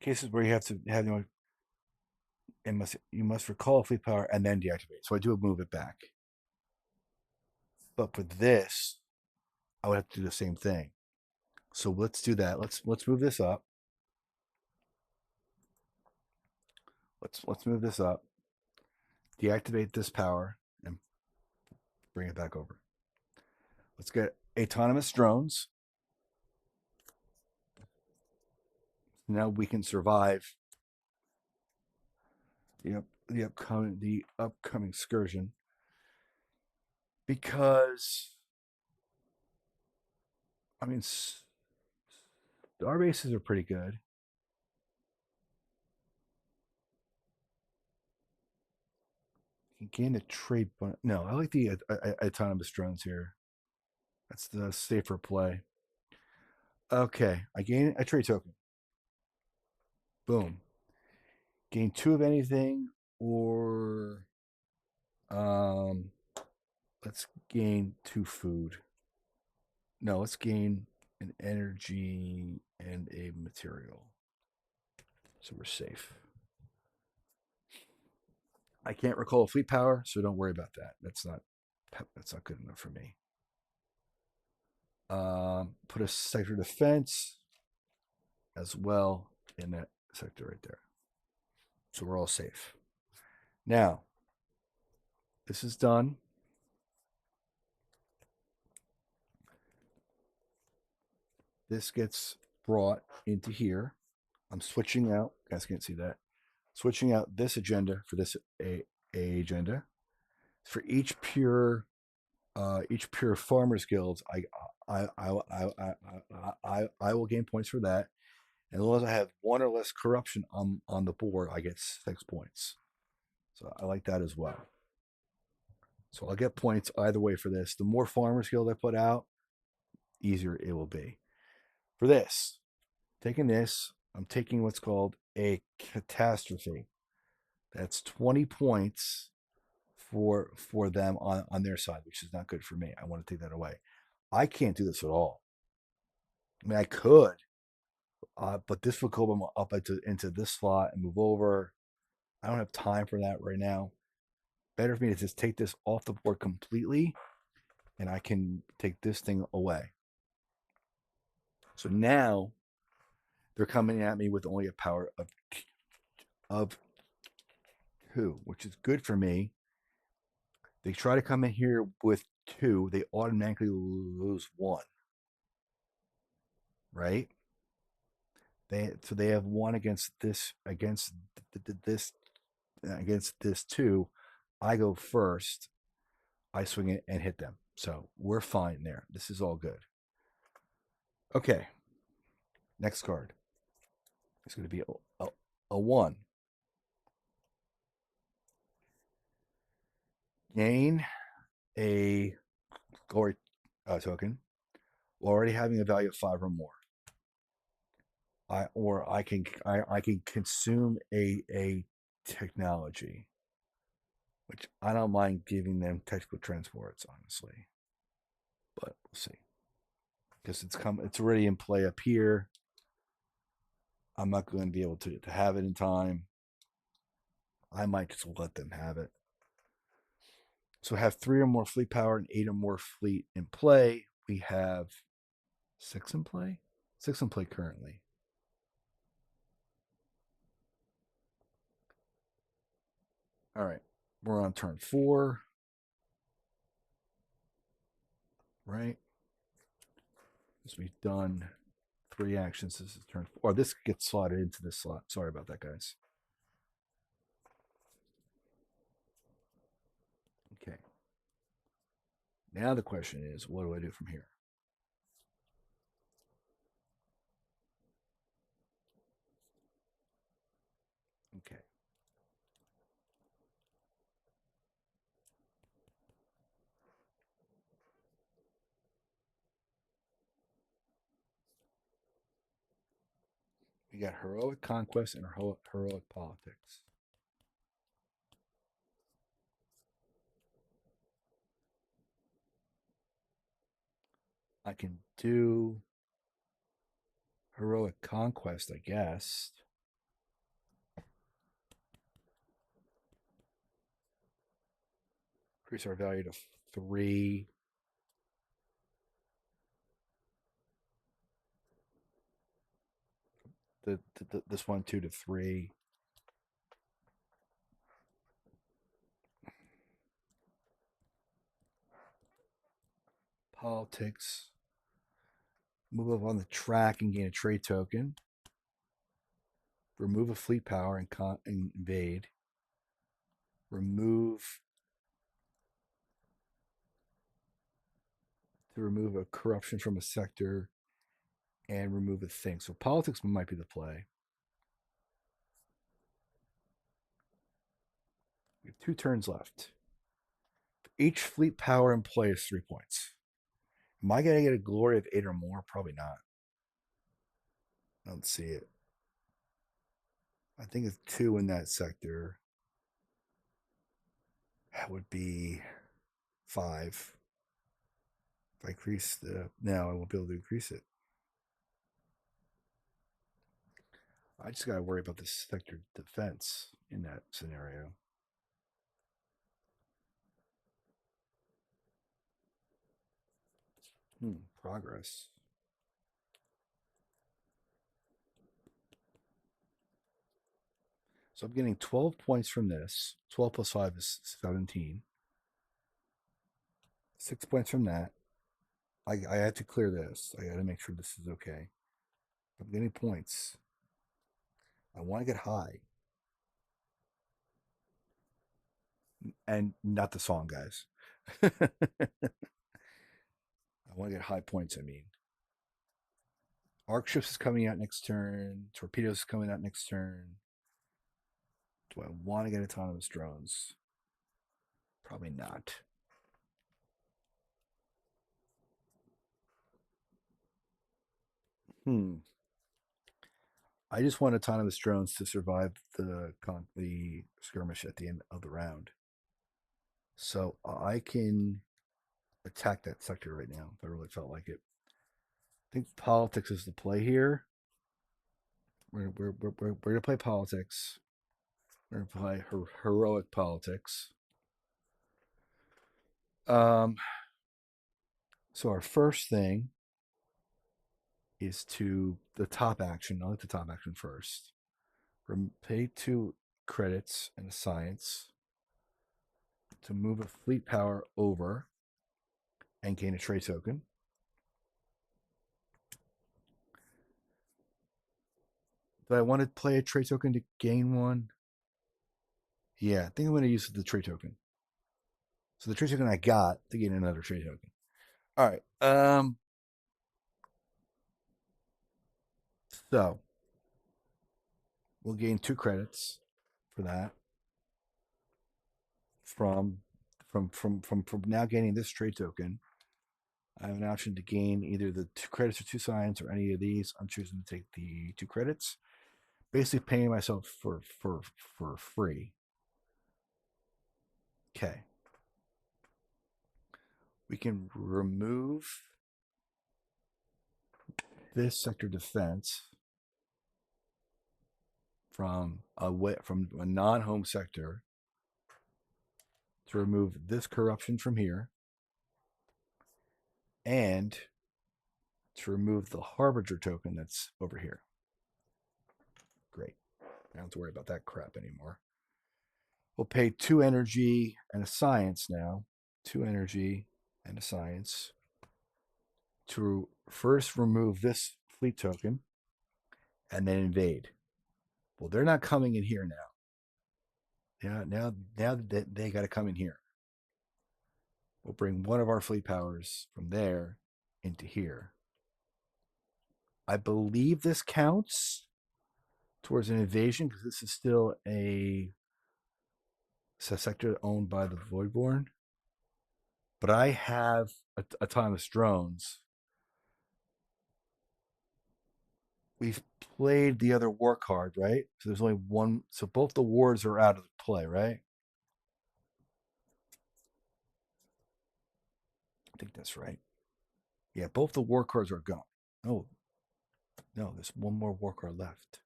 Cases where you have to have you must recall a fleet power and then deactivate. So I do move it back. But for this, I would have to do the same thing. So let's do that. Let's move this up. Let's move this up. Deactivate this power and bring it back over. Let's get autonomous drones. Now we can survive the upcoming excursion, because I mean our bases are pretty good. You can gain a trade bonus. No, I like the autonomous drones here. That's the safer play. Okay, I gain a trade token. Boom. Gain 2 of anything, or let's gain 2 food. No, let's gain an energy and a material. So we're safe. I can't recall fleet power, so don't worry about that. That's not good enough for me. Put a sector defense as well in that sector right there. So we're all safe. Now, this is done. This gets brought into here. I'm switching out. You guys can't see that. Switching out this agenda for this a agenda. For each pure farmers guild, I will gain points for that. And as long as I have 1 or less corruption on the board, I get 6 points. So I like that as well. So I'll get points either way for this. The more farmers guild I put out, easier it will be. For this, taking this, I'm taking what's called a catastrophe. That's 20 points for them on their side, which is not good for me. I want to take that away. I can't do this at all. I mean, I could, but this would go up into this slot and move over. I don't have time for that right now. Better for me to just take this off the board completely, and I can take this thing away. So now they're coming at me with only a power of 2, which is good for me. They try to come in here with 2, they automatically lose 1. Right? They have 1 against this against this 2. I go first. I swing it and hit them. So we're fine there. This is all good. Okay. Next card. It's going to be a 1. Gain a glory token, already having a value of 5 or more. I can consume a technology, which I don't mind giving them technical transports, honestly. But we'll see. Because it's already in play up here. I'm not going to be able to have it in time. I might just let them have it. So have 3 or more fleet power and 8 or more fleet in play. We have 6 in play? 6 in play currently. All right. We're on turn 4. Right? Because we've done 3 actions. This is turn 4. Or this gets slotted into this slot. Sorry about that, guys. Okay. Now the question is, what do I do from here? Okay. We got heroic conquest and heroic politics. I can do heroic conquest, I guess. Increase our value to 3. This one 2 to 3. Politics. Move up on the track and gain a trade token. Remove a fleet power and invade. Remove a corruption from a sector and remove a thing. So politics might be the play. We have 2 turns left. Each fleet power in play is 3 points. Am I going to get a glory of 8 or more? Probably not. I don't see it. I think it's 2 in that sector. That would be 5. If I increase no, I won't be able to increase it. I just got to worry about the sector defense in that scenario. Progress. So I'm getting 12 points from this. 12 plus 5 is 17. 6 points from that. I had to clear this. I got to make sure this is okay. I'm getting points. I want to get high. And not the song, guys. I want to get high points, I mean. Arc ships is coming out next turn. Torpedoes is coming out next turn. Do I want to get autonomous drones? Probably not. I just want autonomous drones to survive the skirmish at the end of the round. So I can attack that sector right now if I really felt like it. I think politics is the play here. We're going to play politics. We're going to play heroic politics. So our first thing is to the top action. I'll let the top action first. Pay 2 credits and a science to move a fleet power over and gain a trade token. Do I want to play a trade token to gain 1? Yeah, I think I'm going to use the trade token. So the trade token I got to gain another trade token. All right. So we'll gain 2 credits for that from now gaining this trade token. I have an option to gain either the 2 credits or 2 science or any of these. I'm choosing to take the 2 credits. Basically paying myself for free. Okay. We can remove this sector defense from a non-home sector to remove this corruption from here and to remove the Harbinger token that's over here. Great. I don't have to worry about that crap anymore. We'll pay 2 energy and a science now. 2 energy and a science to first remove this fleet token and then invade. Well, they're not coming in here now. Now they got to come in here. We'll bring one of our fleet powers from there into here. I believe this counts towards an invasion because this is still a sector owned by the Voidborn. But I have autonomous drones. We've played the other war card, right? So there's only one. So both the wars are out of play, right? I think that's right. Yeah, both the war cards are gone. Oh, no, there's one more war card left.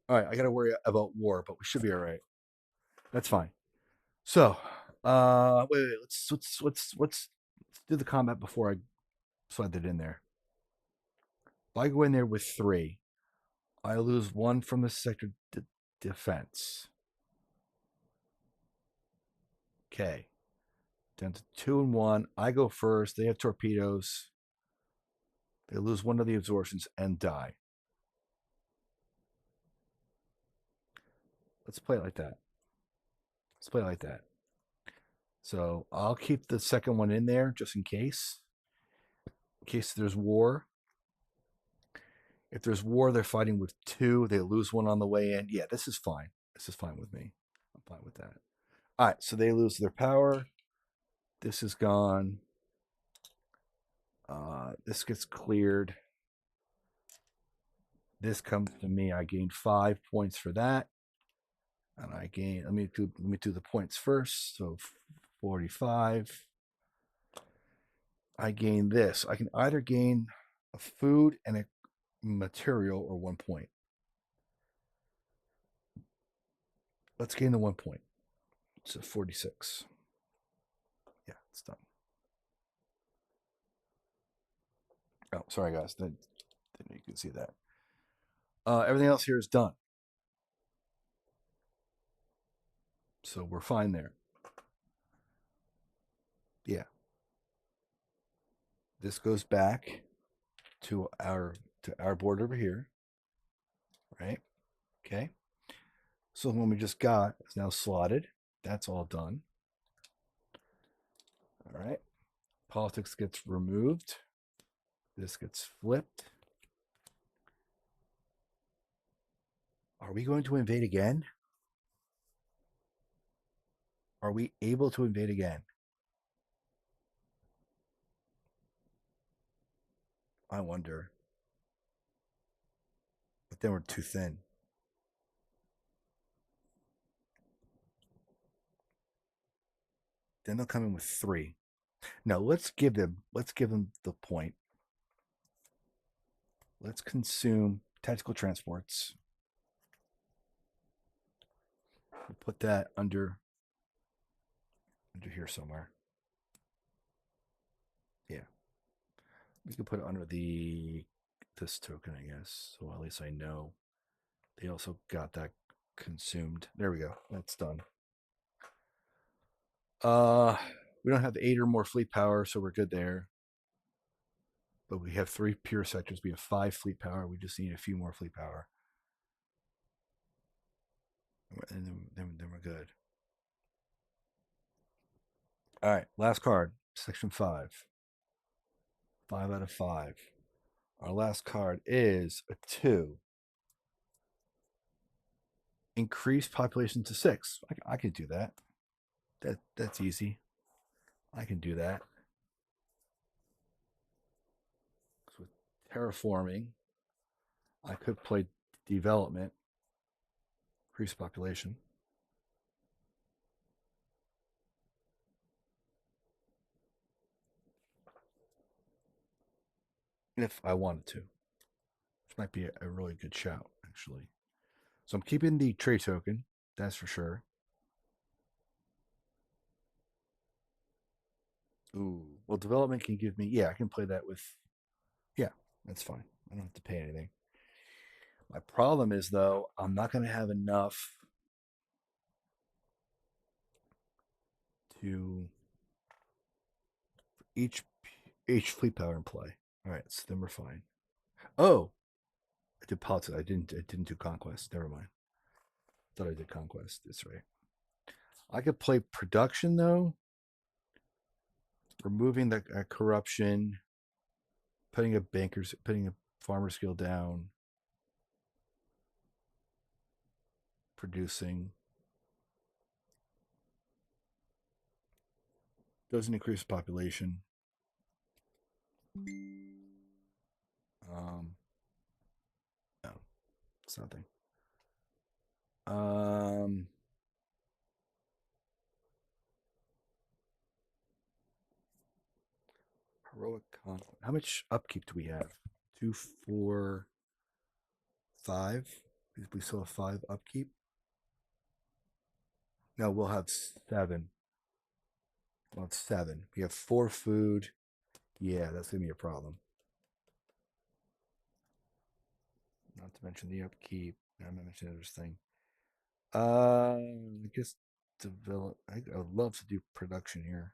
All right, I got to worry about war, but we should be all right. That's fine. So, wait. Let's do the combat before I slide that in there. If I go in there with 3, I lose 1 from the sector defense. Okay, down to 2 and 1. I go first. They have torpedoes. They lose 1 of the absorptions and die. Let's play it like that. Let's play it like that. So I'll keep the second one in there just in case there's war. If there's war, they're fighting with 2. They lose 1 on the way in. Yeah, this is fine. This is fine with me. I'm fine with that. All right, so they lose their power. This is gone. This gets cleared. This comes to me. I gain 5 points for that. And I gain, let me do the points first. So 45. I gain this. I can either gain a food and a material or 1 point. Let's gain the 1 point. So 46. Yeah, it's done. Oh, sorry guys. Then you can see that. Everything else here is done. So we're fine there. Yeah. This goes back to our board over here. Right? Okay. So the one we just got is now slotted. That's all done. All right. Politics gets removed. This gets flipped. Are we going to invade again? Are we able to invade again? I wonder. But then we're too thin. Then they'll come in with 3. Now let's give them the point. Let's consume tactical transports. We'll put that under here somewhere. Yeah. We can put it under this token, I guess. So at least I know they also got that consumed. There we go. That's done. We don't have 8 or more fleet power, so we're good there. But we have 3 pure sectors. We have 5 fleet power. We just need a few more fleet power. And then we're good. All right, last card, section 5. 5 out of 5. Our last card is a 2. Increase population to 6. I can do that. That's easy. I can do that. terraforming. I could play development, increase population. If I wanted to. Which might be a really good shout, actually. So I'm keeping the trade token, that's for sure. Ooh. Well, development can give me, yeah, I can play that with, yeah, that's fine. I don't have to pay anything. My problem is, though, I'm not going to have enough to each each fleet power in play. All right, so then we're fine. Oh, I did politics. I didn't do conquest. Never mind. Thought I did conquest. That's right. I could play production though, removing the corruption, putting a farmer skill down, producing. Doesn't increase population. No, it's nothing. Um, heroic conflict. How much upkeep do we have? 2, 4, 5. We still have 5 upkeep. No, we'll have 7. Well, it's 7. We have 4 food. Yeah, that's gonna be a problem. Not to mention the upkeep. I'm not mentioning this thing. I guess develop. I would love to do production here.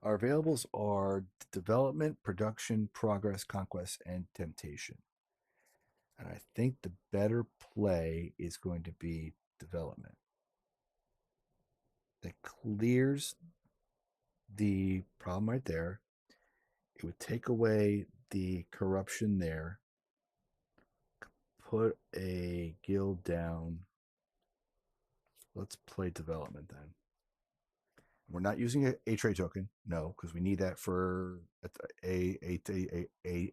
Our availables are development, production, progress, conquest, and temptation. And I think the better play is going to be development. That clears the problem right there. It would take away the corruption there. Put a guild down. Let's play development then. We're not using a trade token, no, because we need that for a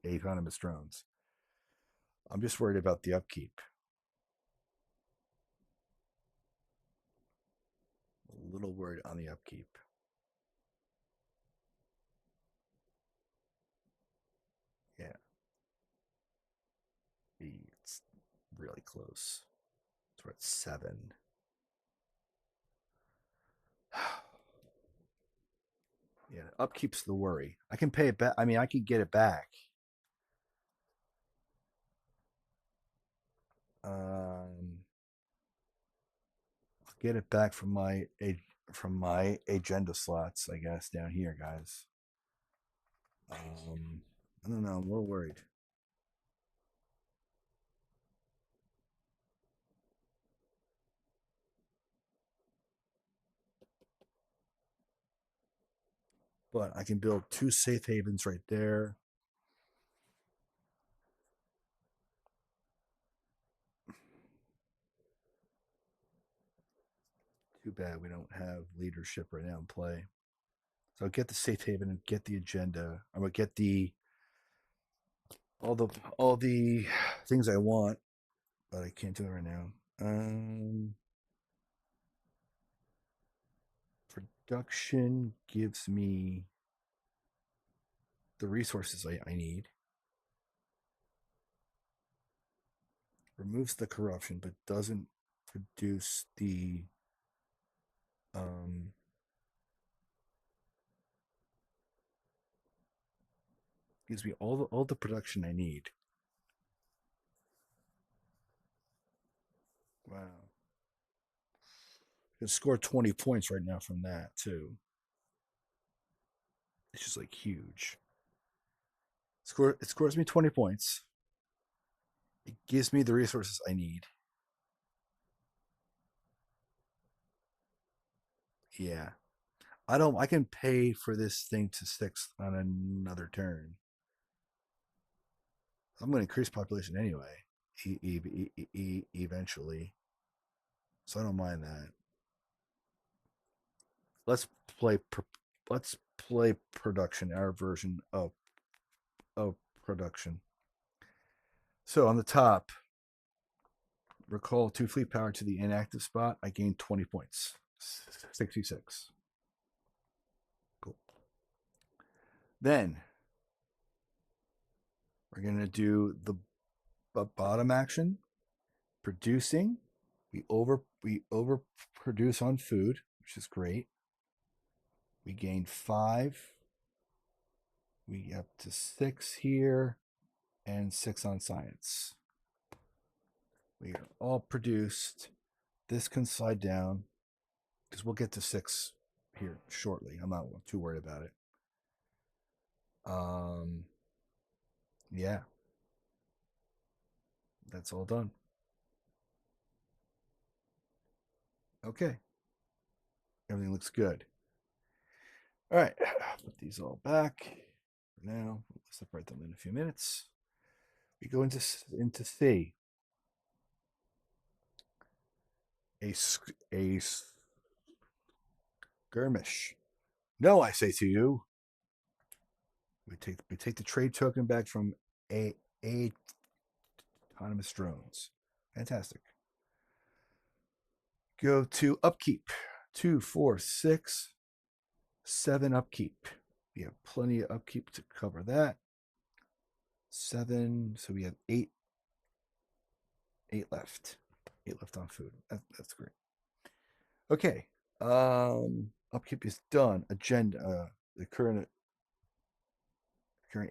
autonomous drones. I'm just worried about the upkeep. A little worried on the upkeep. Yeah, it's really close. So we're at 7. Yeah, upkeep's the worry. I can pay it back. I mean, I could get it back. I'll get it back from my agenda slots, I guess, down here, guys. I don't know. I'm a little worried. But I can build 2 safe havens right there. Too bad we don't have leadership right now in play. So I'll get the safe haven and get the agenda. I'm gonna get the all the things I want, but I can't do it right now. Production gives me the resources I need. Removes the corruption, but doesn't produce the gives me all the production I need. Wow. Can score 20 points right now from that too. It's just like huge. It scores me 20 points. It gives me the resources I need. Yeah. I can pay for this thing to 6 on another turn. I'm going to increase population anyway. Eventually. So I don't mind that. Let's play. Let's play production. Our version of production. So on the top, recall 2 fleet power to the inactive spot. I gained 20 points. 66. Cool. Then we're gonna do the bottom action. Producing. We over produce on food, which is great. We gain 5. We up to 6 here, and 6 on science. We are all produced. This can slide down because we'll get to 6 here shortly. I'm not too worried about it. Yeah, that's all done. Okay, everything looks good. All right, put these all back for now. We'll separate them in a few minutes. We go into C. A skirmish. No, I say to you. We take the trade token back from a autonomous drones. Fantastic. Go to upkeep. 2, 4, 6, 7 upkeep. We have plenty of upkeep to cover that. 7. So we have 8. 8 left. 8 left on food. That's great. Okay. Upkeep is done. Agenda. The current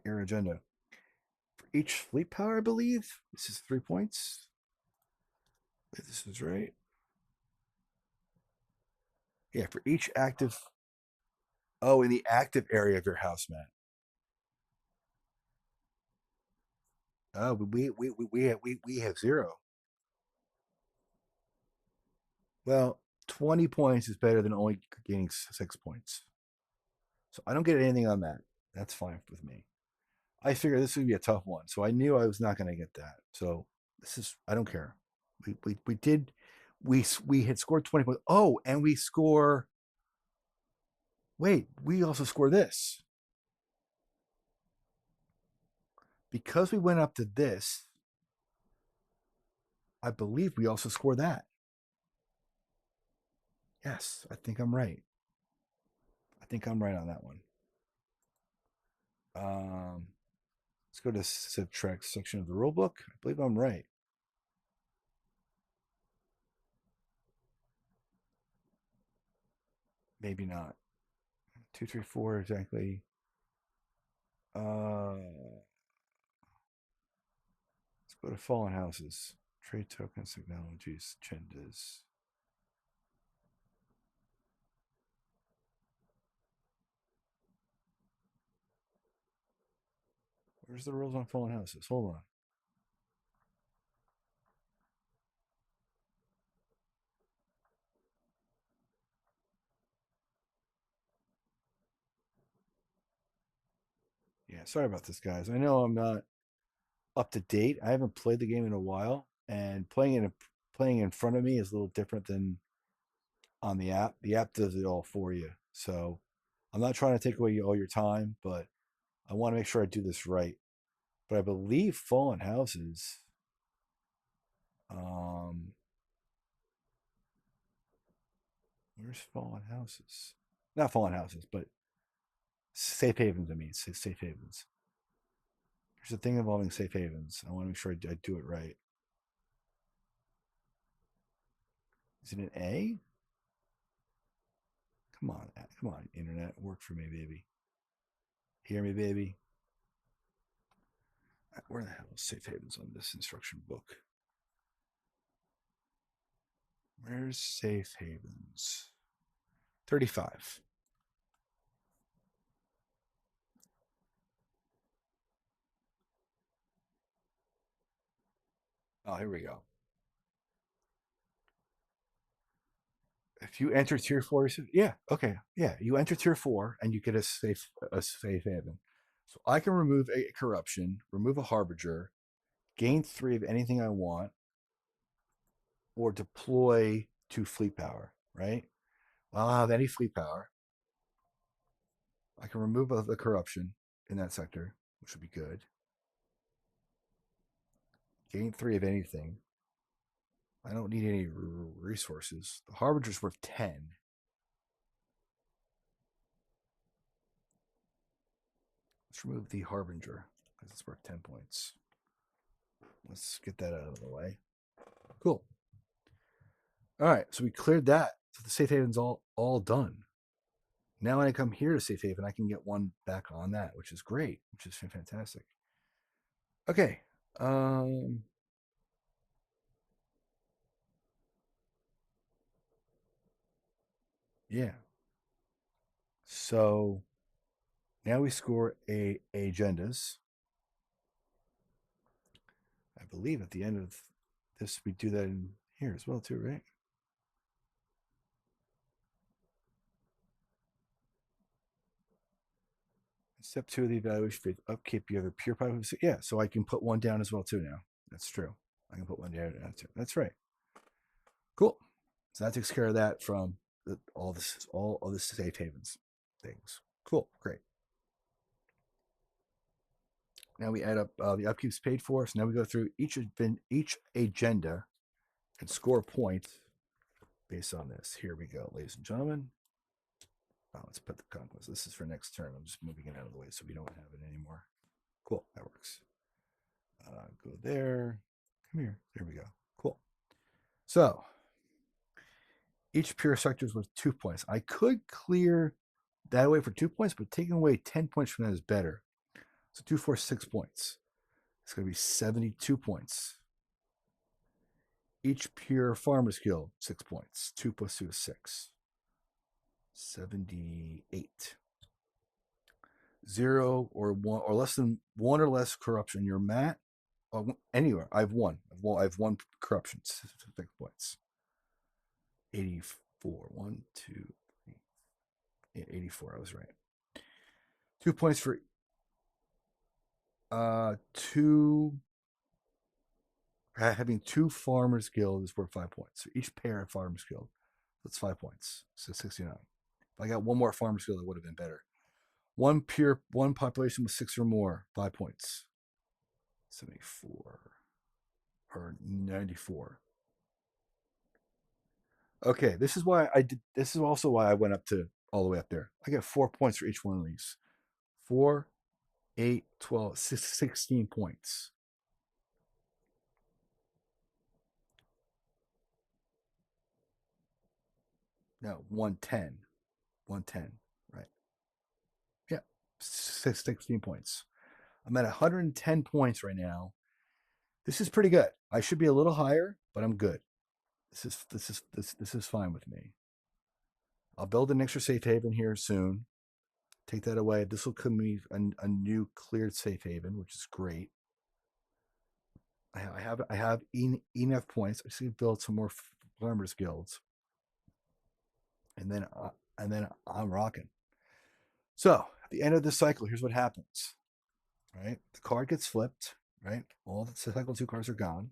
air agenda. For each fleet power, I believe. This is 3 points. If this is right. Yeah, for each active. Oh, in the active area of your house, Matt. Oh, we have 0. Well, 20 points is better than only gaining 6 points. So I don't get anything on that. That's fine with me. I figured this would be a tough one, so I knew I was not going to get that. So this is, I don't care. We did, we had scored 20 points. Oh, and we score. Wait, we also score this because we went up to this. I believe we also score that. Yes, I think I'm right. I think I'm right on that one. Let's go to subtract section of the rulebook. I believe I'm right. Maybe not. 2, 3, 4 exactly. Let's go to fallen houses. Trade tokens, technologies, agendas. Where's the rules on fallen houses? Hold on. Yeah, sorry about this, guys. I know I'm not up to date. I haven't played the game in a while, and playing in front of me is a little different than on the app. The app does it all for you. So I'm not trying to take away all your time, but I want to make sure I do this right. But I believe fallen houses. Where's fallen houses? Not fallen houses, but safe havens. I mean, safe havens. There's a thing involving safe havens. I want to make sure I do it right. Is it an A? Come on, internet, work for me, baby. Hear me, baby. Where the hell is safe havens on this instruction book? Where's safe havens? 35. Oh, here we go. If you enter tier 4, yeah, okay, yeah, you enter tier 4 and you get a safe haven. So I can remove a corruption, remove a harbinger, gain 3 of anything I want, or deploy 2 fleet power, right? Well, I'll have any fleet power. I can remove the corruption in that sector, which would be good. Gain 3 of anything. I don't need any resources. The Harbinger's worth 10. Let's remove the Harbinger because it's worth 10 points. Let's get that out of the way. Cool. All right, so we cleared that. So the safe haven's all done. Now when I come here to safe haven, I can get 1 back on that, which is great, which is fantastic. Okay. Yeah. So now we score agendas. I believe at the end of this, we do that in here as well, too, right? Step 2 of the evaluation phase, upkeep. You have a pure pipe. Yeah, so I can put 1 down as well, too, now. That's true. I can put 1 down. That's right. Cool. So that takes care of that from all of the safe havens things. Cool. Great. Now we add up the upkeeps paid for. So now we go through each agenda and score a point based on this. Here we go, ladies and gentlemen. Let's put the conquest. This is for next turn. I'm just moving it out of the way so we don't have it anymore. Cool. That works. Go there. Come here. There we go. Cool. So each pure sector is worth 2 points. I could clear that away for 2 points, but taking away 10 points from that is better. So 2, 4, 6 points. It's going to be 72 points. Each pure farmer's guild, 6 points. 2 plus 2 is 6. 78. 0 or 1 or less than 1 or less corruption. You're Matt. Anywhere. I have 1. I have 1 corruption. 6 points. 84. 1, 2, 3. Yeah, 84. I was right. 2 points for 2. Having 2 farmers guild is worth 5 points. So each pair of farmers guild, that's 5 points. So 69. If I got 1 more farmers guild, it would have been better. 1 population with 6 or more, 5 points. 74 or 94. Okay, this is why I did. This is also why I went up to all the way up there. I get 4 points for each one of these. 4, 8, 12, 16 points. No, 110. 110, right? Yeah, 16 points. I'm at 110 points right now. This is pretty good. I should be a little higher, but I'm good. This is fine with me. I'll build an extra safe haven here soon. Take that away. This will come me a new cleared safe haven, which is great. I have enough points. I just need to build some more farmers guilds, and then I'm rocking. So at the end of this cycle, here's what happens. Right, the card gets flipped. Right, all the cycle 2 cards are gone.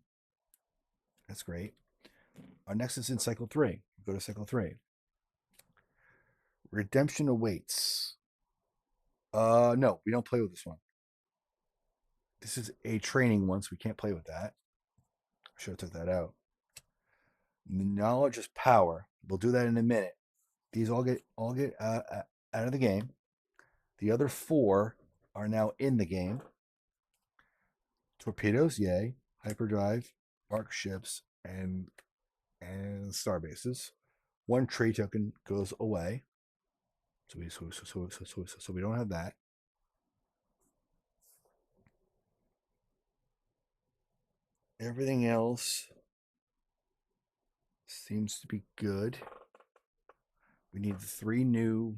That's great. Our next is in cycle 3. Go to cycle 3. Redemption awaits. No, we don't play with this one. This is a training one, so we can't play with that. I should have took that out. Knowledge is power. We'll do that in a minute. These all get out of the game. The other 4 are now in the game. Torpedoes, yay. Hyperdrive, arc ships, and star bases. 1 trade token goes away. So we don't have that. Everything else seems to be good. We need 3 new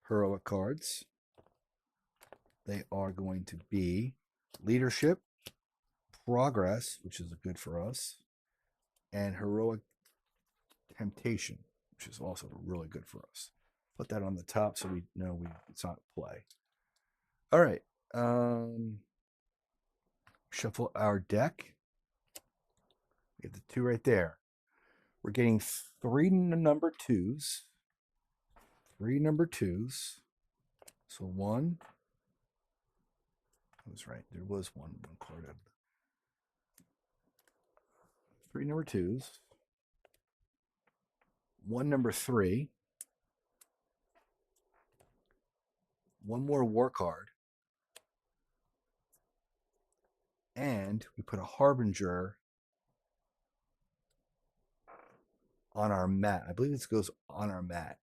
heroic cards. They are going to be Leadership, Progress, which is good for us, and Heroic Temptation, which is also really good for us. Put that on the top so we know it's not play. All right. Shuffle our deck. We have the 2 right there. We're getting three number twos. Three number twos. So one. I was right. There was one card out. Three number twos. One number three. One more war card. And we put a Harbinger on our mat. I believe this goes on our mat.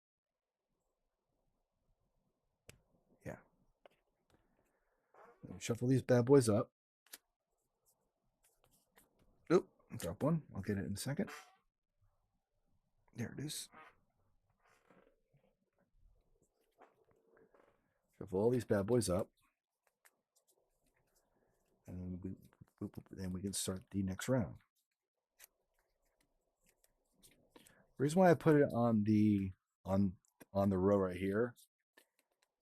Yeah. Shuffle these bad boys up. Oop, drop one. I'll get it in a second. There it is. Shuffle all these bad boys up. And then we can start the next round. The reason why I put it on the row right here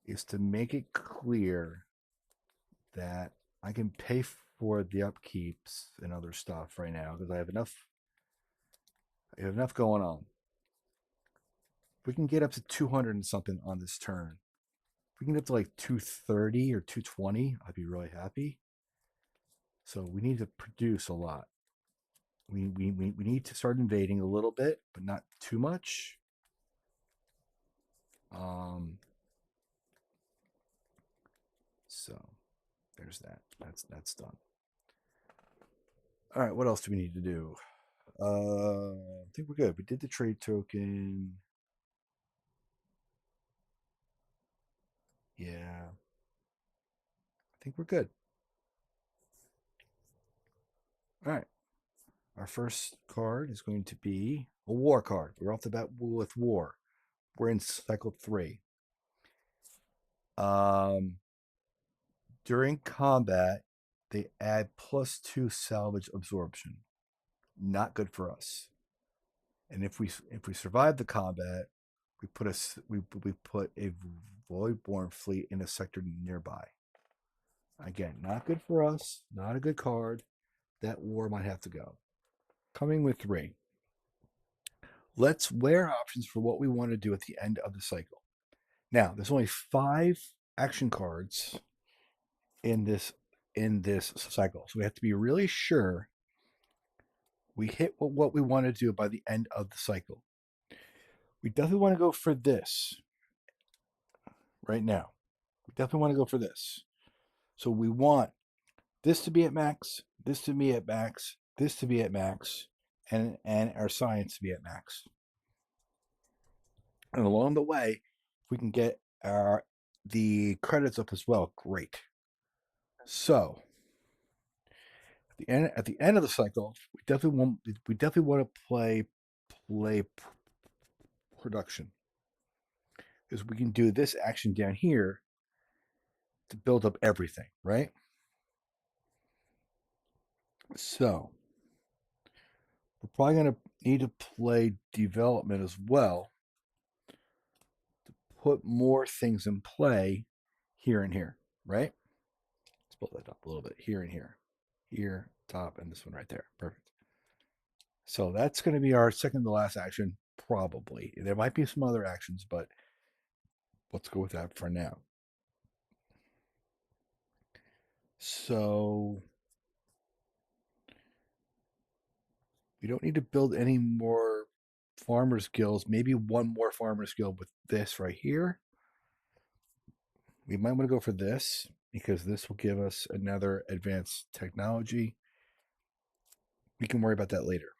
is to make it clear that I can pay for the upkeeps and other stuff right now because I have enough going on. If we can get up to 200 and something on this turn, if we can get up to like 230 or 220, I'd be really happy. So we need to produce a lot. We need to start invading a little bit, but not too much. So there's that. That's done. All right, what else do we need to do? I think we're good. We did the trade token. Yeah. I think we're good. All right. Our first card is going to be a war card. We're off the bat with war. We're in cycle 3. During combat, they add +2 salvage absorption. Not good for us. And if we survive the combat, we put a Voidborn fleet in a sector nearby. Again, not good for us. Not a good card. That war might have to go. Coming with 3. Let's weigh our options for what we want to do at the end of the cycle. Now, there's only 5 action cards in this cycle, so we have to be really sure we hit what we want to do by the end of the cycle. We definitely want to go for this right now. We definitely want to go for this. So we want this to be at max, this to be at max, this to be at max, and our science to be at max. And along the way, if we can get the credits up as well, great. So at the end of the cycle, we definitely want to play production, because we can do this action down here to build up everything, right? So we're probably going to need to play development as well to put more things in play here and here, right? Let's build that up a little bit here and here. Here, top, and this one right there. Perfect. So that's going to be our second to last action, probably. There might be some other actions, but let's go with that for now. So we don't need to build any more farmers guilds. Maybe one more farmers guild with this right here. We might want to go for this because this will give us another advanced technology. We can worry about that later.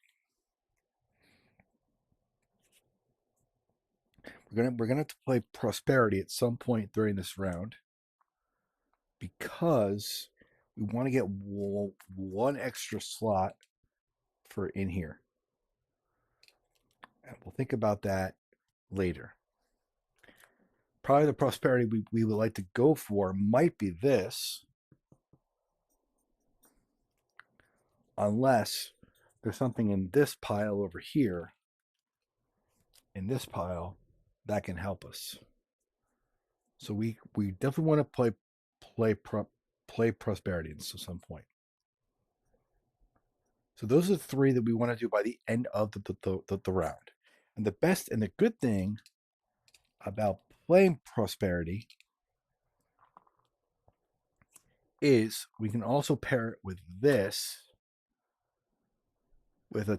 We're gonna have to play prosperity at some point during this round because we want to get one extra slot for in here. And we'll think about that later. Probably the prosperity we would like to go for might be this, unless there's something in this pile over here, in this pile, that can help us. So we definitely want to play prosperity at some point. So those are the three that we want to do by the end of the round. And the best and the good thing about playing Prosperity is we can also pair it with this, with a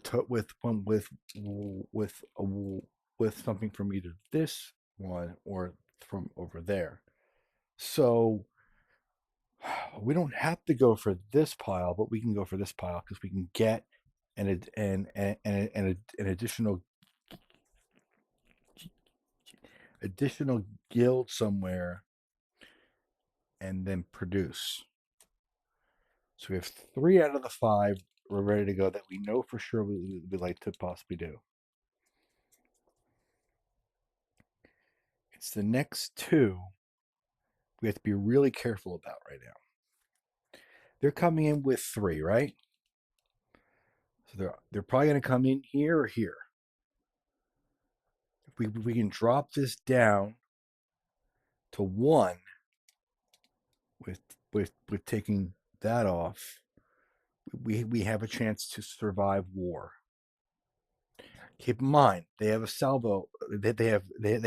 with something from either this one or from over there. So we don't have to go for this pile, but we can go for this pile because we can get an additional guild somewhere and then produce. So we have 3 out of the 5 we're ready to go that we know for sure we'd like to possibly do. It's the next 2 we have to be really careful about right now. They're coming in with 3, right? So they're probably going to come in here or here. If we can drop this down to 1 with taking that off, we have a chance to survive war. Keep in mind they have a salvo. They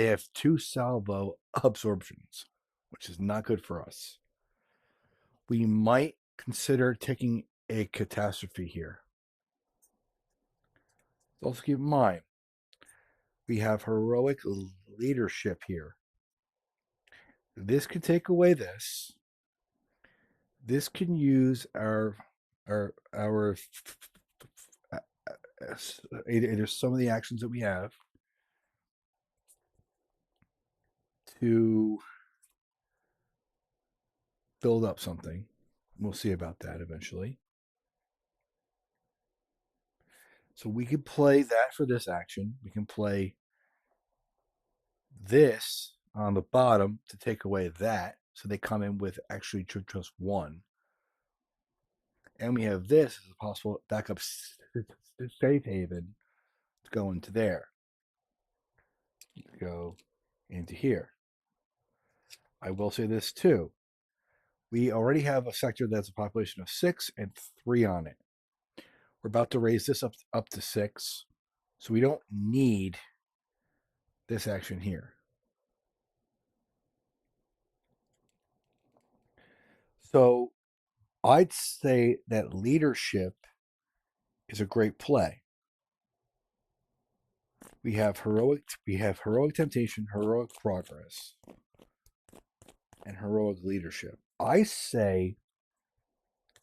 have 2 salvo absorptions, which is not good for us. We might consider taking a catastrophe here. Also keep in mind we have heroic leadership here. This could take away this. This can use our either some of the actions that we have to build up something. We'll see about that eventually. So we could play that for this action. We can play this on the bottom to take away that. So they come in with actually just 1. And we have this as a possible backup safe haven to go into there. Go into here. I will say this too. We already have a sector that's a population of 6 and 3 on it. We're about to raise this up to 6. So we don't need this action here. So I'd say that leadership is a great play. We have heroic temptation, heroic progress, and heroic leadership. I say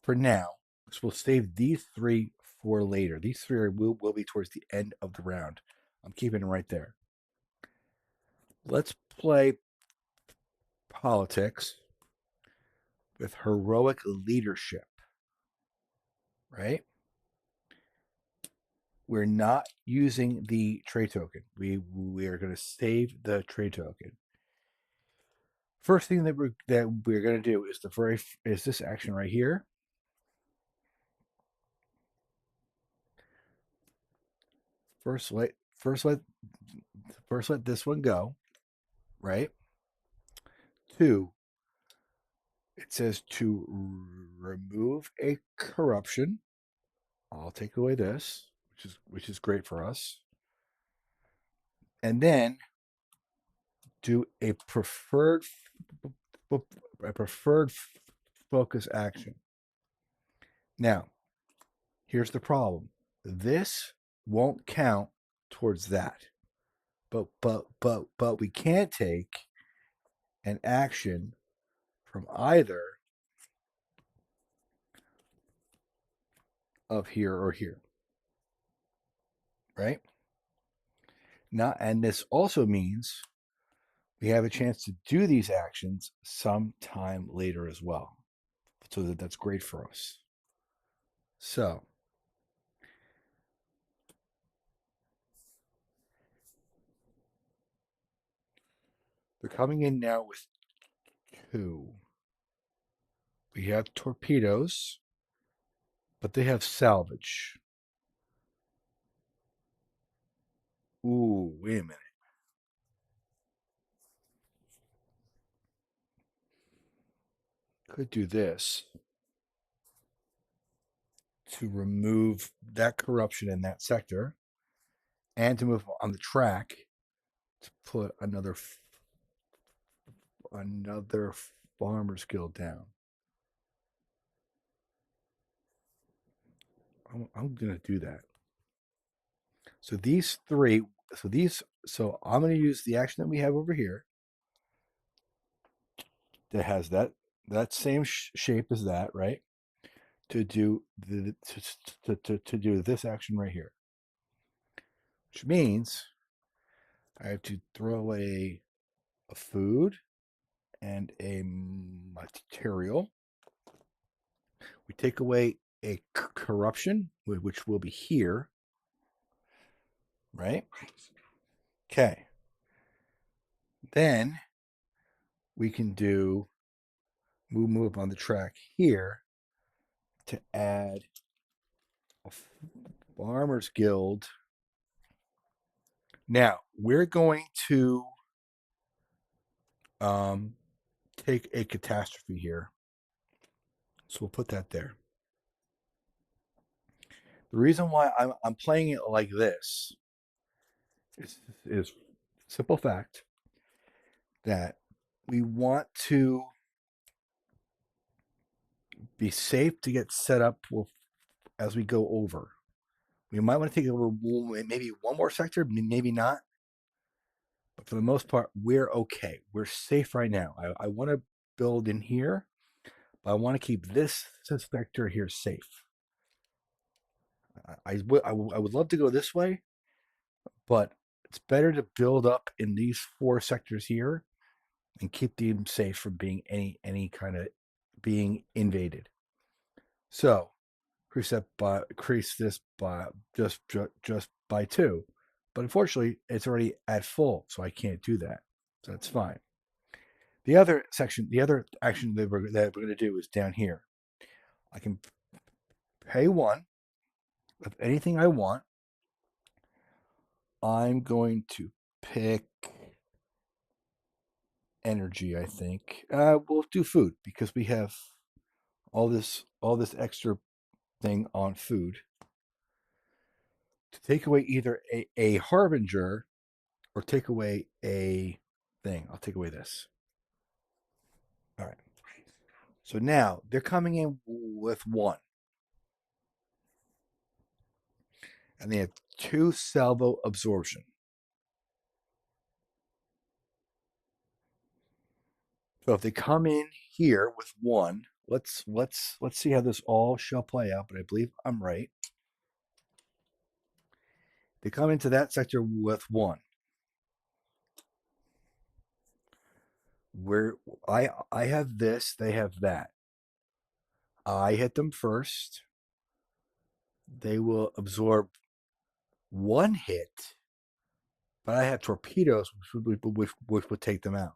for now, because we'll save these 3 for later. These 3 will be towards the end of the round. I'm keeping it right there. Let's play politics with heroic leadership, right? We're not using the trade token. We are going to save the trade token. First thing that we're going to do is this action right here. First let this one go, right? 2, it says to remove a corruption. I'll take away this, which is great for us. And then do a preferred focus action. Now, here's the problem. This won't count towards that. But we can't take an action from either of here or here. Right? Now, and this also means we have a chance to do these actions sometime later as well. So that's great for us. So they're coming in now with 2. We have torpedoes, but they have salvage. Ooh, wait a minute. Could do this. to remove that corruption in that sector, and to move on the track to put another farmer's guild down. I'm gonna do that. So these three. So I'm gonna use the action that we have over here that has that same shape as that, right? To do to do this action right here, which means I have to throw away a food and a material. We take away a corruption, which will be here, right? Okay. Then we can do move on the track here to add a farmer's guild. Now we're going to take a catastrophe here, so we'll put that there. The reason why I'm playing it like this is simple fact that we want to be safe to get set up as we go over. We might want to take over maybe one more sector, maybe not. But for the most part, we're okay. We're safe right now. I want to build in here, but I want to keep this sector here safe. I would love to go this way, but it's better to build up in these 4 sectors here and keep them safe from being any kind of being invaded. So increase this by just by 2, but unfortunately it's already at full, so I can't do that. So that's fine. The other action that we're going to do is down here. I can pay 1 of anything I want. I'm going to pick energy. I think we'll do food because we have all this extra thing on food. To take away either a harbinger or take away a thing. I'll take away this. All right. So now they're coming in with 1. And they have 2 salvo absorption. So if they come in here with 1, let's see how this all shall play out, but I believe I'm right. They come into that sector with 1. Where I have this, they have that. I hit them first. They will absorb 1 hit, but I have torpedoes, which would take them out.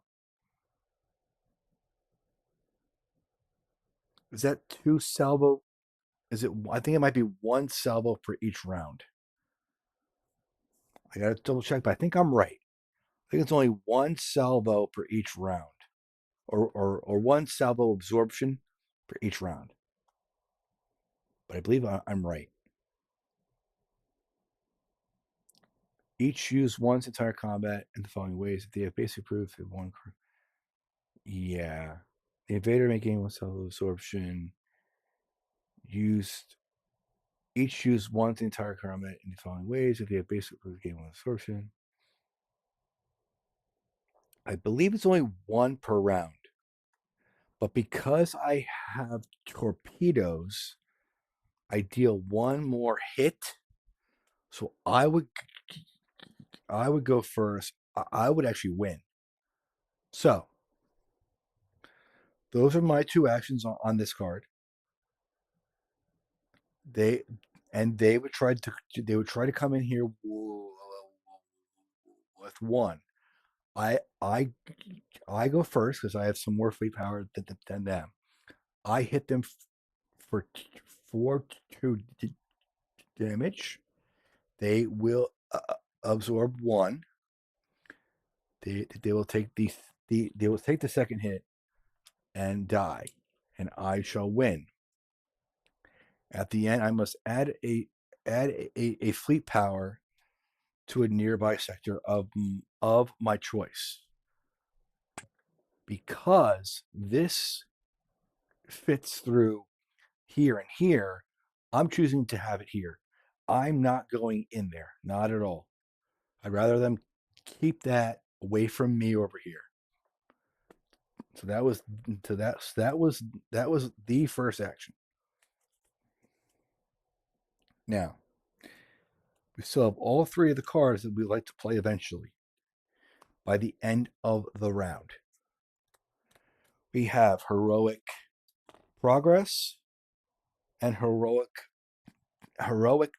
Is that 2 salvo? Is it? I think it might be 1 salvo for each round. I gotta double check, but I think I'm right. I think it's only 1 salvo per each round, or 1 salvo absorption for each round. But I believe I'm right. Each use one's entire combat in the following ways. If they have basic proof, they have 1. Yeah. The invader may gain 1 salvo absorption. Each use one's entire combat in the following ways. If they have basic proof, gain 1 absorption. I believe it's only 1 per round. But because I have torpedoes, I deal 1 more hit. So I would go first. I would actually win. So those are my 2 actions on this card. They would try to come in here with 1. I go first because I have some more fleet power than them. I hit them for 2 damage. They will absorb 1. They will take they will take the second hit and die, and I shall win. At the end, I must add a fleet power to a nearby sector of my choice. Because this fits through here and here, I'm choosing to have it here. I'm not going in there, not at all. I'd rather them keep that away from me over here. So that was the first action. Now, we still have all three of the cards that we'd like to play eventually by the end of the round. We have Heroic Progress and Heroic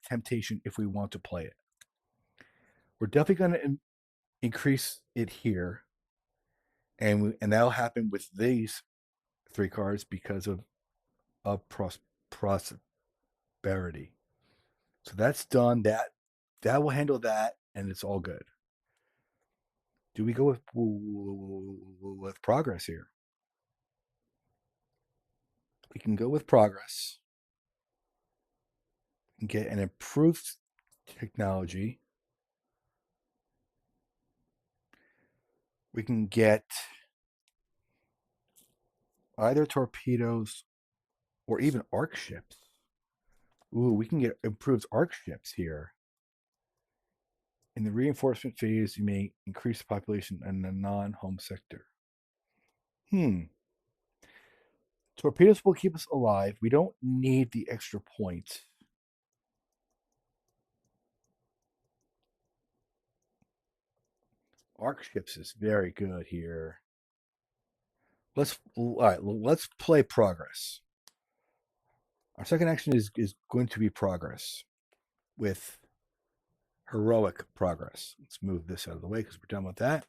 Temptation if we want to play it. We're definitely going to increase it here, and that'll happen with these three cards because of prosperity. So that's done. That will handle that, and it's all good. Do we go with progress here? We can go with progress and get an improved technology. We can get either torpedoes or even arc ships. Ooh, we can get improved arc ships here. In the reinforcement phase, you may increase the population in the non-home sector. Torpedoes will keep us alive. We don't need the extra points. Arc ships is very good here. Let's play progress. Our second action is going to be progress with heroic progress. Let's move this out of the way because we're done with that.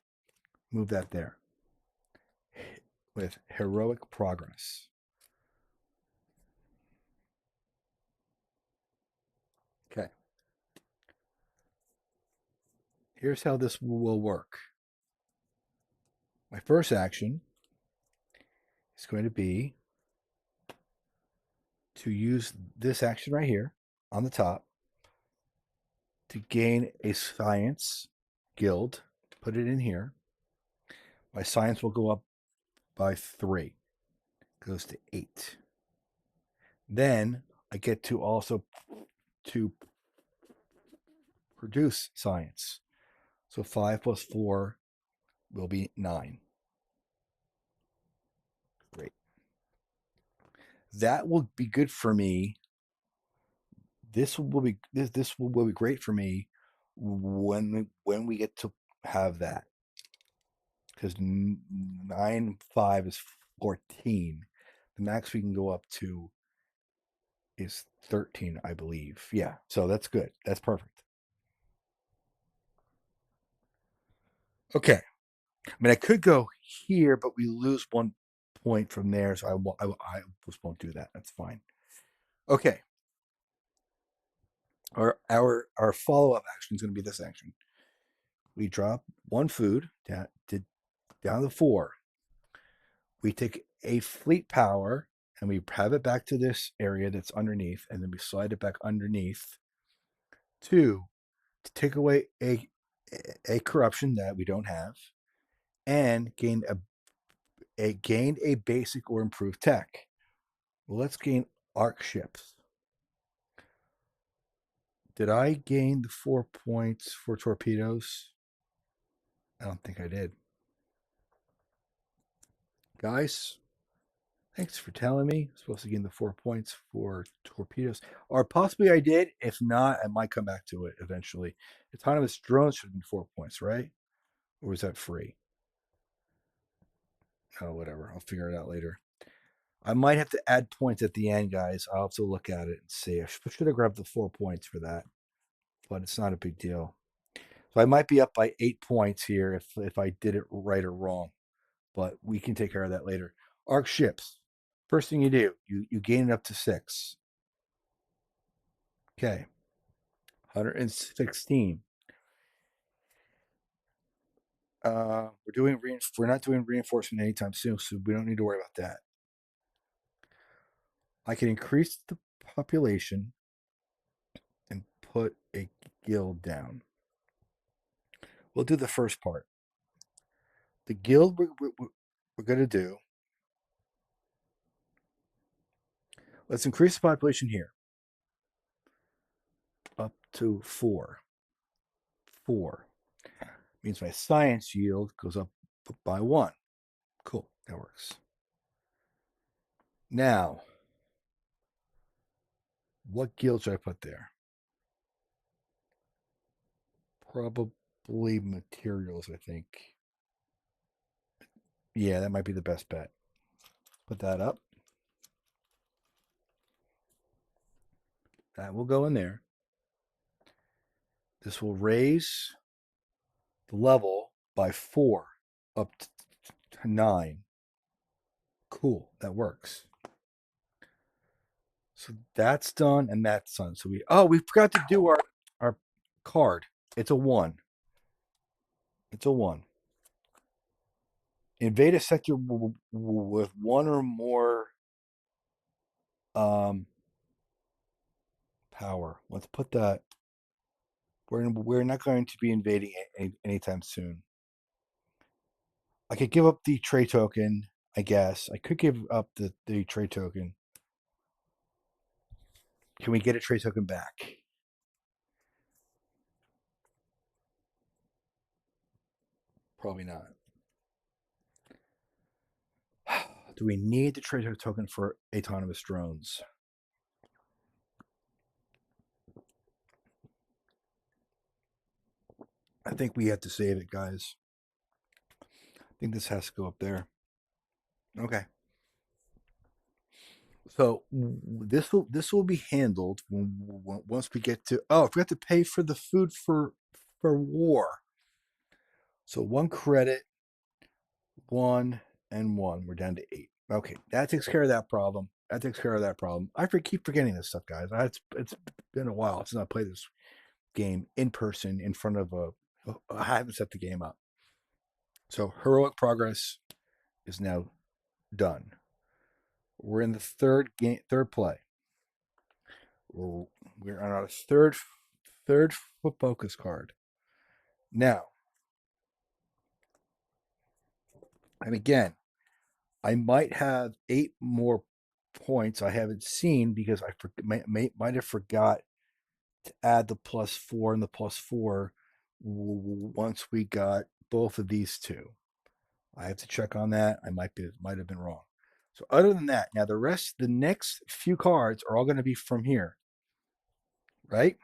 Move that there. With heroic progress. Okay. Here's how this will work. My first action is going to be to use this action right here on the top to gain a science guild. Put it in here. My science will go up by 3. Goes to 8. Then I get to also to produce science. So 5 plus 4 will be 9. Great. That will be good for me. This will be great for me when we get to have that. Because 9 5 is 14. The max we can go up to is 13, I believe. Yeah, so that's good. That's perfect. Okay. I mean, I could go here, but we lose 1 point from there, so I just won't do that. That's fine. Okay. Our follow-up action is going to be this action. We drop 1 food down to 4. We take a fleet power and we have it back to this area that's underneath, and then we slide it back underneath to take away a corruption that we don't have, and gain a basic or improved tech. Well, let's gain arc ships. Did I gain the 4 points for torpedoes? I don't think I did. Guys, thanks for telling me. I'm supposed to gain the 4 points for torpedoes. Or possibly I did. If not, I might come back to it eventually. Autonomous drones should be 4 points, right? Or was that free? Oh, whatever. I'll figure it out later. I might have to add points at the end, guys. I'll have to look at it and see. I should have grabbed the 4 points for that, but it's not a big deal. So I might be up by 8 points here if I did it right or wrong, but we can take care of that later. Arc ships. First thing you do, you gain it up to 6. Okay. 116. We're not doing reinforcement anytime soon, so we don't need to worry about that. I can increase the population and put a guild down. We'll do the first part. The guild we're going to do, let's increase the population here up to 4. 4 means my science yield goes up by 1. Cool, that works. Now, what guild should I put there? Probably materials, I think. Yeah, that might be the best bet. Put that up. That will go in there. This will raise the level by 4 up to 9. Cool, that works. So that's done and that's done. So we forgot to do our card. It's a 1. It's a 1. Invade a sector with 1 or more power. Let's put that. We're not going to be invading anytime soon. I could give up the trade token, I guess. I could give up the trade token. Can we get a trade token back? Probably not. Do we need the trade token for autonomous drones? I think we have to save it, guys. I think this has to go up there. Okay. So this will be handled once we get to. Oh, if we have to pay for the food for war. So 1 credit, 1 and 1. We're down to 8. Okay, that takes care of that problem. That takes care of that problem. I keep forgetting this stuff, guys. It's been a while since I played this game in person in front of a. I haven't set the game up. So heroic progress is now done. We're in the third play. We're on our third focus card. Now, and again, I might have 8 more points I haven't seen because I might have forgot to add the +4 and the +4 once we got both of these two. I have to check on that. I might have been wrong. So other than that, now the next few cards are all going to be from here, right?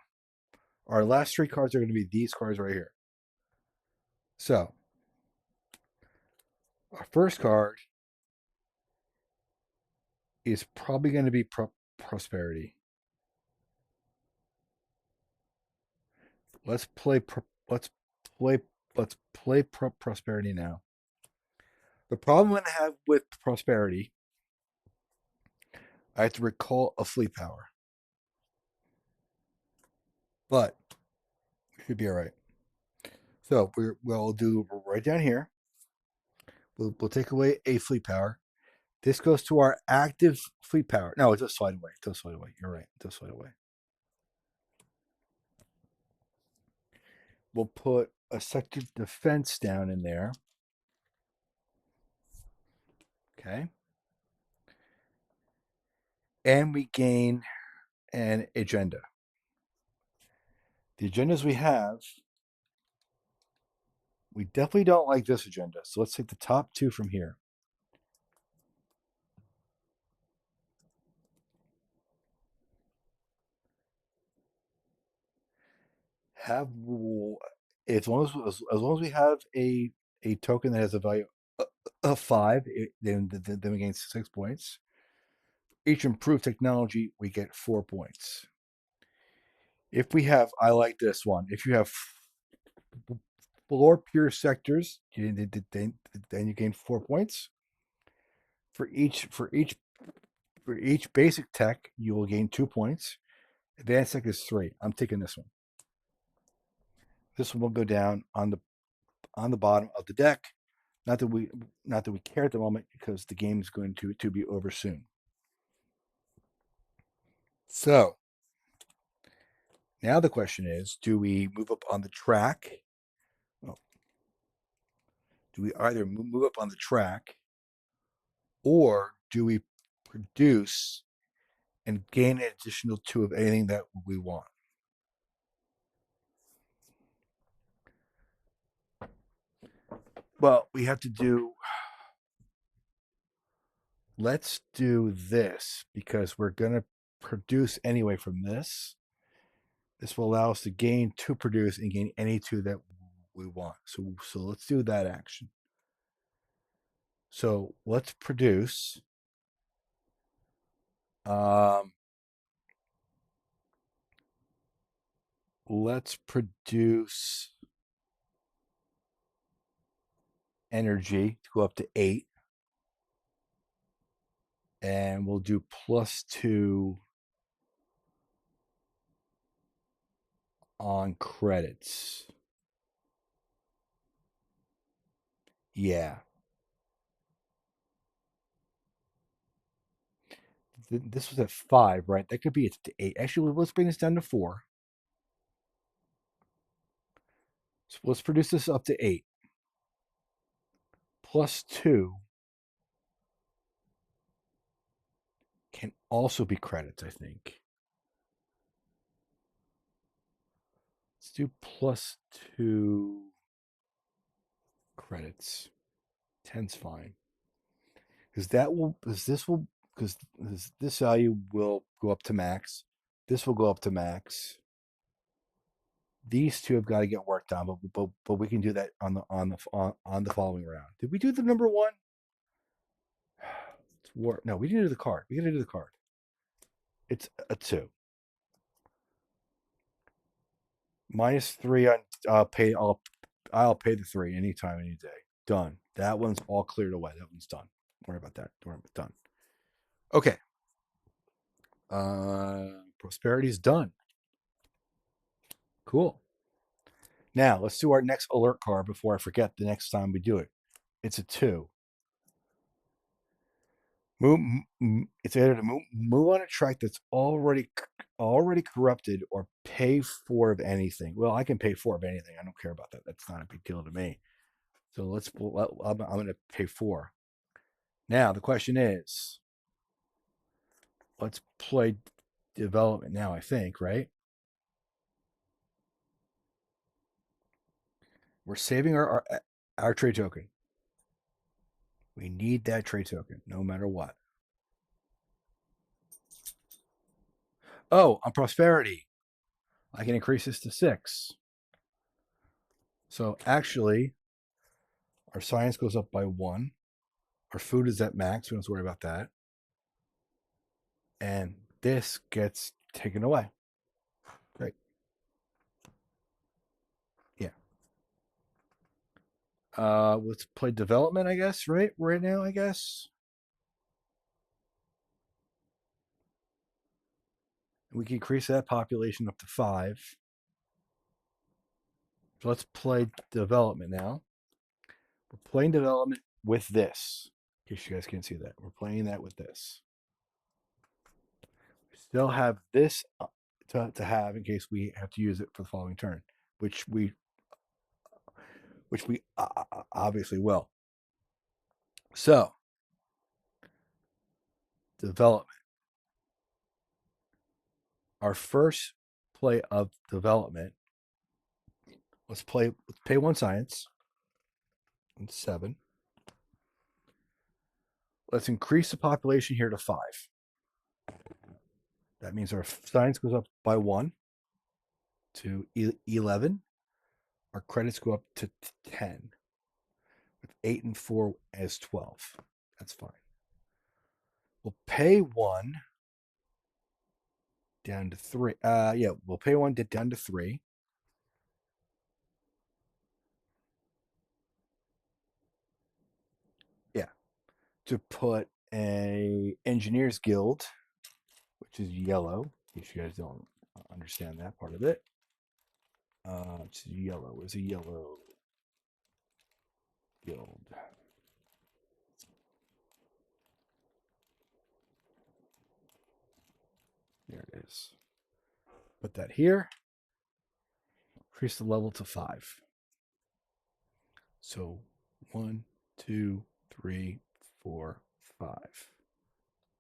Our last 3 cards are going to be these cards right here. So our first card is probably going to be prosperity. Let's play prosperity now. The problem I have with prosperity, I have to recall a fleet power, but we should be all right. So we'll do right down here. We'll take away a fleet power. This goes to our active fleet power. No, it does slide away. It does slide away. You're right. It does slide away. We'll put a sector defense down in there. Okay. And we gain an agenda. The agendas we have, we definitely don't like this agenda. So let's take the top 2 from here. Have as long as we have a token that has a value of 5, then we gain 6 points. Each improved technology, we get 4 points. If we have, I like this one. If you have 4 pure sectors, then you gain 4 points. For each basic tech, you will gain 2 points. Advanced tech is 3. I'm taking this one. This one will go down on the bottom of the deck. Not that we care at the moment because the game is going to be over soon. So now the question is, do we move up on the track? Oh, do we either move up on the track, or do we produce and gain an additional 2 of anything that we want? Well, we have to do, let's do this because we're going to produce anyway from this. This will allow us to gain to produce and gain any 2 that we want. So let's do that action. So let's produce. Let's produce energy to go up to 8. And we'll do +2 on credits. Yeah. This was at 5, right? That could be it's to 8. Actually, let's bring this down to 4. So let's produce this up to 8. +2 can also be credits, I think. Let's do +2 credits. 10's fine. Because this value will go up to max. This will go up to max. These 2 have got to get worked on, but we can do that on the following round. Did we do the number 1? It's war. No, we didn't do the card. We got to do the card. It's a 2. -3 on pay. I'll pay the 3 anytime, any day. Done. That one's all cleared away. That one's done. Don't worry about that. Don't worry about done. Okay. Prosperity's done. Cool. Now let's do our next alert card before I forget the next time we do it. It's a 2. It's either to move on a track that's already corrupted, or pay 4 of anything. Well, I can pay 4 of anything. I don't care about that. That's not a big deal to me. So I'm going to pay 4. Now the question is, let's play development now, I think, right? We're saving our trade token. We need that trade token no matter what. Oh, on prosperity, I can increase this to 6. So actually, our science goes up by 1. Our food is at max. We don't have to worry about that. And this gets taken away. Great. Yeah. Let's play development, I guess, right now, I guess. We can increase that population up to 5. So let's play development now. We're playing development with this. In case you guys can't see that. We're playing that with this. We still have this to have in case we have to use it for the following turn, which we obviously will. So, development. Our first play of development. Let's pay 1 science. And 7. Let's increase the population here to 5. That means our science goes up by 1 to 11. Our credits go up to 10. With 8 and 4 as 12. That's fine. We'll pay 1 down to 3. Yeah, we'll pay 1 down to 3. Yeah. To put a engineers guild, which is yellow, in case you guys don't understand that part of it. It's yellow. Where's a yellow guild? There it is. this. Put that here. Increase the level to 5. So 1, 2, 3, 4, 5.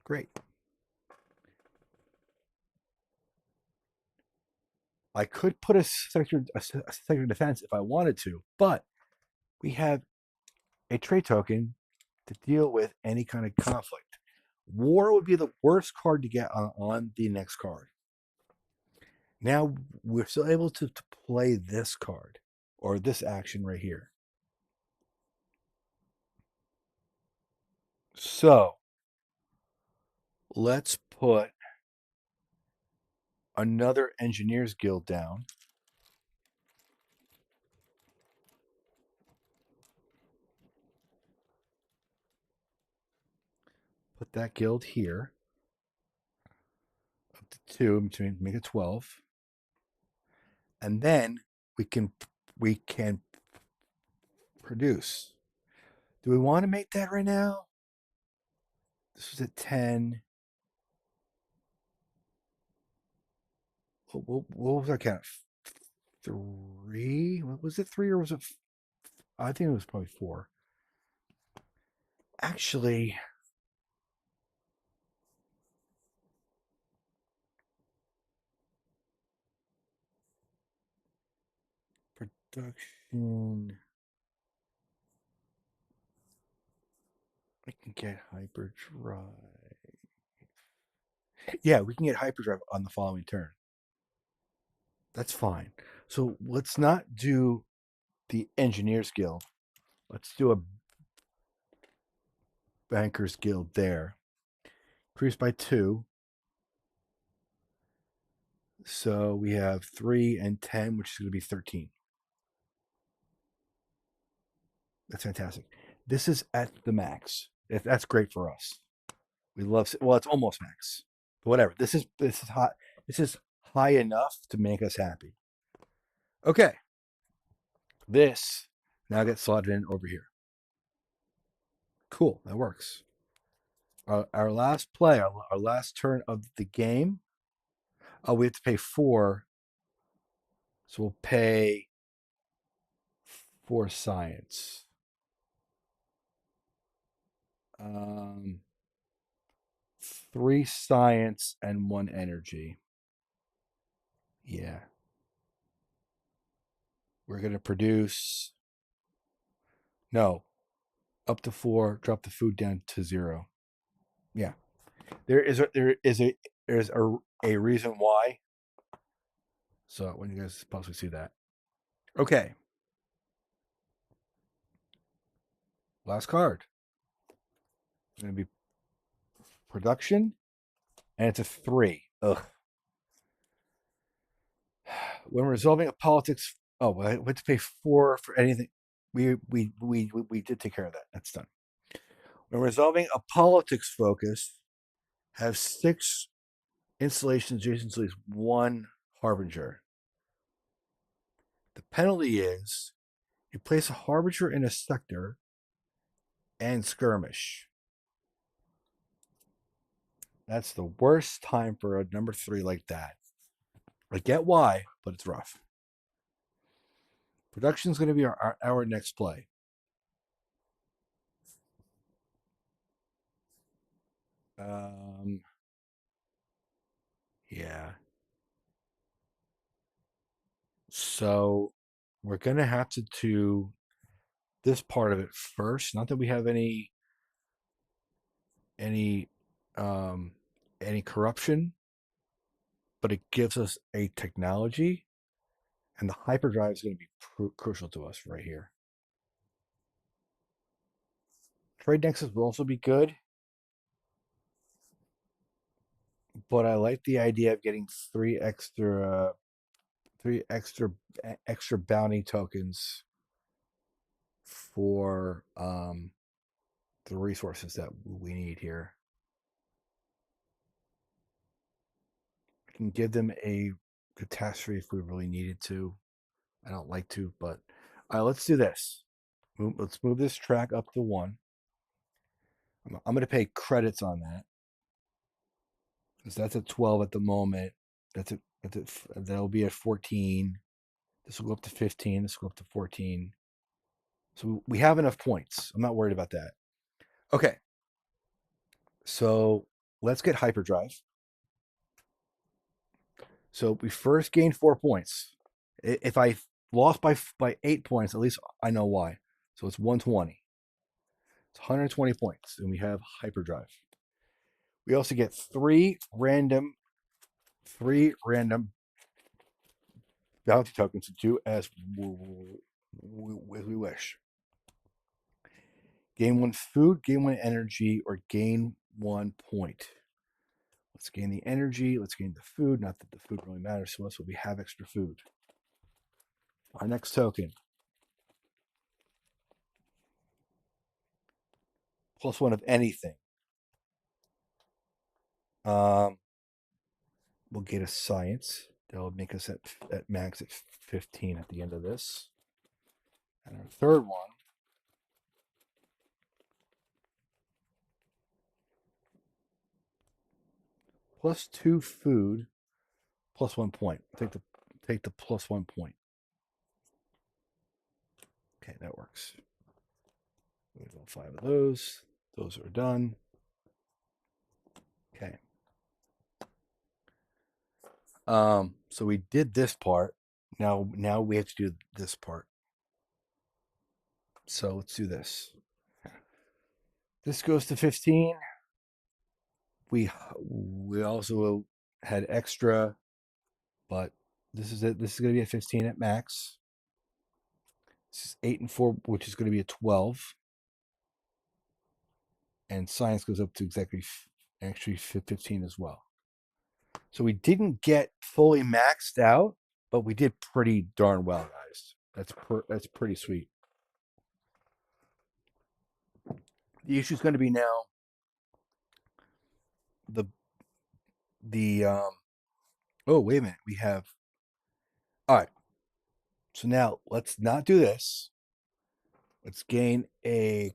Great. I could put a sector defense if I wanted to, but we have a trade token to deal with any kind of conflict. War would be the worst card to get on the next card. Now we're still able to play this card or this action right here. So let's put another Engineers Guild down. Put that guild here. Up to 2, to make it 12. And then we can produce. Do we want to make that right now? This was at 10. What was our count? 3? Was it 3 or was it? I think it was probably 4. Actually, production. I can get hyperdrive. Yeah, we can get hyperdrive on the following turn. That's fine. So let's not do the Engineers Guild. Let's do a Bankers Guild there. Increase by 2. So we have 3 and 10, which is going to be 13. That's fantastic. This is at the max. That's great for us. We love. Well, it's almost max. But whatever. This is hot. This is high enough to make us happy. Okay. This now gets slotted in over here. Cool. That works. Our last play, our last turn of the game. Oh, we have to pay 4. So we'll pay 4 science. 3 science and 1 energy. Yeah. We're going to produce. No. Up to 4. Drop the food down to 0. Yeah. There's a reason why. So when you guys possibly see that. Okay. Last card. It's going to be production. And it's a 3. Ugh. When resolving a politics, we have to pay 4 for anything. We did take care of that. That's done. When resolving a politics focus, have 6 installations adjacent to at least 1 harbinger. The penalty is you place a harbinger in a sector and skirmish. That's the worst time for a number 3 like that. I get why, but it's rough. Production is going to be our next play. Yeah. So we're going to have to do this part of it first. Not that we have any corruption, but it gives us a technology, and the hyperdrive is going to be crucial to us right here. Trade nexus will also be good, but I like the idea of getting 3 extra bounty tokens for the resources that we need here. I can give them a catastrophe if we really needed to. I don't like to, but let's do this. Let's move this track up to 1. I'm going to pay credits on that because that's at 12 at the moment. That's it. That's it. That'll be at 14. This will go up to 15. This will go up to 14. So we have enough points. I'm not worried about that. Okay. So let's get hyperdrive. So we first gained 4 points. If I lost by 8 points, at least I know why. So it's 120. It's 120 points, and we have hyperdrive. We also get three random bounty tokens to do as we wish. Gain 1 food, gain 1 energy, or gain 1 point. Let's gain the energy. Let's gain the food. Not that the food really matters to us, but we have extra food. Our next token. +1 of anything. We'll get a science. That'll make us at max at 15 at the end of this. And our third one. +2 food, +1 point. Take the +1 point. Okay, that works. We have 5 of those. Those are done. Okay. So we did this part. Now we have to do this part. So let's do this. This goes to 15. We also had extra, but this is it. This is going to be a 15 at max. This is 8 and 4, which is going to be a 12. And science goes up to actually 15 as well. So we didn't get fully maxed out, but we did pretty darn well, guys. That's pretty sweet. The issue is going to be now oh, wait a minute. We have, all right. So now let's not do this. Let's gain a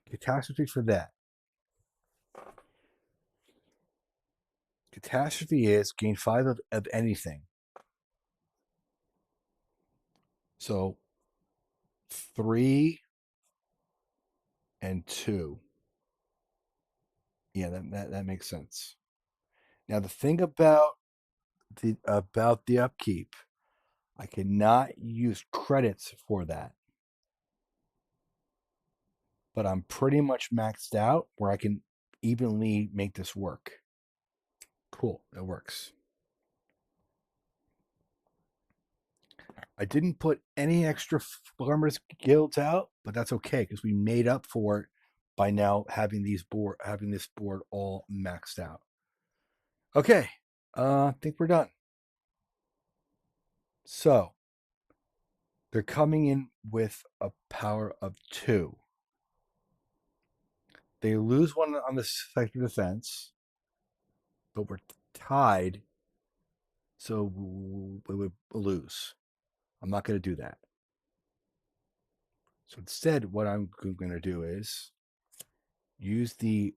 catastrophe for that. Catastrophe is gain 5 of anything. So 3 and 2. Yeah, that makes sense. Now the thing about the upkeep, I cannot use credits for that. But I'm pretty much maxed out where I can evenly make this work. Cool, that works. I didn't put any extra farmers guilds out, but that's okay because we made up for it by now having this board all maxed out. Okay, I think we're done. So they're coming in with a power of 2. They lose 1 on the sector defense, but we're tied, so we would lose. I'm not going to do that. So instead, what I'm going to do is use the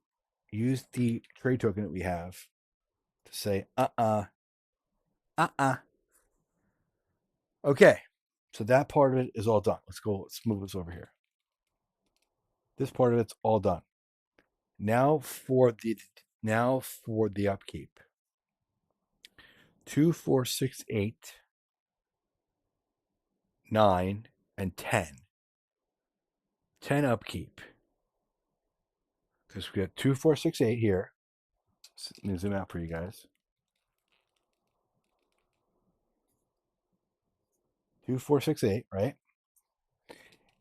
trade token that we have to say Okay, so that part of it is all done. Let's go. Let's move this over here. This part of it's all done. Now for the upkeep. 2, 4, 6, 8, 9, and 10. 10 upkeep. Because we got 2, 4, 6, 8 here. Let me zoom out for you guys. 2, 4, 6, 8, right?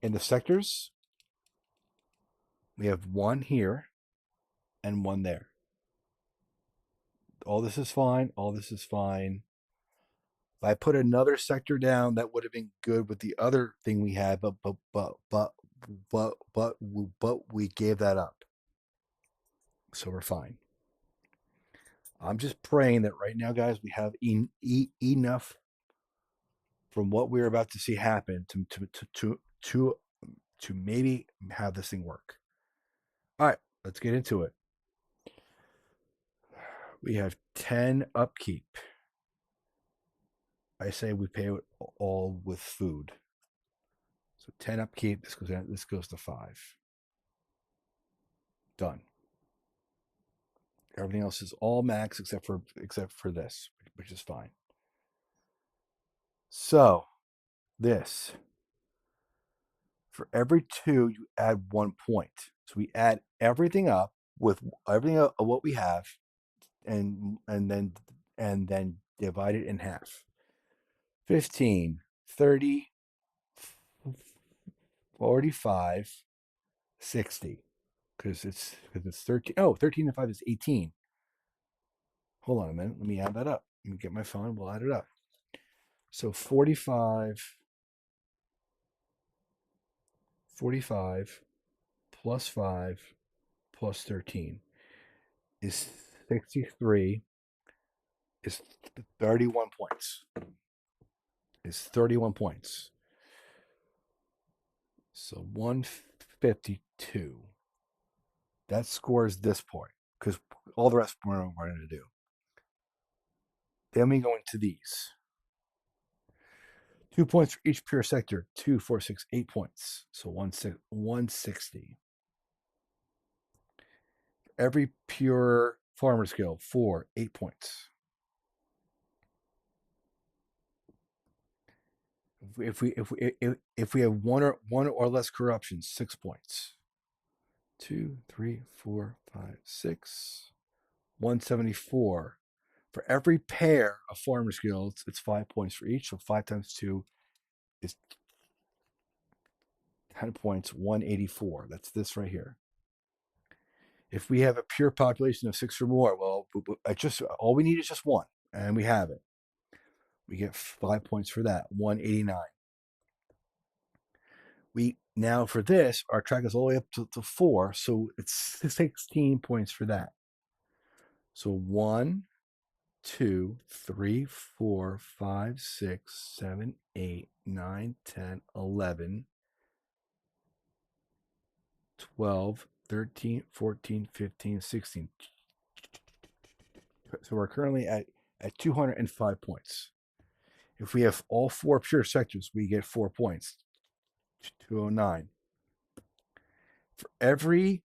In the sectors, we have 1 here and 1 there. All this is fine. All this is fine. If I put another sector down, that would have been good with the other thing we had, but we gave that up. So we're fine. I'm just praying that right now, guys, we have enough from what we're about to see happen to maybe have this thing work. All right, let's get into it. We have 10 upkeep. I say we pay it all with food. So 10 upkeep. This goes to 5. Done. Everything else is all max except for this, which is fine. So this, for every 2, you add 1 point. So we add everything up with everything of what we have, and then divide it in half. 15, 30, 45, 60. Because it's 13. Oh, 13 and 5 is 18. Hold on a minute. Let me add that up. Let me get my phone. We'll add it up. So 45 plus 5 plus 13 is 63, is 31 points. Is 31 points. So 152. That scores this point, because all the rest we're going to do. Then we go into these. 2 points for each pure sector. 2, 4, 6, 8 points. So 160. Every pure farmer skill, 4, 8 points. If we have one or less corruptions, 6 points. 2, 3, 4, 5, 6. 174. For every pair of farmer skills, it's 5 points for each. So 5 times 2 is 10 points, 184. That's this right here. If we have a pure population of 6 or more, well, all we need is just 1, and we have it. We get 5 points for that, 189. Now for this, our track is all the way up to 4, so it's 16 points for that. So 1, 2, 3, 4, 5, 6, 7, 8, 9, 10, 11, 12, 13, 14, 15, 16. So we're currently at 205 points. If we have all 4 pure sectors, we get 4 points. 209. For every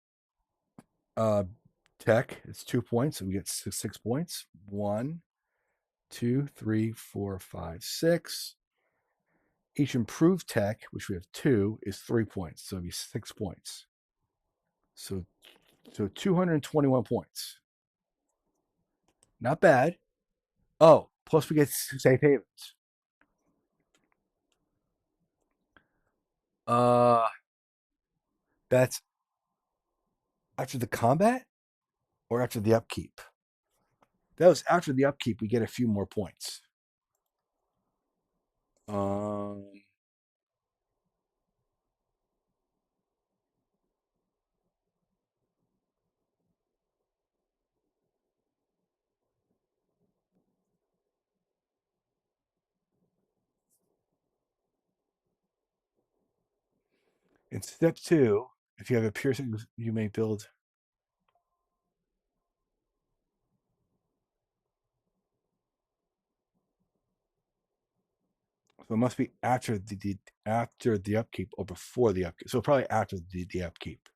tech, it's 2 points, so we get 6 points. 1, 2, 3, 4, 5, 6. Each improved tech, which we have 2, is 3 points, so it'll be 6 points. So 221 points. Not bad. Oh, plus we get safe havens. That's after the combat or after the upkeep? That was after the upkeep. We get a few more points. In step 2, if you have a piercing, you may build. So it must be after the upkeep or before the upkeep. So probably after the upkeep.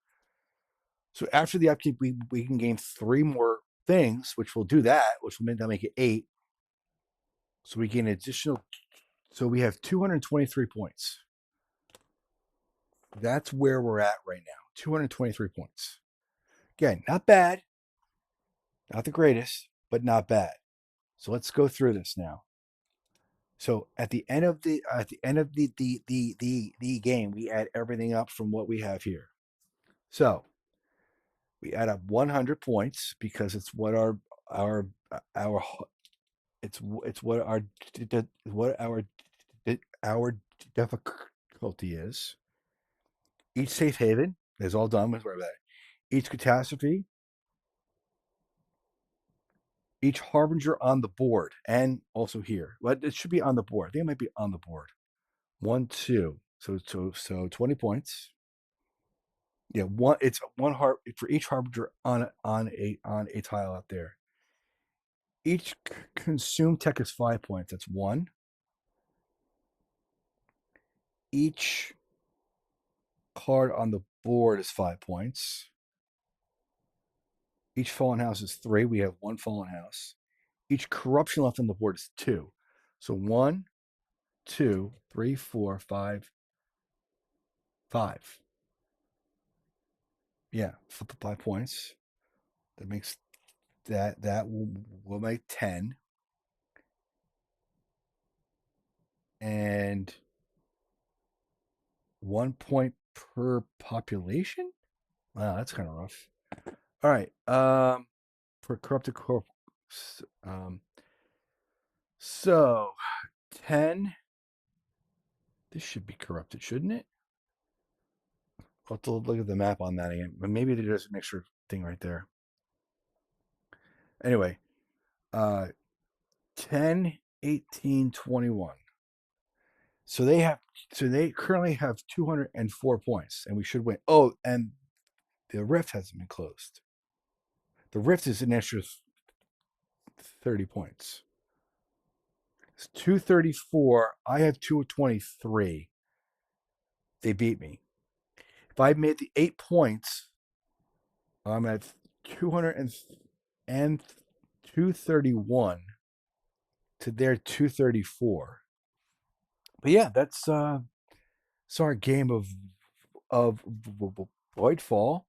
So after the upkeep, we can gain 3 more things, which will do that, which will make it 8. So we gain additional. So we have 223 points. That's where we're at right now. 223 points. Again, not bad. Not the greatest, but not bad. So let's go through this now. So at the end of the game, we add everything up from what we have here. So we add up 100 points because it's what our difficulty is. Each safe haven is all done with where that. Each catastrophe, each harbinger on the board, and also here. But it should be on the board. I think it might be on the board. 1, 2. So 20 points. Yeah, it's one for each harbinger on a tile out there. Each consumed tech is 5 points. That's 1. Each card on the board is 5 points. Each fallen house is 3. We have 1 fallen house. Each corruption left on the board is 2. So 1, 2, 3, 4, 5, 5. Yeah, 5 points. That makes that will make 10. And 1 point per population? Wow, that's kind of rough. All right. For corrupted corp. So 10. This should be corrupted, shouldn't it? I'll have to look at the map on that again. But maybe there's an extra thing right there. Anyway, 10, 18, 21. So they currently have 204 points, and we should win. Oh, and the rift hasn't been closed. The rift is an extra 30 points. It's 234. I have 223. They beat me. If I made the 8 points, I'm at 200 and 231 to their 234. But yeah, that's our game of Voidfall.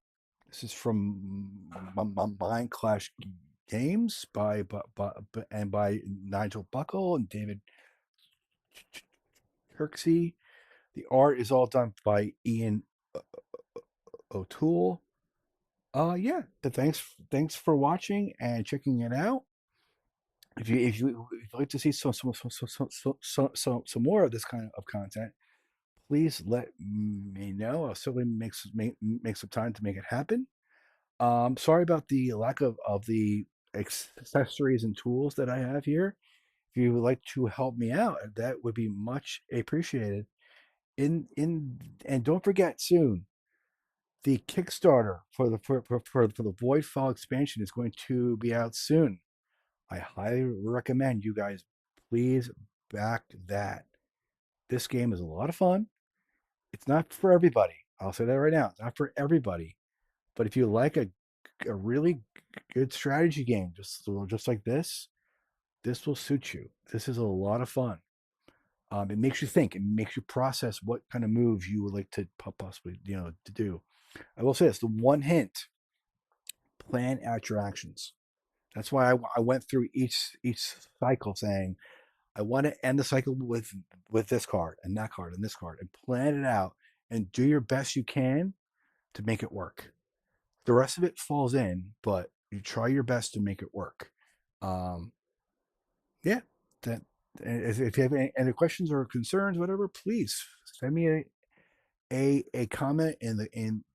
This is from Mindclash Games by Nigel Buckle and David Turczi. The art is all done by Ian O'Toole. Yeah, but thanks for watching and checking it out. If you'd like to see some more of this kind of content, please let me know. I'll certainly make some time to make it happen. Sorry about the lack of the accessories and tools that I have here. If you would like to help me out, that would be much appreciated. And don't forget, soon the Kickstarter for the Voidfall expansion is going to be out soon. I highly recommend you guys please back that. This game is a lot of fun. It's not for everybody. I'll say that right now. It's not for everybody. But if you like a really good strategy game, just like this will suit you. This is a lot of fun. It makes you think. It makes you process what kind of moves you would like to possibly to do. I will say this: the one hint: plan out your actions. That's why I went through each cycle saying I want to end the cycle with this card and that card and this card, and plan it out and do your best you can to make it work. The rest of it falls in, but you try your best to make it work. Yeah, that. If you have any questions or concerns, whatever, please send me a comment in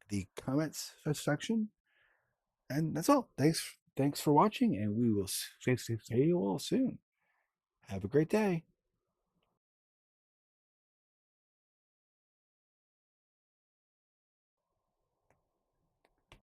the comments section. And that's all. Thanks for watching, and we will see you all soon. Have a great day.